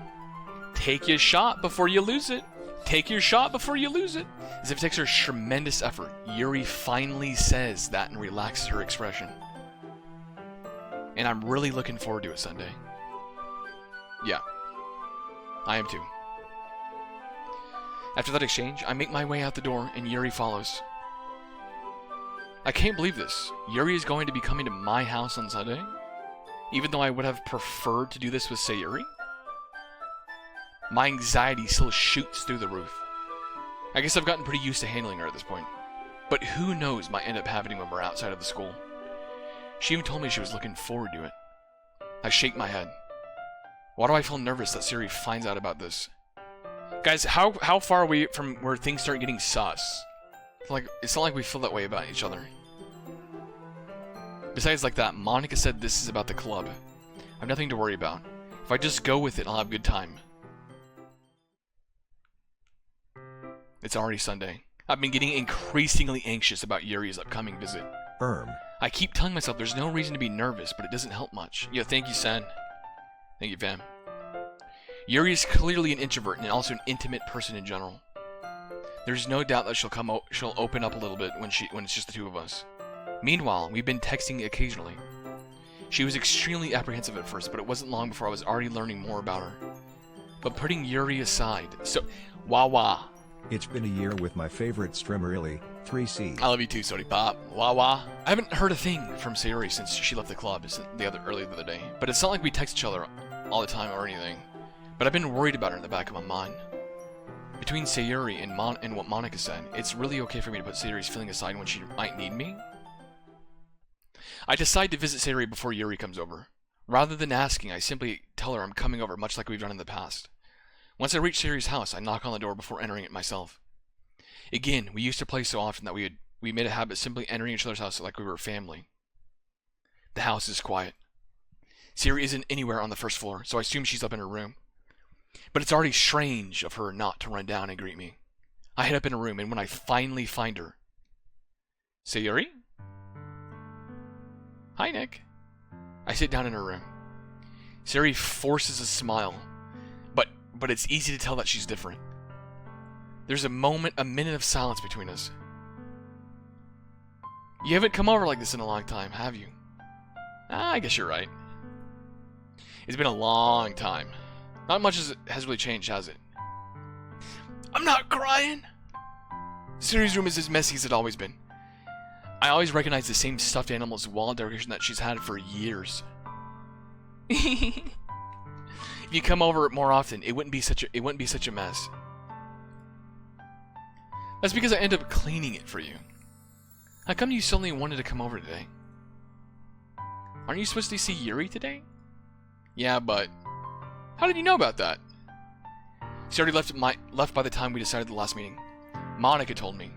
Take your shot before you lose it. Take your shot before you lose it. As if it takes her tremendous effort, Yuri finally says that and relaxes her expression. And I'm really looking forward to it Sunday. Yeah. I am too. After that exchange, I make my way out the door and Yuri follows. I can't believe this. Yuri is going to be coming to my house on Sunday? Even though I would have preferred to do this with Sayori? My anxiety still shoots through the roof. I guess I've gotten pretty used to handling her at this point. But who knows might end up happening when we're outside of the school. She even told me she was looking forward to it. I shake my head. Why do I feel nervous that Sayori finds out about this? Guys, how far are we from where things start getting sus? It's not like we feel that way about each other. Besides like that, Monika said this is about the club. I have nothing to worry about. If I just go with it, I'll have a good time. It's already Sunday. I've been getting increasingly anxious about Yuri's upcoming visit. I keep telling myself there's no reason to be nervous, but it doesn't help much. Yeah, thank you, Sen. Thank you, fam. Yuri is clearly an introvert and also an intimate person in general. There's no doubt that she'll open up a little bit when it's just the two of us. Meanwhile, we've been texting occasionally. She was extremely apprehensive at first, but it wasn't long before I was already learning more about her. But putting Yuri aside, so Wawa. It's been a year with my favorite streamer, Illy, 3C. I love you too, Sody Pop. Wawa. I haven't heard a thing from Sayori since she left the club earlier the other day. But it's not like we text each other all the time or anything. But I've been worried about her in the back of my mind. Between Sayori and what Monika said, it's really okay for me to put Sayori's feeling aside when she might need me. I decide to visit Sayori before Yuri comes over. Rather than asking, I simply tell her I'm coming over, much like we've done in the past. Once I reach Sayori's house, I knock on the door before entering it myself. Again, we used to play so often that we made a habit of simply entering each other's house like we were family. The house is quiet. Sayori isn't anywhere on the first floor, so I assume she's up in her room. But it's already strange of her not to run down and greet me. I head up in a room, and when I finally find her... Sayori? Hi, Nick. I sit down in her room. Sayori forces a smile, but it's easy to tell that she's different. There's a minute of silence between us. You haven't come over like this in a long time, have you? I guess you're right. It's been a long time. Not much has really changed, has it? I'm not crying! Sayori's room is as messy as it's always been. I always recognize the same stuffed animal's wall decoration that she's had for years. If you come over more often, it wouldn't be such a mess. That's because I end up cleaning it for you. How come you suddenly wanted to come over today? Aren't you supposed to see Yuri today? Yeah, but how did you know about that? She already left by the time we decided the last meeting. Monika told me.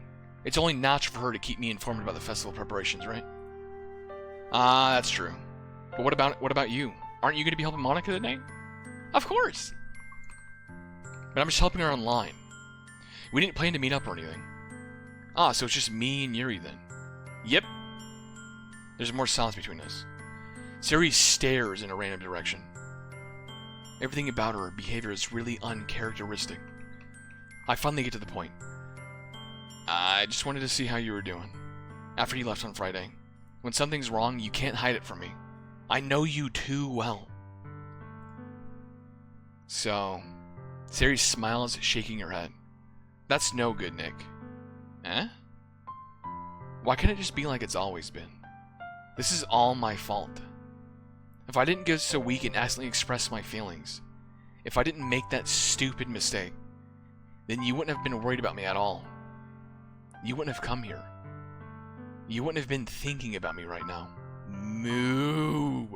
It's only natural for her to keep me informed about the festival preparations, right? Ah, that's true. But what about you? Aren't you going to be helping Monika today? Of course! But I'm just helping her online. We didn't plan to meet up or anything. Ah, so it's just me and Yuri then. Yep. There's more silence between us. Sayori stares in a random direction. Everything about her behavior is really uncharacteristic. I finally get to the point. I just wanted to see how you were doing. After you left on Friday. When something's wrong, you can't hide it from me. I know you too well. So, Sayori smiles, shaking her head. That's no good, Nick. Eh? Why can't it just be like it's always been? This is all my fault. If I didn't get so weak and accidentally express my feelings, if I didn't make that stupid mistake, then you wouldn't have been worried about me at all. You wouldn't have come here. You wouldn't have been thinking about me right now. Moo!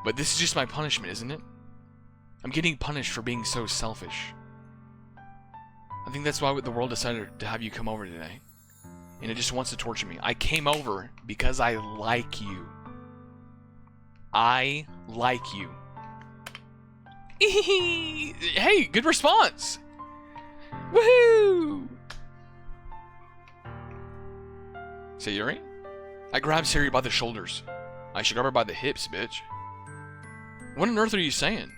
But this is just my punishment, isn't it? I'm getting punished for being so selfish. I think that's why the world decided to have you come over today. And it just wants to torture me. I came over because I like you. I like you. Hey, good response! Woohoo! Sayori? I grabbed Sayori by the shoulders. I should grab her by the hips, bitch. What on earth are you saying?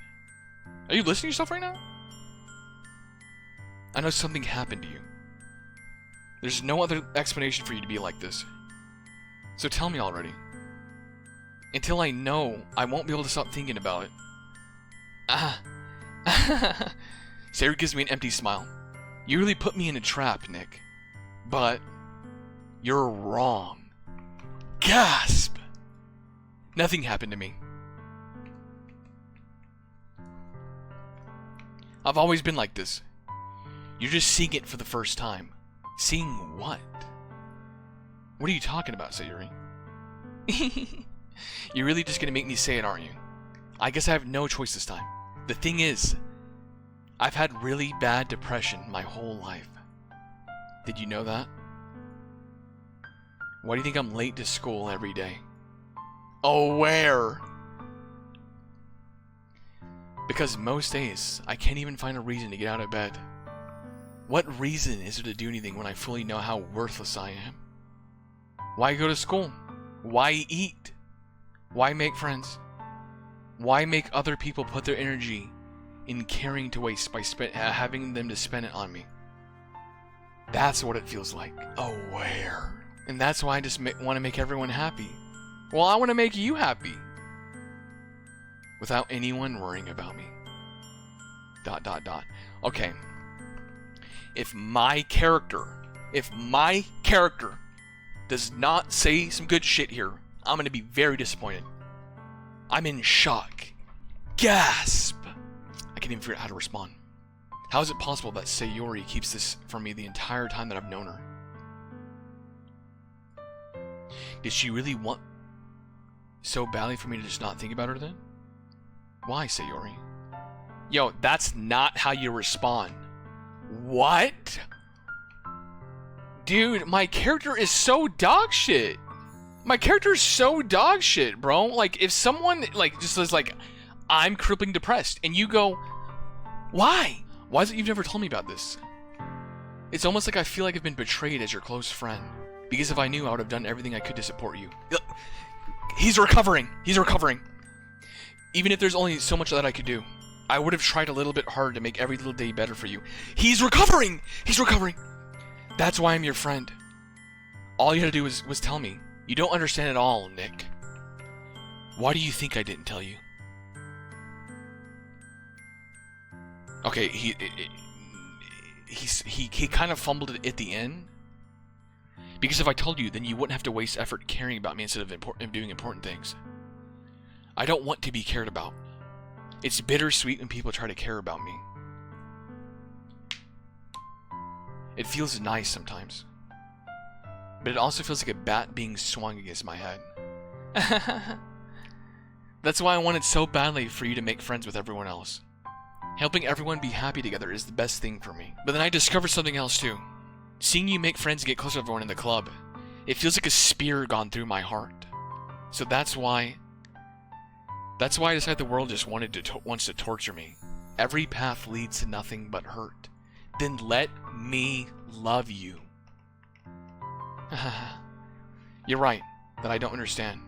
Are you listening to yourself right now? I know something happened to you. There's no other explanation for you to be like this. So tell me already. Until I know, I won't be able to stop thinking about it. Sayori gives me an empty smile. You really put me in a trap, Nick. But you're wrong. Gasp! Nothing happened to me. I've always been like this. You're just seeing it for the first time. Seeing what? What are you talking about, Sayori? You're really just gonna make me say it, aren't you? I guess I have no choice this time. The thing is, I've had really bad depression my whole life. Did you know that? Why do you think I'm late to school every day? Oh, where? Because most days, I can't even find a reason to get out of bed. What reason is there to do anything when I fully know how worthless I am? Why go to school? Why eat? Why make friends? Why make other people put their energy in caring to waste by having them to spend it on me? That's what it feels like. Aware. And that's why I just want to make everyone happy. Well, I want to make you happy. Without anyone worrying about me. ... Okay. If my character does not say some good shit here, I'm going to be very disappointed. I'm in shock. Gasp! I can't even figure out how to respond. How is it possible that Sayori keeps this from me the entire time that I've known her? Did she really want so badly for me to just not think about her then? Why, Sayori? Yo, that's not how you respond. What? Dude, my character is so dog shit. My character is so dog shit, bro. Like, if someone, like, just says, like, I'm crippling depressed, and you go, Why? Why is it you've never told me about this? It's almost like I feel like I've been betrayed as your close friend. Because if I knew, I would have done everything I could to support you. He's recovering! He's recovering! Even if there's only so much that I could do, I would have tried a little bit harder to make every little day better for you. He's recovering! He's recovering! That's why I'm your friend. All you had to do was tell me. You don't understand at all, Nick. Why do you think I didn't tell you? Okay, he kind of fumbled it at the end. Because if I told you, then you wouldn't have to waste effort caring about me instead of doing important things. I don't want to be cared about. It's bittersweet when people try to care about me. It feels nice sometimes. But it also feels like a bat being swung against my head. That's why I wanted so badly for you to make friends with everyone else. Helping everyone be happy together is the best thing for me. But then I discovered something else too. Seeing you make friends and get close to everyone in the club, it feels like a spear gone through my heart. So that's why I decided the world just wants to torture me. Every path leads to nothing but hurt. Then let me love you. You're right, that I don't understand.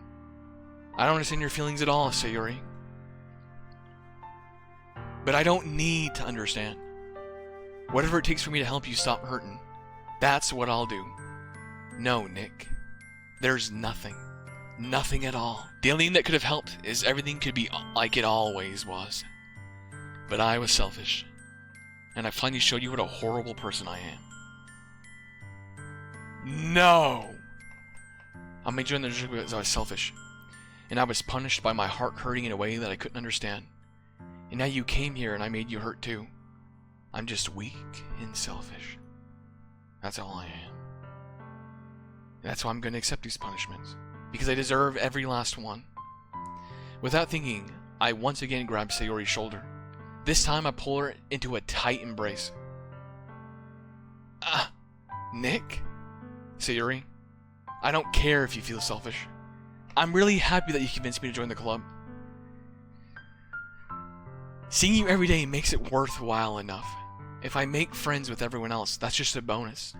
I don't understand your feelings at all, Sayori. But I don't need to understand. Whatever it takes for me to help you stop hurting, that's what I'll do. No, Nick. There's nothing. Nothing at all. The only thing that could have helped is everything could be like it always was. But I was selfish. And I finally showed you what a horrible person I am. No! I made you understand because I was selfish. And I was punished by my heart hurting in a way that I couldn't understand. And now you came here and I made you hurt too. I'm just weak and selfish. That's all I am. That's why I'm going to accept these punishments. Because I deserve every last one. Without thinking, I once again grabbed Sayori's shoulder. This time I pull her into a tight embrace. Nick? Sayori, I don't care if you feel selfish. I'm really happy that you convinced me to join the club. Seeing you every day makes it worthwhile enough. If I make friends with everyone else, that's just a bonus.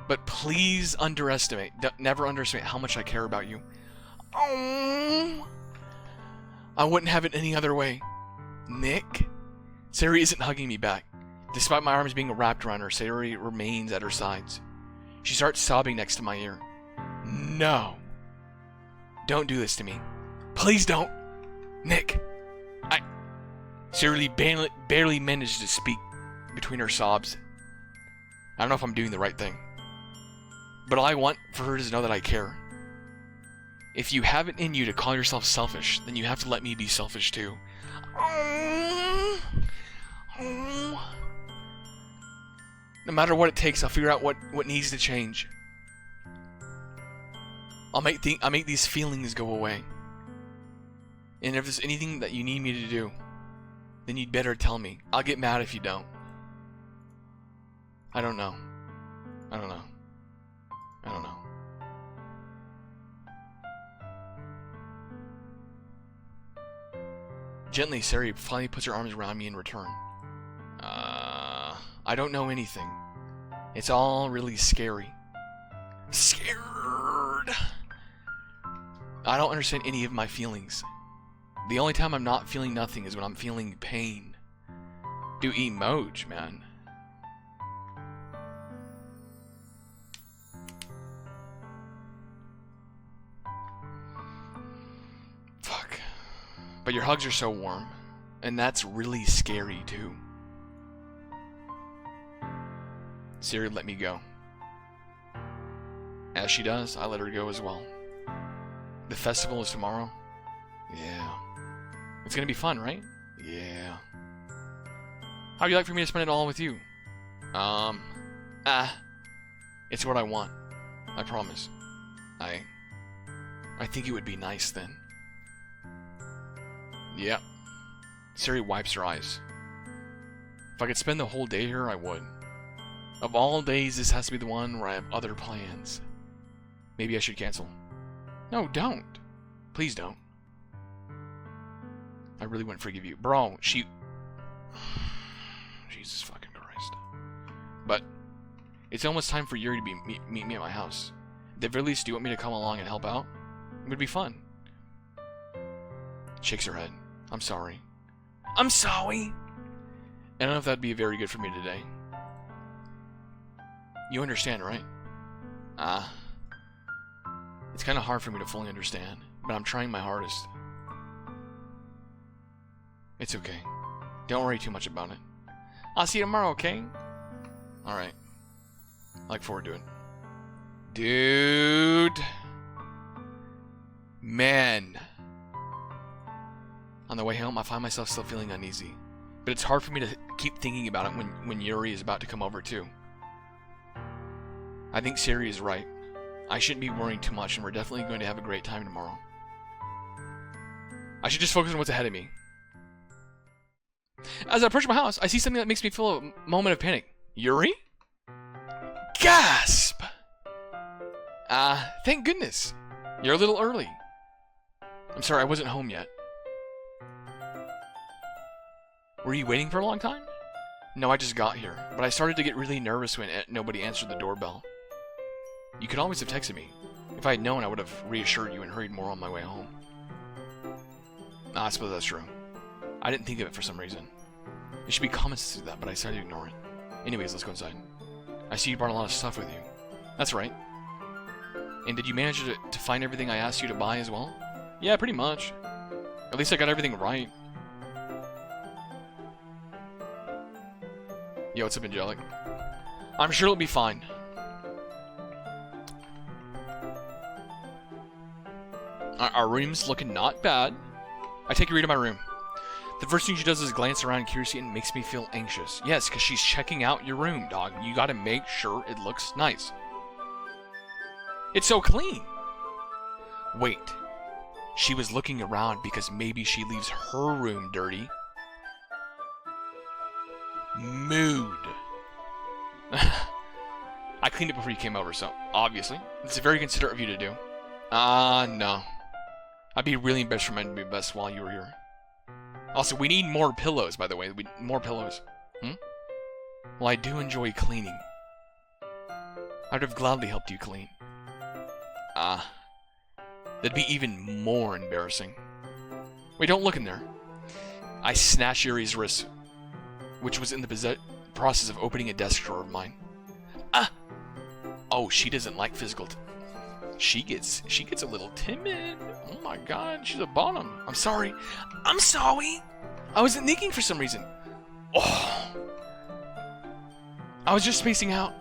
But please never underestimate how much I care about you. Oh, I wouldn't have it any other way. Nick? Sayori isn't hugging me back. Despite my arms being wrapped around her, Sayori remains at her sides. She starts sobbing next to my ear. No. Don't do this to me. Please don't. Nick. Sayori barely managed to speak between her sobs. I don't know if I'm doing the right thing. But I want for her to know that I care. If you have it in you to call yourself selfish, then you have to let me be selfish too. No matter what it takes, I'll figure out what needs to change. I'll make these feelings go away. And if there's anything that you need me to do, then you'd better tell me. I'll get mad if you don't. I don't know. Gently, Sayori finally puts her arms around me in return. I don't know anything. It's all really scary. Scared! I don't understand any of my feelings. The only time I'm not feeling nothing is when I'm feeling pain. Do emoji, man. Fuck. But your hugs are so warm. And that's really scary, too. Sayori let me go. As she does, I let her go as well. The festival is tomorrow? Yeah. It's gonna be fun, right? Yeah. How'd you like for me to spend it all with you? It's what I want. I promise. I think it would be nice then. Yep. Sayori wipes her eyes. If I could spend the whole day here, I would. Of all days, this has to be the one where I have other plans. Maybe I should cancel. No, don't. Please don't. I really wouldn't forgive you. Bro, Jesus fucking Christ. But it's almost time for Yuri to meet me at my house. At the very least, do you want me to come along and help out? It would be fun. Shakes her head. I'm sorry. I'm sorry. I don't know if that'd be very good for me today. You understand, right? It's kind of hard for me to fully understand, but I'm trying my hardest. It's okay. Don't worry too much about it. I'll see you tomorrow, okay? Alright. I look forward to it. Dude. Man. On the way home, I find myself still feeling uneasy. But it's hard for me to keep thinking about it when Yuri is about to come over too. I think Sayori is right. I shouldn't be worrying too much, and we're definitely going to have a great time tomorrow. I should just focus on what's ahead of me. As I approach my house, I see something that makes me feel a moment of panic. Yuri? Gasp! Thank goodness. You're a little early. I'm sorry, I wasn't home yet. Were you waiting for a long time? No, I just got here, but I started to get really nervous when nobody answered the doorbell. You could always have texted me. If I had known, I would have reassured you and hurried more on my way home. I suppose that's true. I didn't think of it for some reason. It should be common sense to do that, but I decided to ignore it. Anyways, let's go inside. I see you brought a lot of stuff with you. That's right. And did you manage to find everything I asked you to buy as well? Yeah, pretty much. At least I got everything right. Yo, what's up, Angelic? I'm sure it'll be fine. Our room's looking not bad. I take Yuri to my room. The first thing she does is glance around curiously and makes me feel anxious. Yes, because she's checking out your room, dog. You gotta make sure it looks nice. It's so clean. Wait. She was looking around because maybe she leaves her room dirty. Mood. I cleaned it before you came over, so obviously. It's very considerate of you to do. No. I'd be really embarrassed for mine to be best while you were here. Also, we need more pillows, by the way. More pillows. Well, I do enjoy cleaning. I'd have gladly helped you clean. That'd be even more embarrassing. Wait, don't look in there. I snatched Yuri's wrist, which was in the process of opening a desk drawer of mine. Oh, she doesn't like physical. She gets a little timid. Oh my god, she's a bottom. I'm sorry. I'm sorry. I wasn't thinking for some reason. Oh. I was just spacing out.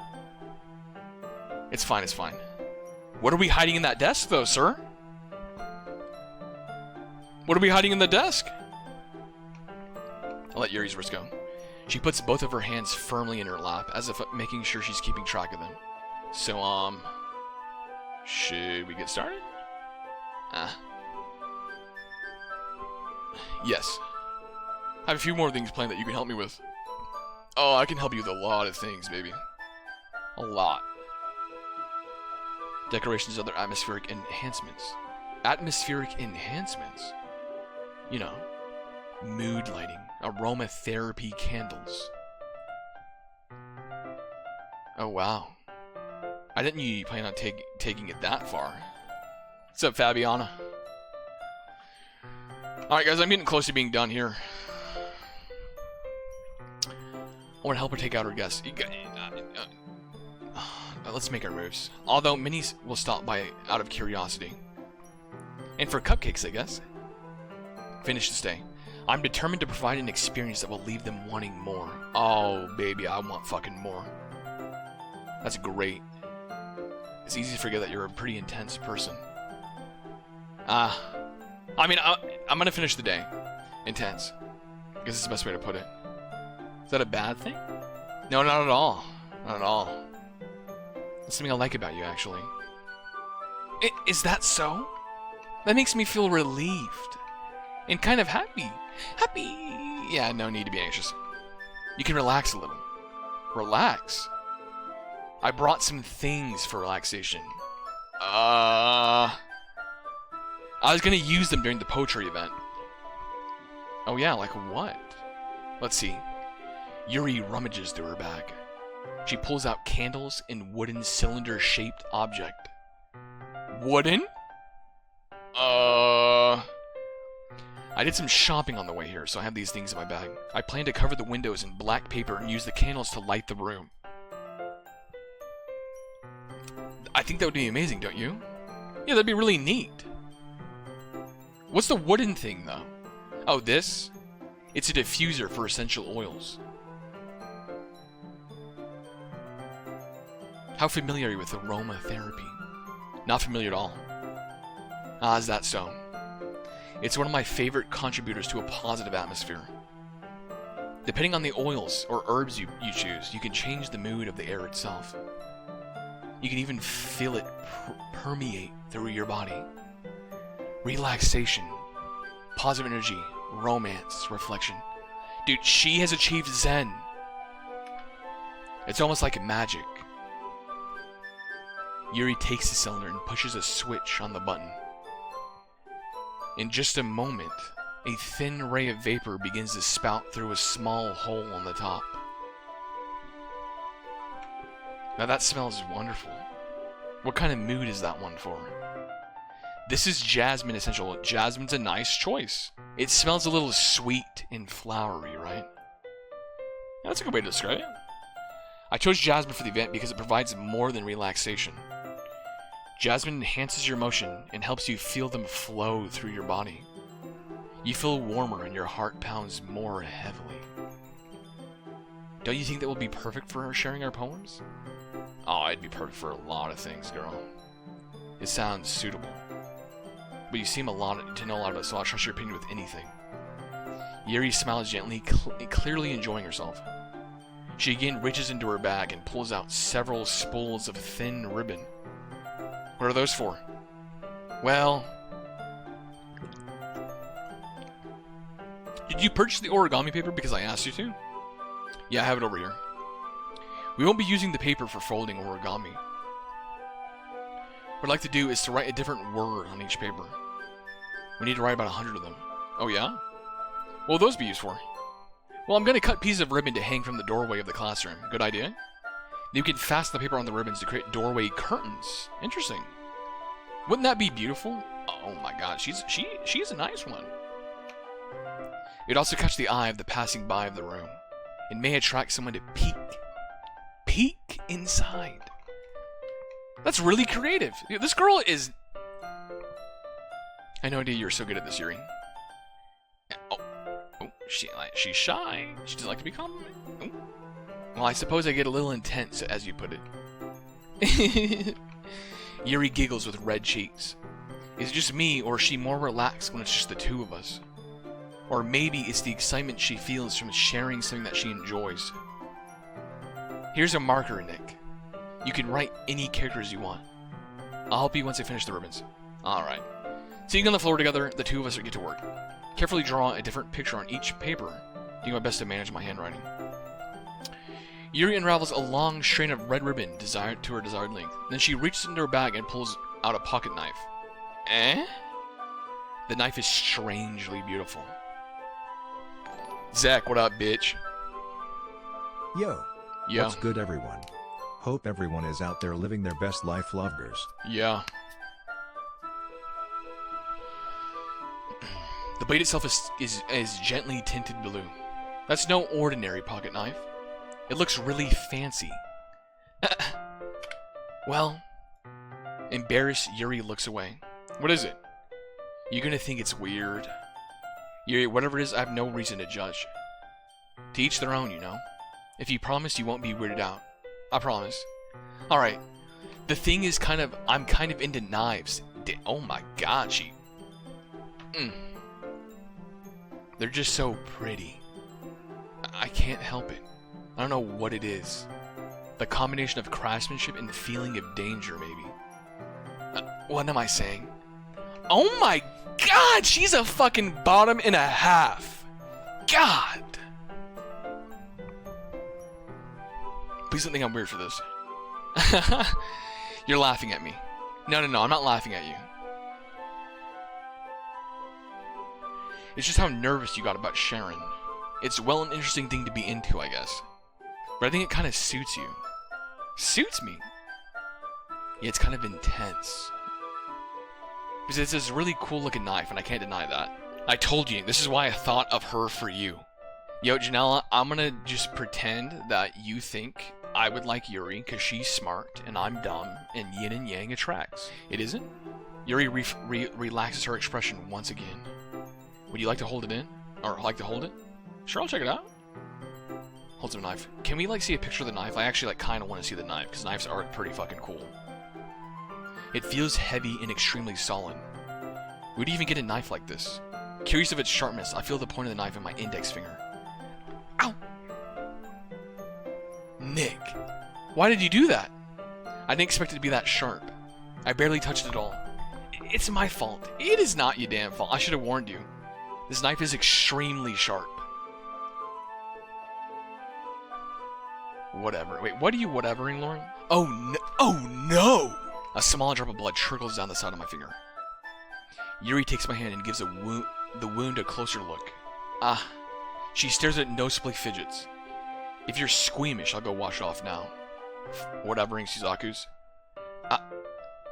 It's fine, it's fine. What are we hiding in that desk, though, sir? What are we hiding in the desk? I'll let Yuri's wrist go. She puts both of her hands firmly in her lap, as if making sure she's keeping track of them. So, should we get started? Yes. I have a few more things planned that you can help me with. Oh, I can help you with a lot of things, baby. A lot. Decorations and other atmospheric enhancements. Atmospheric enhancements? You know, mood lighting, aromatherapy candles. Oh, wow. I didn't know you plan on taking it that far. What's up, Fabiana? Alright, guys, I'm getting close to being done here. I want to help her take out her guests. Let's make our moves. Although, Minnie's will stop by out of curiosity. And for cupcakes, I guess. Finish this day. I'm determined to provide an experience that will leave them wanting more. Oh, baby, I want fucking more. That's great. It's easy to forget that you're a pretty intense person. I mean, I'm gonna finish the day. Intense. I guess it's the best way to put it. Is that a bad thing? No, not at all. Not at all. That's something I like about you, actually. Is that so? That makes me feel relieved. And kind of happy. Happy! Yeah, no need to be anxious. You can relax a little. Relax? I brought some things for relaxation. I was gonna use them during the poetry event. Oh yeah, like what? Let's see. Yuri rummages through her bag. She pulls out candles and wooden cylinder-shaped object. Wooden? I did some shopping on the way here, so I have these things in my bag. I plan to cover the windows in black paper and use the candles to light the room. I think that would be amazing, don't you? Yeah, that'd be really neat. What's the wooden thing, though? Oh, this? It's a diffuser for essential oils. How familiar are you with aromatherapy? Not familiar at all. Ah, is that so? It's one of my favorite contributors to a positive atmosphere. Depending on the oils or herbs you choose, you can change the mood of the air itself. You can even feel it permeate through your body. Relaxation, positive energy, romance, reflection. Dude, she has achieved Zen. It's almost like magic. Yuri takes the cylinder and pushes a switch on the button. In just a moment, a thin ray of vapor begins to spout through a small hole on the top. Now that smells wonderful. What kind of mood is that one for? This is jasmine essential. Jasmine's a nice choice. It smells a little sweet and flowery, right? That's a good way to describe it. I chose jasmine for the event because it provides more than relaxation. Jasmine enhances your emotion and helps you feel them flow through your body. You feel warmer and your heart pounds more heavily. Don't you think that would be perfect for sharing our poems? Oh, it'd be perfect for a lot of things, girl. It sounds suitable. But you seem to know a lot of it, so I'll trust your opinion with anything. Yuri smiles gently, clearly enjoying herself. She again reaches into her bag and pulls out several spools of thin ribbon. What are those for? Well... Did you purchase the origami paper because I asked you to? Yeah, I have it over here. We won't be using the paper for folding origami. What I'd like to do is to write a different word on each paper. We need to write about 100 of them. Oh yeah? What will those be used for? Well, I'm going to cut pieces of ribbon to hang from the doorway of the classroom. Good idea? You can fasten the paper on the ribbons to create doorway curtains. Interesting. Wouldn't that be beautiful? Oh my god, she's a nice one. It'd also catch the eye of the passing by of the room. It may attract someone to peek inside. That's really creative. This girl is... I had no idea you were so good at this, Yuri. Oh, she's shy. She doesn't like to be complimented. Oh. Well, I suppose I get a little intense, as you put it. Yuri giggles with red cheeks. Is it just me, or is she more relaxed when it's just the two of us? Or maybe it's the excitement she feels from sharing something that she enjoys. Here's a marker, Nick. You can write any characters you want. I'll help you once I finish the ribbons. Alright. Sitting on the floor together, the two of us get to work. Carefully draw a different picture on each paper, doing my best to manage my handwriting. Yuri unravels a long strand of red ribbon to her desired length. Then she reaches into her bag and pulls out a pocket knife. Eh? The knife is strangely beautiful. Zach, what up, bitch? Yo. Yeah. What's good, everyone? Hope everyone is out there living their best life, lovers. Yeah. The blade itself is gently tinted blue. That's no ordinary pocket knife. It looks really fancy. Well, embarrassed, Yuri looks away. What is it? You're gonna think it's weird. Yuri, whatever it is, I have no reason to judge. To each their own, you know. If you promise you won't be weirded out. I promise. Alright. The thing is I'm kind of into knives. Oh my god, They're just so pretty. I can't help it. I don't know what it is. The combination of craftsmanship and feeling of danger, maybe. What am I saying? Oh my god, she's a fucking bottom and a half. God. Please don't think I'm weird for this. You're laughing at me. No, I'm not laughing at you. It's just how nervous you got about Sharon. It's well an interesting thing to be into, I guess. But I think it kind of suits you. Suits me? Yeah, it's kind of intense. Because it's this really cool looking knife, and I can't deny that. I told you, this is why I thought of her for you. Yo, Janella, I'm gonna just pretend that you think I would like Yuri because she's smart and I'm dumb and yin and yang attracts. It isn't? Yuri relaxes her expression once again. Would you like to hold it in? Or like to hold it? Sure, I'll check it out. Holds up a knife. Can we like see a picture of the knife? I actually like kind of want to see the knife because knives are pretty fucking cool. It feels heavy and extremely solid. Where do you even get a knife like this? Curious of its sharpness, I feel the point of the knife in my index finger. Ow! Nick, why did you do that? I didn't expect it to be that sharp. I barely touched it all. It's my fault. It is not your damn fault. I should have warned you. This knife is extremely sharp. Whatever. Wait, what are you whatevering, Lauren? Oh no! Oh no! A small drop of blood trickles down the side of my finger. Yuri takes my hand and gives the wound a closer look. Ah. She stares at noticeably fidgets. If you're squeamish, I'll go wash it off now. Whatevering Suzaku's.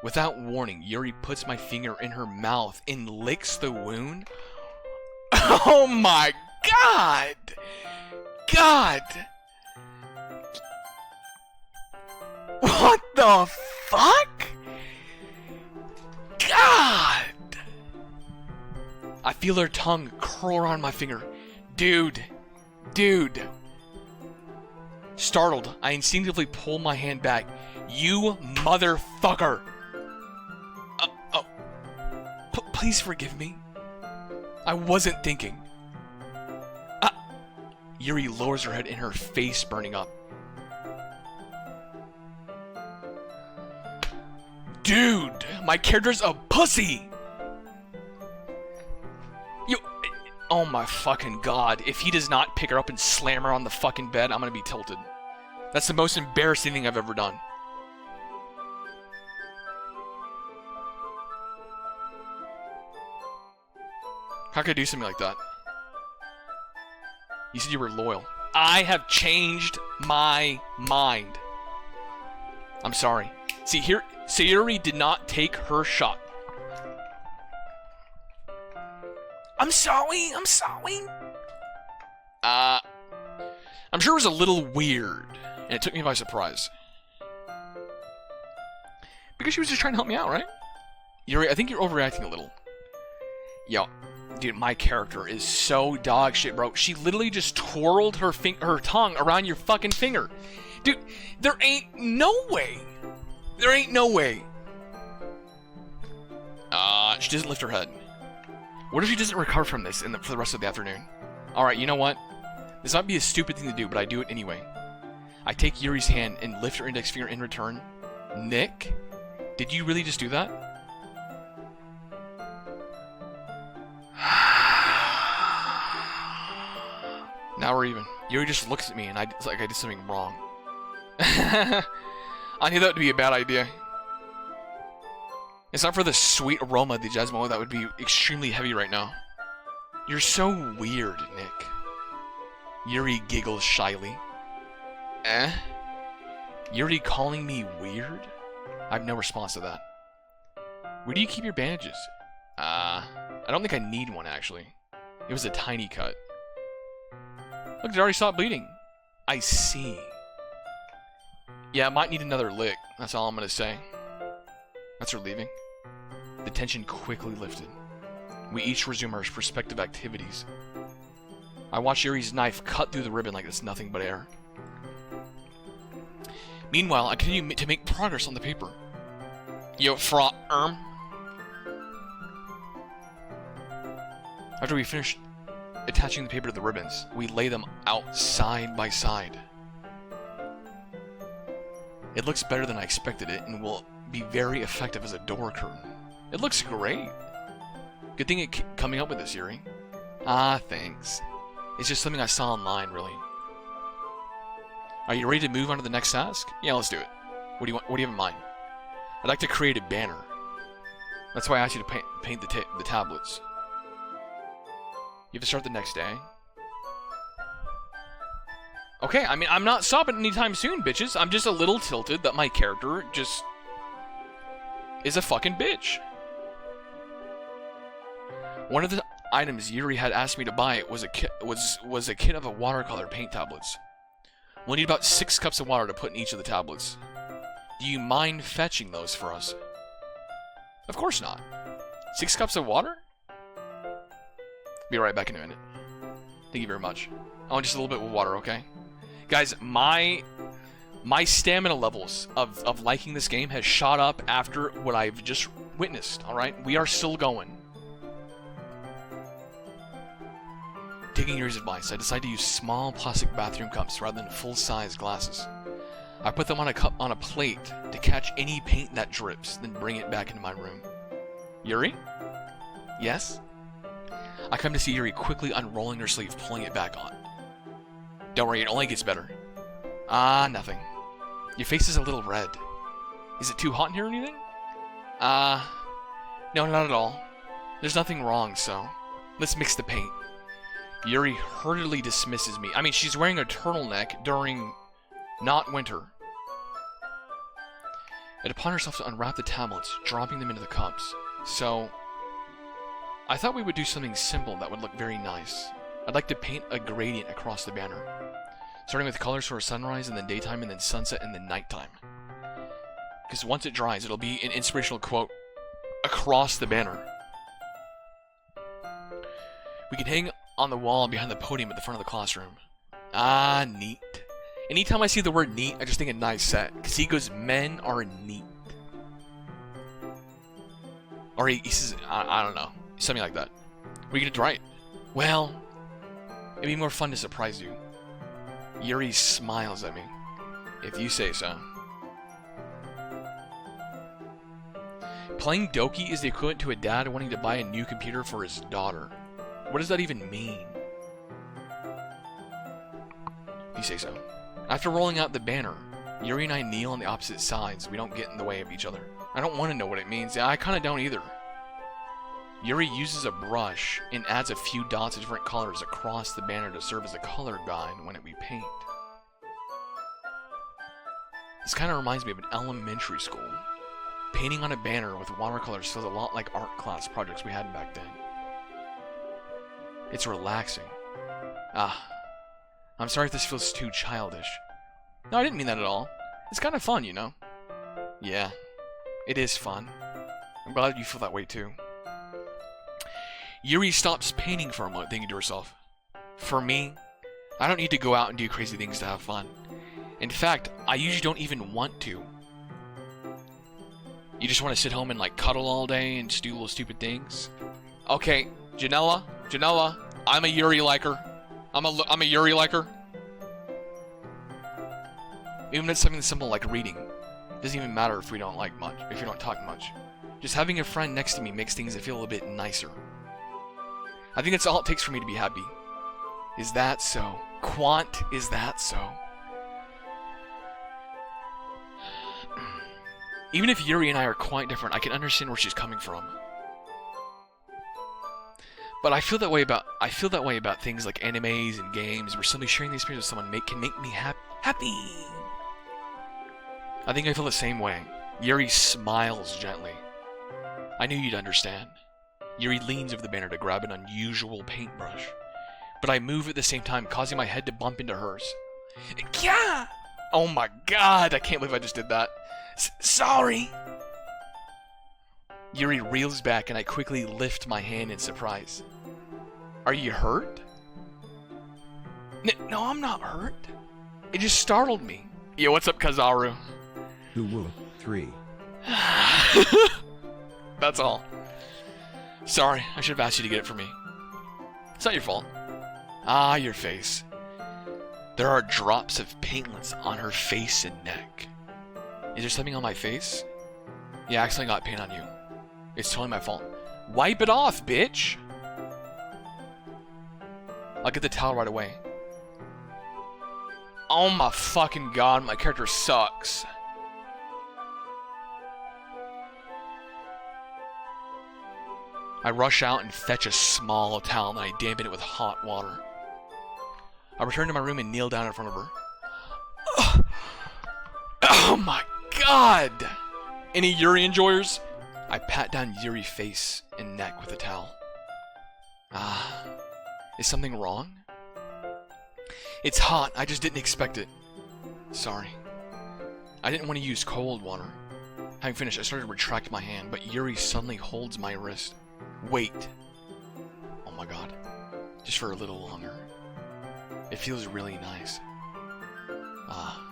Without warning, Yuri puts my finger in her mouth and licks the wound. Oh my god! God! What the fuck? God! I feel her tongue curl around my finger. Dude. Startled, I instinctively pull my hand back. You motherfucker! Please forgive me. I wasn't thinking. Yuri lowers her head and her face burning up. Dude, my character's a pussy! Oh my fucking god. If he does not pick her up and slam her on the fucking bed, I'm gonna be tilted. That's the most embarrassing thing I've ever done. How could I do something like that? You said you were loyal. I have changed my mind. I'm sorry. See, here, Sayori did not take her shot. I'm sorry. I'm sure it was a little weird, and it took me by surprise. Because she was just trying to help me out, right? Yuri, I think you're overreacting a little. Yo, dude, my character is so dog shit, bro. She literally just twirled her tongue around your fucking finger. Dude, there ain't no way. She doesn't lift her head. What if she doesn't recover from this for the rest of the afternoon? Alright, you know what? This might be a stupid thing to do, but I do it anyway. I take Yuri's hand and lift her index finger in return. Nick? Did you really just do that? Now we're even. Yuri just looks at me and it's like I did something wrong. I knew that would be a bad idea. It's not for the sweet aroma of the jasmine oil that would be extremely heavy right now. You're so weird, Nick. Yuri giggles shyly. Yuri calling me weird? I have no response to that. Where do you keep your bandages? I don't think I need one, actually. It was a tiny cut. Look, it already stopped bleeding. I see. Yeah, I might need another lick. That's all I'm gonna say. That's relieving. The tension quickly lifted. We each resume our respective activities. I watch Yuri's knife cut through the ribbon like it's nothing but air. Meanwhile, I continue to make progress on the paper. Yo, After we finish attaching the paper to the ribbons, we lay them out side by side. It looks better than I expected it and will be very effective as a door curtain. It looks great. Good thing it coming up with this, Yuri. Thanks. It's just something I saw online, really. Are you ready to move on to the next task? Yeah, let's do it. What do you want? What do you have in mind? I'd like to create a banner. That's why I asked you to paint the tablets. You have to start the next day. Okay, I mean, I'm not stopping anytime soon, bitches. I'm just a little tilted that my character just is a fucking bitch. One of the items Yuri had asked me to buy was a kit of a watercolor paint tablets. We'll need about 6 cups of water to put in each of the tablets. Do you mind fetching those for us? Of course not. 6 cups of water? Be right back in a minute. Thank you very much. I want just a little bit of water, okay? Guys, my stamina levels of liking this game has shot up after what I've just witnessed, alright? We are still going. Taking Yuri's advice, I decided to use small plastic bathroom cups rather than full-size glasses. I put them on a plate to catch any paint that drips, then bring it back into my room. Yuri? Yes? I come to see Yuri quickly unrolling her sleeve, pulling it back on. Don't worry, it only gets better. Nothing. Your face is a little red. Is it too hot in here or anything? No, not at all. There's nothing wrong, so let's mix the paint. Yuri hurriedly dismisses me. I mean, she's wearing a turtleneck during not winter. And upon herself to unwrap the tablets, dropping them into the cups. So, I thought we would do something simple that would look very nice. I'd like to paint a gradient across the banner. Starting with colors for sunrise and then daytime and then sunset and then nighttime. Because once it dries, it'll be an inspirational quote across the banner. We can hang on the wall behind the podium at the front of the classroom. Neat. Anytime I see the word neat, I just think a nice set. Because he goes, men are neat. Or he says, I don't know. Something like that. What are you going to write? Well, it'd be more fun to surprise you. Yuri smiles at me. If you say so. Playing Doki is the equivalent to a dad wanting to buy a new computer for his daughter. What does that even mean? If you say so. After rolling out the banner, Yuri and I kneel on the opposite sides so we don't get in the way of each other. I don't want to know what it means. I kind of don't either. Yuri uses a brush and adds a few dots of different colors across the banner to serve as a color guide when we paint. This kind of reminds me of an elementary school. Painting on a banner with watercolors feels a lot like art class projects we had back then. It's relaxing. I'm sorry if this feels too childish. No, I didn't mean that at all. It's kind of fun, you know? Yeah, it is fun. I'm glad you feel that way too. Yuri stops painting for a moment, thinking to herself, for me, I don't need to go out and do crazy things to have fun. In fact, I usually don't even want to. You just want to sit home and like cuddle all day and just do little stupid things? Okay, Janella, I'm a Yuri liker. I'm a Yuri liker. Even if it's something simple like reading. It doesn't even matter if we don't like much, if you don't talk much. Just having a friend next to me makes things feel a bit nicer. I think that's all it takes for me to be happy. Is that so? Quant, is that so? Even if Yuri and I are quite different, I can understand where she's coming from. But I feel that way about things like animes and games, where simply sharing the experience with someone can make me happy. I think I feel the same way. Yuri smiles gently. I knew you'd understand. Yuri leans over the banner to grab an unusual paintbrush, but I move at the same time, causing my head to bump into hers. Yeah! Oh my god, I can't believe I just did that. Sorry! Yuri reels back and I quickly lift my hand in surprise. Are you hurt? No, I'm not hurt. It just startled me. Yo, what's up, Kazaru? Woo 3. That's all. Sorry, I should have asked you to get it for me. It's not your fault. Your face. There are drops of paintlets on her face and neck. Is there something on my face? Yeah, I accidentally got paint on you. It's totally my fault. Wipe it off, bitch! I'll get the towel right away. Oh my fucking god, my character sucks. I rush out and fetch a small towel and I dampen it with hot water. I return to my room and kneel down in front of her. Ugh. Oh my god! Any Yuri enjoyers? I pat down Yuri's face and neck with a towel. Ah, is something wrong? It's hot, I just didn't expect it. Sorry. I didn't want to use cold water. Having finished, I started to retract my hand, but Yuri suddenly holds my wrist. Wait. Oh my god. Just for a little longer. It feels really nice. Ah.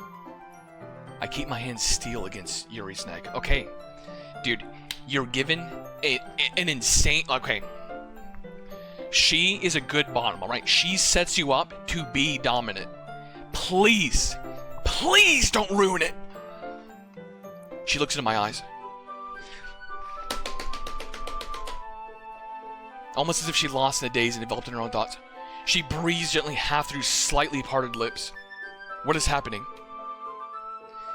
I keep my hand still against Yuri's neck. Okay. Dude, you're given an insane... Okay. She is a good bottom, alright? She sets you up to be dominant. Please. Please don't ruin it. She looks into my eyes. Almost as if she lost in a daze and enveloped in her own thoughts. She breathes gently half through slightly parted lips. What is happening?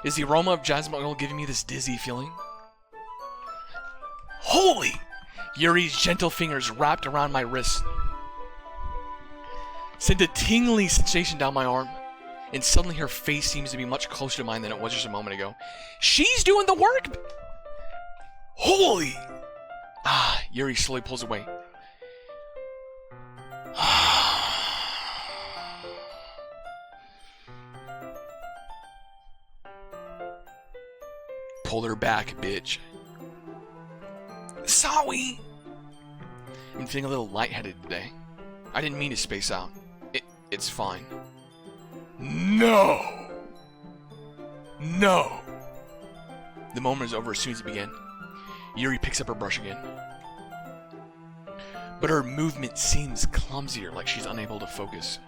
Is the aroma of jasmine oil giving me this dizzy feeling? Holy! Yuri's gentle fingers wrapped around my wrist sent a tingling sensation down my arm, and suddenly her face seems to be much closer to mine than it was just a moment ago. She's doing the work! Holy! Ah, Yuri slowly pulls away. Pull her back, bitch. Sorry! I'm feeling a little lightheaded today. I didn't mean to space out. It's fine. No! No! The moment is over as soon as it began. Yuri picks up her brush again. But her movement seems clumsier, like she's unable to focus.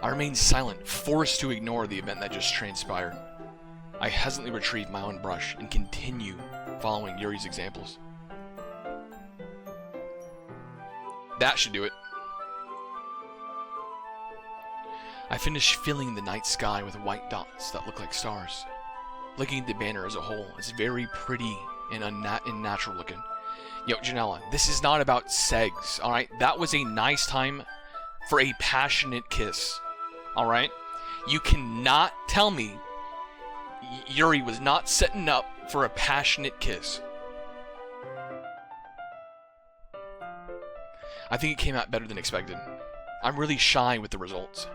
I remain silent, forced to ignore the event that just transpired. I hesitantly retrieve my own brush and continue following Yuri's examples. That should do it. I finish filling the night sky with white dots that look like stars. Looking at the banner as a whole, it's very pretty and natural looking. Yo, Janella, this is not about segs, alright? That was a nice time for a passionate kiss, alright? You cannot tell me Yuri was not setting up for a passionate kiss. I think it came out better than expected. I'm really shy with the results.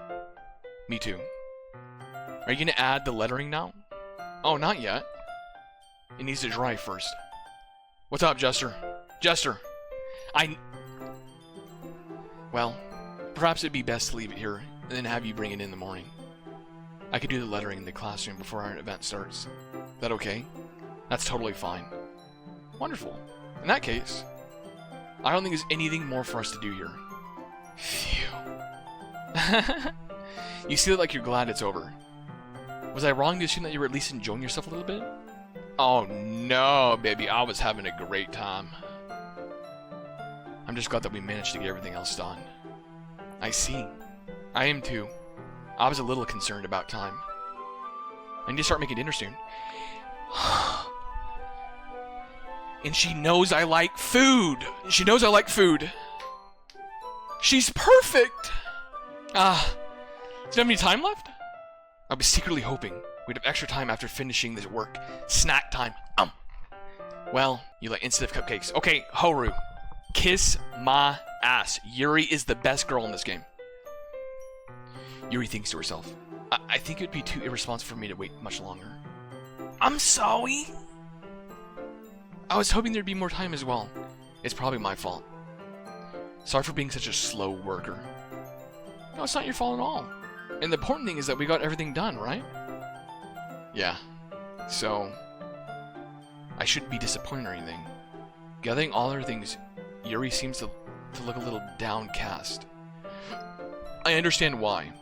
Me too. Are you gonna add the lettering now? Oh, not yet. It needs to dry first. What's up, Jester? Jester! Well, perhaps it'd be best to leave it here, and then have you bring it in the morning. I could do the lettering in the classroom before our event starts. That okay? That's totally fine. Wonderful. In that case, I don't think there's anything more for us to do here. Phew. You see it like you're glad it's over. Was I wrong to assume that you were at least enjoying yourself a little bit? Oh no, baby, I was having a great time. I'm just glad that we managed to get everything else done. I see. I am too. I was a little concerned about time. I need to start making dinner soon. And she knows I like food. She knows I like food. She's perfect. Do you have any time left? I was secretly hoping we'd have extra time after finishing this work. Snack time. Well, you like instant cupcakes. Okay, Horu. Kiss my ass. Yuri is the best girl in this game. Yuri thinks to herself, I think it would be too irresponsible for me to wait much longer. I'm sorry. I was hoping there'd be more time as well. It's probably my fault. Sorry for being such a slow worker. No, it's not your fault at all. And the important thing is that we got everything done, right? Yeah. So, I shouldn't be disappointed or anything. Gathering all other things, Yuri seems to look a little downcast. I understand why.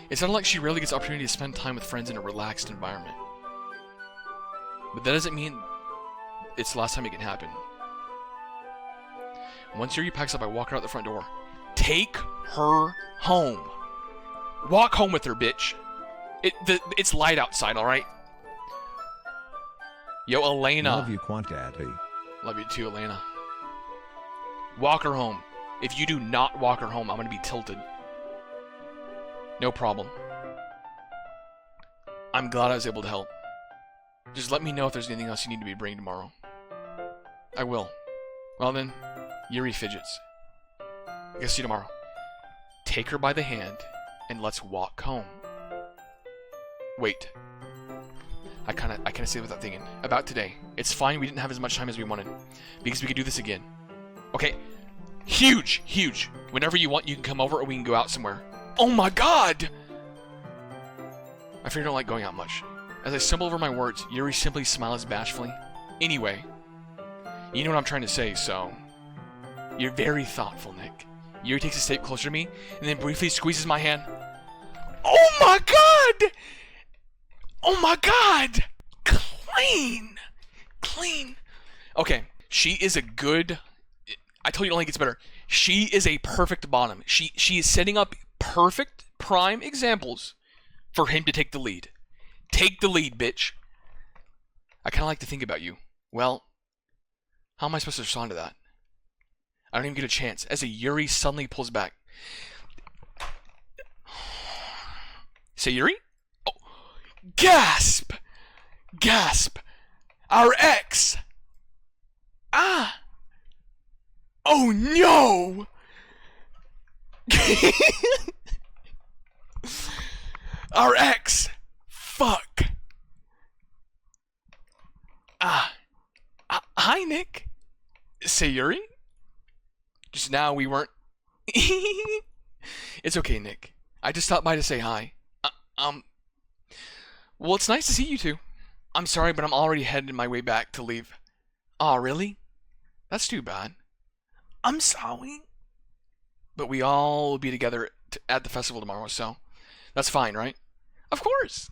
It's not like she rarely gets the opportunity to spend time with friends in a relaxed environment. But that doesn't mean it's the last time it can happen. Once Yuri packs up, I walk her out the front door. Take her home. Walk home with her, bitch. It's light outside, alright? Yo, Elena. Love you, Quantaddy. Love you too, Elena. Walk her home. If you do not walk her home, I'm gonna be tilted. No problem. I'm glad I was able to help. Just let me know if there's anything else you need to be bringing tomorrow. I will. Well then, Yuri fidgets. I guess see you tomorrow. Take her by the hand and let's walk home. Wait. I kinda say without thinking. About today. It's fine we didn't have as much time as we wanted. Because we could do this again. Okay. Huge! Huge! Whenever you want, you can come over or we can go out somewhere. Oh my god! I fear I don't like going out much. As I stumble over my words, Yuri simply smiles bashfully. Anyway, you know what I'm trying to say, so... You're very thoughtful, Nick. Yuri takes a step closer to me, and then briefly squeezes my hand. Oh my god! Oh my god! Clean! Clean! Okay, she is a good... I told you it only gets better. She is a perfect bottom. She is setting up perfect prime examples for him to take the lead. Take the lead, bitch. I kind of like to think about you. Well, how am I supposed to respond to that? I don't even get a chance, as a Yuri suddenly pulls back. Sayori? Oh, gasp! Gasp! Our ex! Ah! Oh no! Our ex! Fuck! Hi, Nick. Sayori? Just now we weren't... It's okay, Nick. I just stopped by to say hi. Well, it's nice to see you two. I'm sorry, but I'm already headed my way back to leave. Aw, really? That's too bad. I'm sorry. But we all will be together at the festival tomorrow, so... That's fine, right? Of course!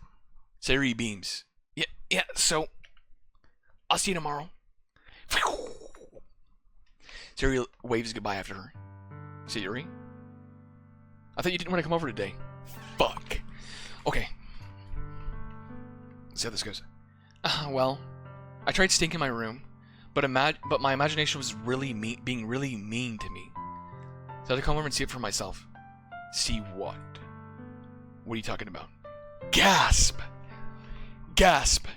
Sayori beams. Yeah, so... I'll see you tomorrow. Sayori waves goodbye after her. Sayori? I thought you didn't want to come over today. Fuck. Okay. Let's see how this goes. Well, I tried staying in my room, but my imagination was being really mean to me. So I had to come over and see it for myself. See what? What are you talking about? Gasp! Gasp!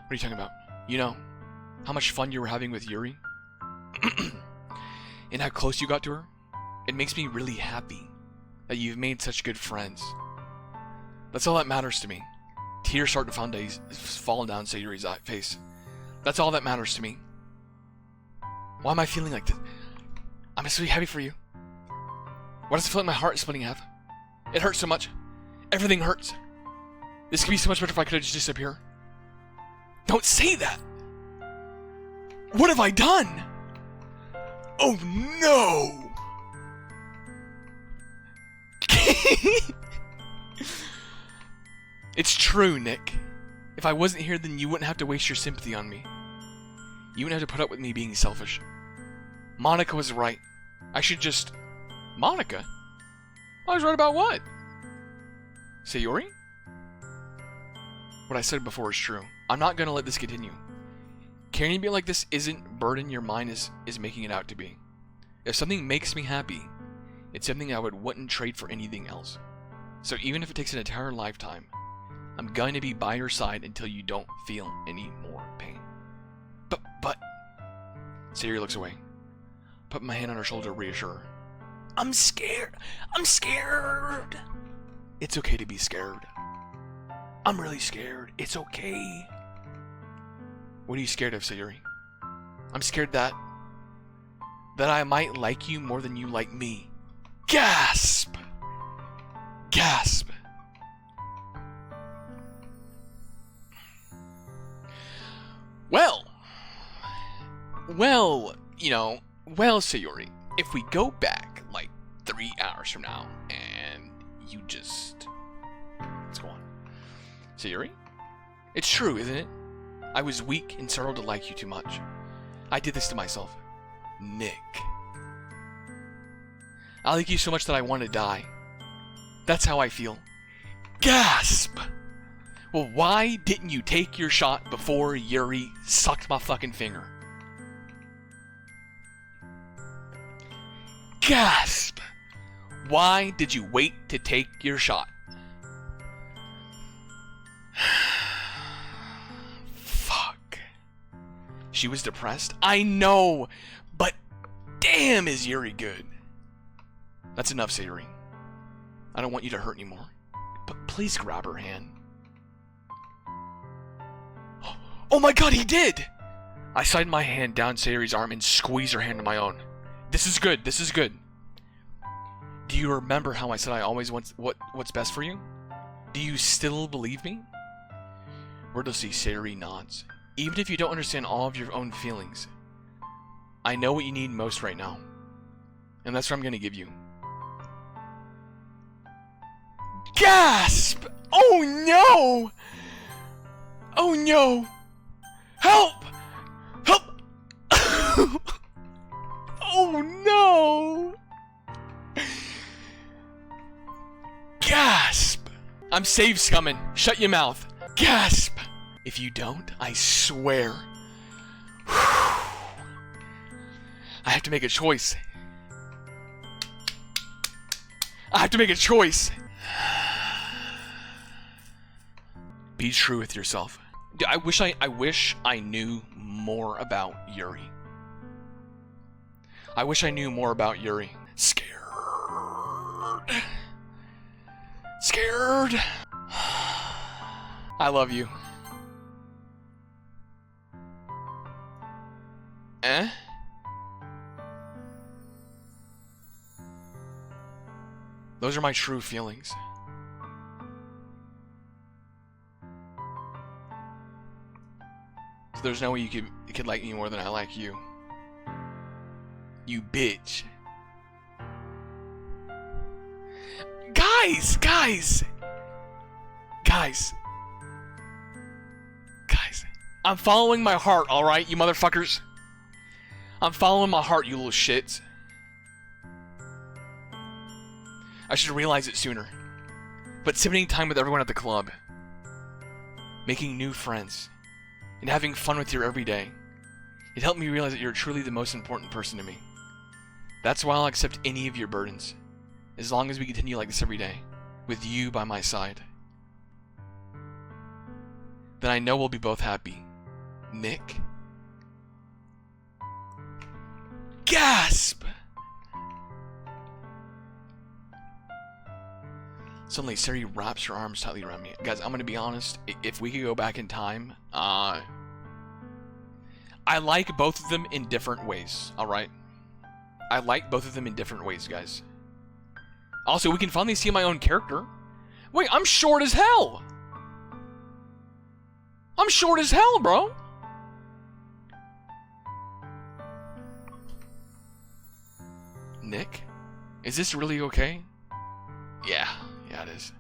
What are you talking about? You know, how much fun you were having with Yuri? And how close you got to her? It makes me really happy that you've made such good friends. That's all that matters to me. Tears start to fall down Sayori's face. That's all that matters to me. Why am I feeling like this? I'm just really happy for you. Why does it feel like my heart is splitting in half? It hurts so much. Everything hurts. This could be so much better if I could just disappear. Don't say that! What have I done? Oh no! It's true, Nick. If I wasn't here, then you wouldn't have to waste your sympathy on me. You wouldn't have to put up with me being selfish. Monika was right. I should just... Monika? I was right about what? Sayori? What I said before is true. I'm not gonna let this continue. Caring to be like this isn't burden your mind is making it out to be. If something makes me happy, it's something I wouldn't trade for anything else. So even if it takes an entire lifetime, I'm going to be by your side until you don't feel any more pain. But... Sayori looks away. Put my hand on her shoulder to reassure her. I'm scared. I'm scared. It's okay to be scared. I'm really scared. It's okay. What are you scared of, Sayori? I'm scared that I might like you more than you like me. Gasp! Gasp! Well, Sayori, if we go back like 3 hours from now and you just... Let's go on. Sayori? It's true, isn't it? I was weak and startled to like you too much. I did this to myself. Nick. I like you so much that I want to die. That's how I feel. Gasp! Well, why didn't you take your shot before Yuri sucked my fucking finger? Gasp! Why did you wait to take your shot? Fuck. She was depressed? I know! But damn, is Yuri good. That's enough, Sayori. I don't want you to hurt anymore. But please grab her hand. Oh my god, he did! I slide my hand down Sayori's arm and squeeze her hand in my own. This is good, this is good. Do you remember how I said I always want what's best for you? Do you still believe me? Wordlessly, Sayori nods. Even if you don't understand all of your own feelings, I know what you need most right now. And that's what I'm gonna give you. Gasp! Oh no! Oh no! Help! Help! Oh no! Gasp! I'm safe, scumming. Shut your mouth. Gasp! If you don't, I swear. I have to make a choice. I have to make a choice. Be true with yourself. I wish I knew more about Yuri. I wish I knew more about Yuri. Scared. Scared. I love you. Eh? Those are my true feelings. So there's no way you could like me more than I like you. You bitch. Guys! I'm following my heart, alright, you motherfuckers? I'm following my heart, you little shits. I should realize it sooner. But spending time with everyone at the club, making new friends, and having fun with you every day, it helped me realize that you're truly the most important person to me. That's why I'll accept any of your burdens, as long as we continue like this every day, with you by my side. Then I know we'll be both happy. Nick? Gasp! Suddenly, Sayori wraps her arms tightly around me. Guys, I'm gonna be honest. If we could go back in time, I like both of them in different ways, alright? I like both of them in different ways, guys. Also, we can finally see my own character. Wait, I'm short as hell! I'm short as hell, bro! Nick? Is this really okay? Yeah, it is.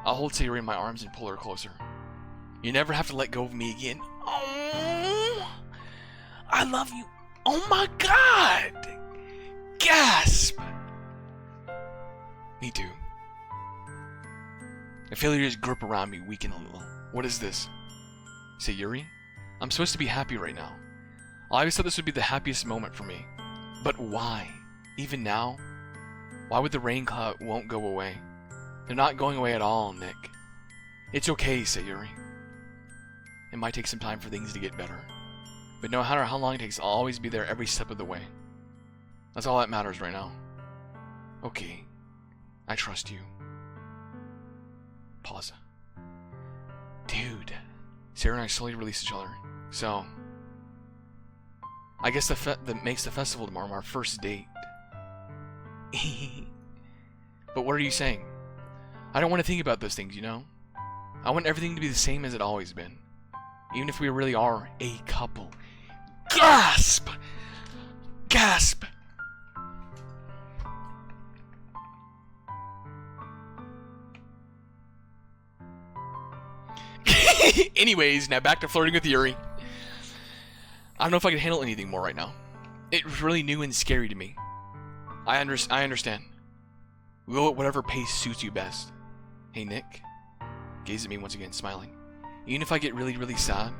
I'll hold Sayori in my arms and pull her closer. You never have to let go of me again. Oh, I love you. Oh my god! Gasp! Me too. I feel you just grip around me, weaken a little. What is this? Sayori? I'm supposed to be happy right now. I always thought this would be the happiest moment for me. But why? Even now? Why would the rain cloud won't go away? They're not going away at all, Nick. It's okay, Sayori. It might take some time for things to get better. But no matter how long it takes, I'll always be there every step of the way. That's all that matters right now. Okay. I trust you. Pause. Dude. Sarah and I slowly release each other. So, I guess that makes the festival tomorrow our first date. But what are you saying? I don't want to think about those things, you know? I want everything to be the same as it always been. Even if we really are a couple. Gasp! Gasp! Anyways, now back to flirting with Yuri. I don't know if I can handle anything more right now. It's really new and scary to me. I understand. We'll go at whatever pace suits you best. Hey, Nick. Gaze at me once again, smiling. Even if I get really, really sad,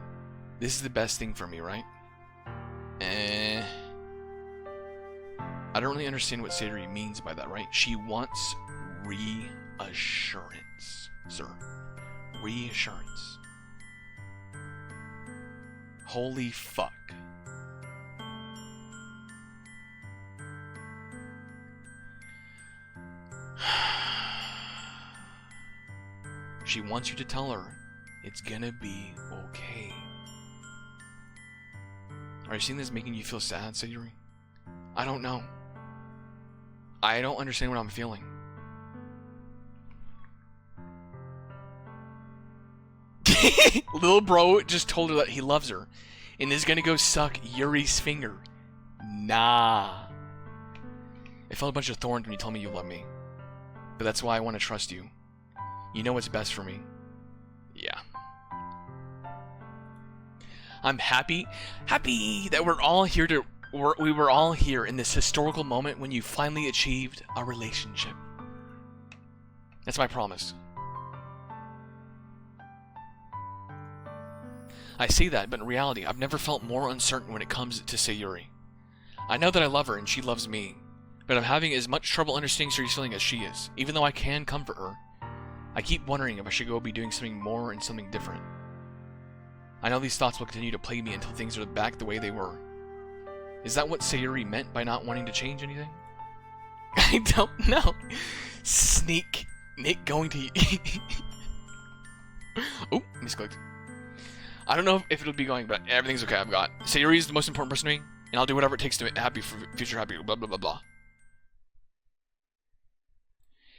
this is the best thing for me, right? I don't really understand what Sayori means by that, right? She wants reassurance, sir. Reassurance. Holy fuck. She wants you to tell her it's gonna be okay. Are you seeing this making you feel sad, Sayori? I don't know. I don't understand what I'm feeling. Little bro just told her that he loves her and is gonna go suck Yuri's finger. Nah. I felt a bunch of thorns when you told me you love me. But that's why I want to trust you. You know what's best for me. Yeah. I'm happy that we were all here in this historical moment when you finally achieved a relationship. That's my promise. I say that, but in reality, I've never felt more uncertain when it comes to Sayori. I know that I love her and she loves me, but I'm having as much trouble understanding Sayori's feeling as she is. Even though I can comfort her, I keep wondering if I should go be doing something more and something different. I know these thoughts will continue to plague me until things are back the way they were. Is that what Sayori meant by not wanting to change anything? I don't know. Sneak Nick going to... Oh, misclicked. I don't know if it'll be going, but everything's okay. I've got Sayori is the most important person to me, and I'll do whatever it takes to make happy for future happy. Blah blah blah blah.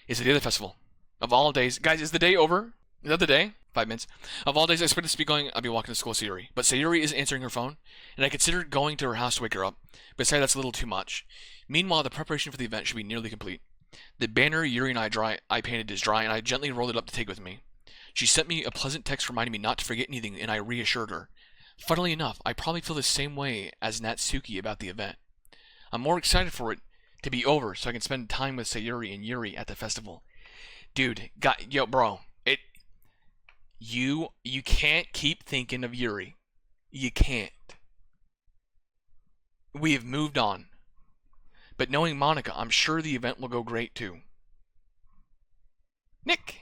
It's the day of the festival. Of all days, guys, is the day over? Is that the day? 5 minutes. Of all days, I expect to be going. I'll be walking to school with Sayori, but Sayori isn't answering her phone, and I considered going to her house to wake her up, but decided that's a little too much. Meanwhile, the preparation for the event should be nearly complete. The banner Yuri and I painted is dry, and I gently rolled it up to take with me. She sent me a pleasant text reminding me not to forget anything, and I reassured her. Funnily enough, I probably feel the same way as Natsuki about the event. I'm more excited for it to be over so I can spend time with Sayori and Yuri at the festival. Dude, bro, you can't keep thinking of Yuri. You can't. We have moved on. But knowing Monika, I'm sure the event will go great too. Nick!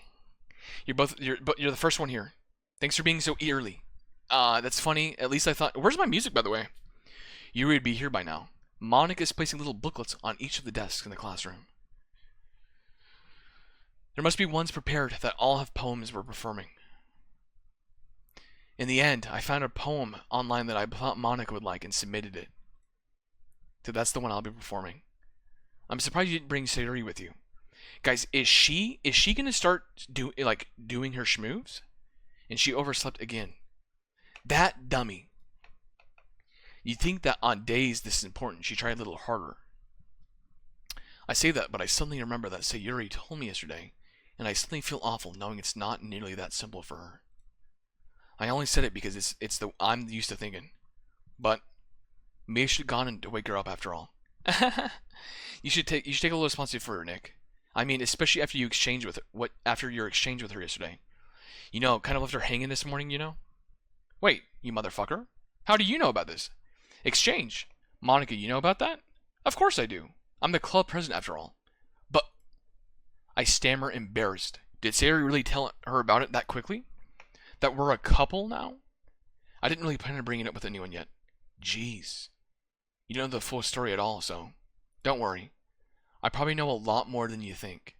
You're the first one here. Thanks for being so early. That's funny. At least I thought... Where's my music, by the way? Yuri would be here by now. Monika is placing little booklets on each of the desks in the classroom. There must be ones prepared that all have poems we're performing. In the end, I found a poem online that I thought Monika would like and submitted it. So that's the one I'll be performing. I'm surprised you didn't bring Sayori with you. Guys, is she gonna start doing her schmoves? And she overslept again. That dummy. You'd think that on days this is important, she tried a little harder. I say that, but I suddenly remember that Sayori told me yesterday, and I suddenly feel awful knowing it's not nearly that simple for her. I only said it because it's the I'm used to thinking. But maybe I should have gone in to wake her up after all. You should take a little responsibility for her, Nick. I mean, especially after you exchange with her, after your exchange with her yesterday. You know, kind of left her hanging this morning, you know? Wait, you motherfucker. How do you know about this? Exchange. Monika, you know about that? Of course I do. I'm the club president after all. But I stammer, embarrassed. Did Sayori really tell her about it that quickly? That we're a couple now? I didn't really plan on bringing it up with anyone yet. Jeez. You don't know the full story at all, so don't worry. I probably know a lot more than you think.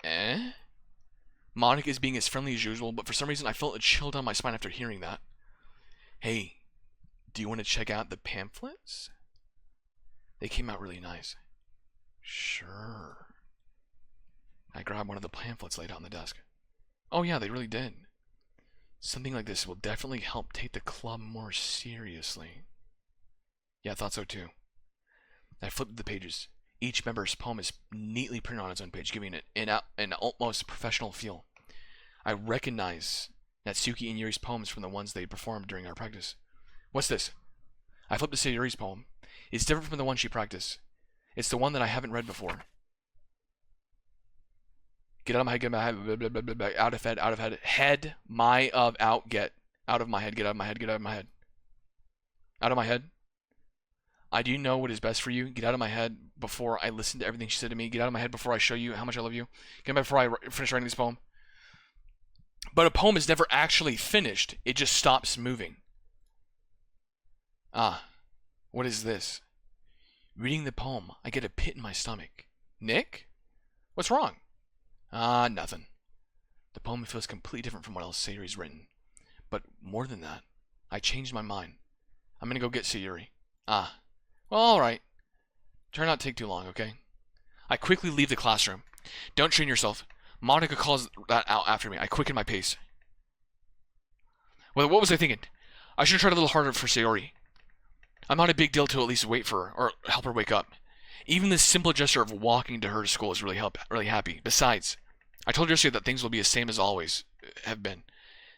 Eh? Monika is being as friendly as usual, but for some reason I felt a chill down my spine after hearing that. Hey, do you want to check out the pamphlets? They came out really nice. Sure. I grabbed one of the pamphlets laid out on the desk. Oh yeah, they really did. Something like this will definitely help take the club more seriously. Yeah, I thought so too. I flipped the pages. Each member's poem is neatly printed on its own page, giving it an almost professional feel. I recognize Natsuki and Yuri's poems from the ones they performed during our practice. What's this? I flipped to Sayori's poem. It's different from the one she practiced. It's the one that I haven't read before. Get out of my head, get out of my head, blah, blah, blah, blah, out of head, out of head, head, my, of, out, get. Out of my head, get out of my head, get out of my head. Out of my head. I do know what is best for you. Get out of my head before I listen to everything she said to me. Get out of my head before I show you how much I love you. Get out of my head before I finish writing this poem. But a poem is never actually finished. It just stops moving. Ah, what is this? Reading the poem, I get a pit in my stomach. Nick? What's wrong? Ah, nothing. The poem feels completely different from what else Sayori's written. But more than that, I changed my mind. I'm gonna go get Sayori. Ah, well, alright. Try not to take too long, okay? I quickly leave the classroom. Don't train yourself. Monika calls that out after me. I quicken my pace. Well, what was I thinking? I should have tried a little harder for Sayori. I'm not a big deal to at least wait for her, or help her wake up. Even this simple gesture of walking to her to school is really happy. Besides, I told her yesterday that things will be the same as always have been.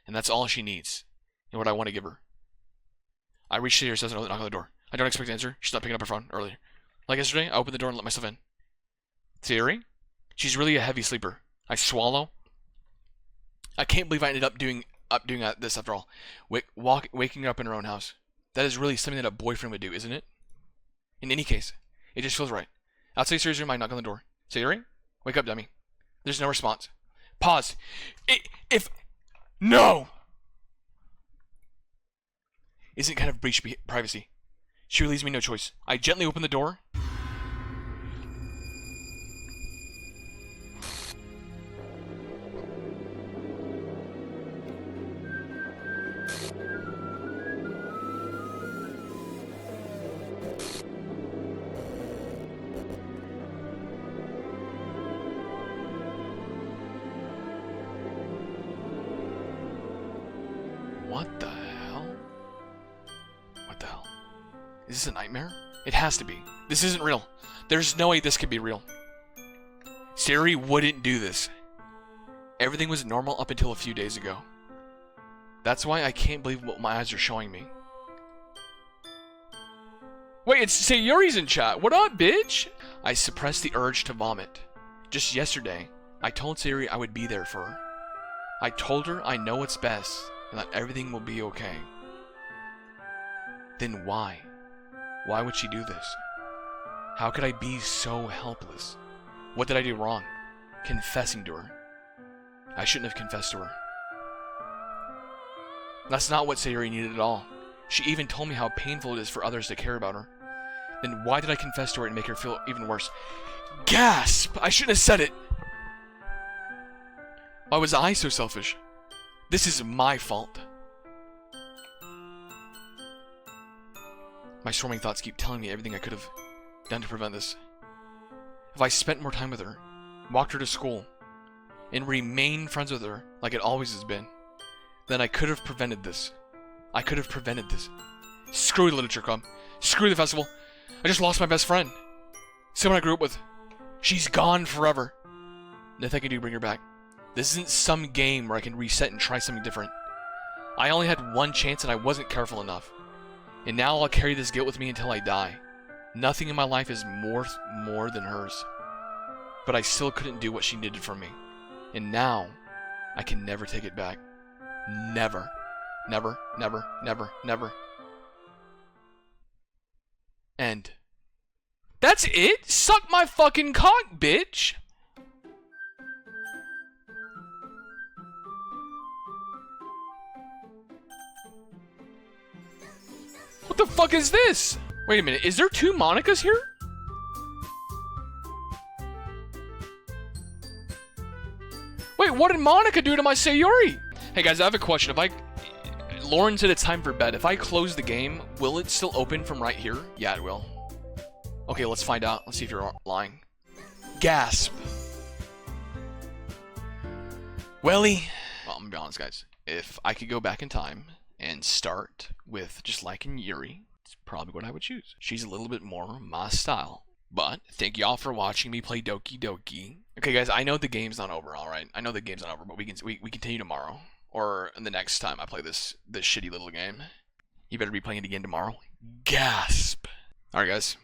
And that's all she needs. And what I want to give her. I reach Sayori's house and knock on the door. I don't expect to answer. She's not picking up her phone earlier. Like yesterday, I opened the door and let myself in. Sayori? She's really a heavy sleeper. I swallow. I can't believe I ended up doing this after all. Waking up in her own house. That is really something that a boyfriend would do, isn't it? In any case, it just feels right. Outside Sayori's room, I knock on the door. Sayori? Wake up, dummy. There's no response. Pause. No! Isn't kind of breach privacy. She leaves me no choice. I gently open the door. What the hell? What the hell? Is this a nightmare? It has to be. This isn't real. There's no way this could be real. Sayori wouldn't do this. Everything was normal up until a few days ago. That's why I can't believe what my eyes are showing me. Wait, it's Sayori's in chat. What up, bitch? I suppressed the urge to vomit. Just yesterday, I told Sayori I would be there for her. I told her I know what's best and that everything will be okay. Then why? Why would she do this? How could I be so helpless? What did I do wrong? Confessing to her. I shouldn't have confessed to her. That's not what Sayori needed at all. She even told me how painful it is for others to care about her. Then why did I confess to her and make her feel even worse? Gasp! I shouldn't have said it! Why was I so selfish? This is my fault. My storming thoughts keep telling me everything I could have done to prevent this. If I spent more time with her, walked her to school, and remained friends with her like it always has been, then I could have prevented this. I could have prevented this. Screw the literature club. Screw the festival. I just lost my best friend. Someone I grew up with. She's gone forever. Nothing I can do to bring her back. This isn't some game where I can reset and try something different. I only had one chance and I wasn't careful enough. And now I'll carry this guilt with me until I die. Nothing in my life is more than hers. But I still couldn't do what she needed from me. And now, I can never take it back. Never. Never, never, never, never. End. That's it? Suck my fucking cock, bitch! What the fuck is this? Wait a minute, is there two Monikas here? Wait, what did Monika do to my Sayori? Hey guys, I have a question. Lauren said it's time for bed. If I close the game, will it still open from right here? Yeah, it will. Okay, let's find out. Let's see if you're lying. Gasp. Welly. Well, I'm gonna be honest, guys. If I could go back in time and start with just liking Yuri, it's probably what I would choose. She's a little bit more my style. But thank y'all for watching me play Doki Doki. Okay, guys, I know the game's not over, alright? I know the game's not over, but we continue tomorrow. Or the next time I play this shitty little game. You better be playing it again tomorrow. Gasp. Alright, guys.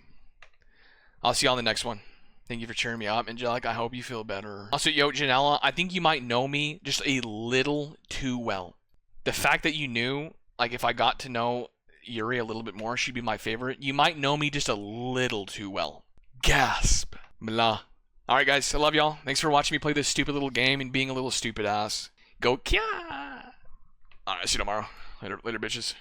I'll see y'all in the next one. Thank you for cheering me up, Angelic. I hope you feel better. Also, yo, Janella, I think you might know me just a little too well. The fact that you knew, like, if I got to know Yuri a little bit more. She'd be my favorite. You might know me just a little too well. Gasp. Blah. Alright guys, I love y'all. Thanks for watching me play this stupid little game and being a little stupid ass. Go Kya! Alright, see you tomorrow. Later bitches.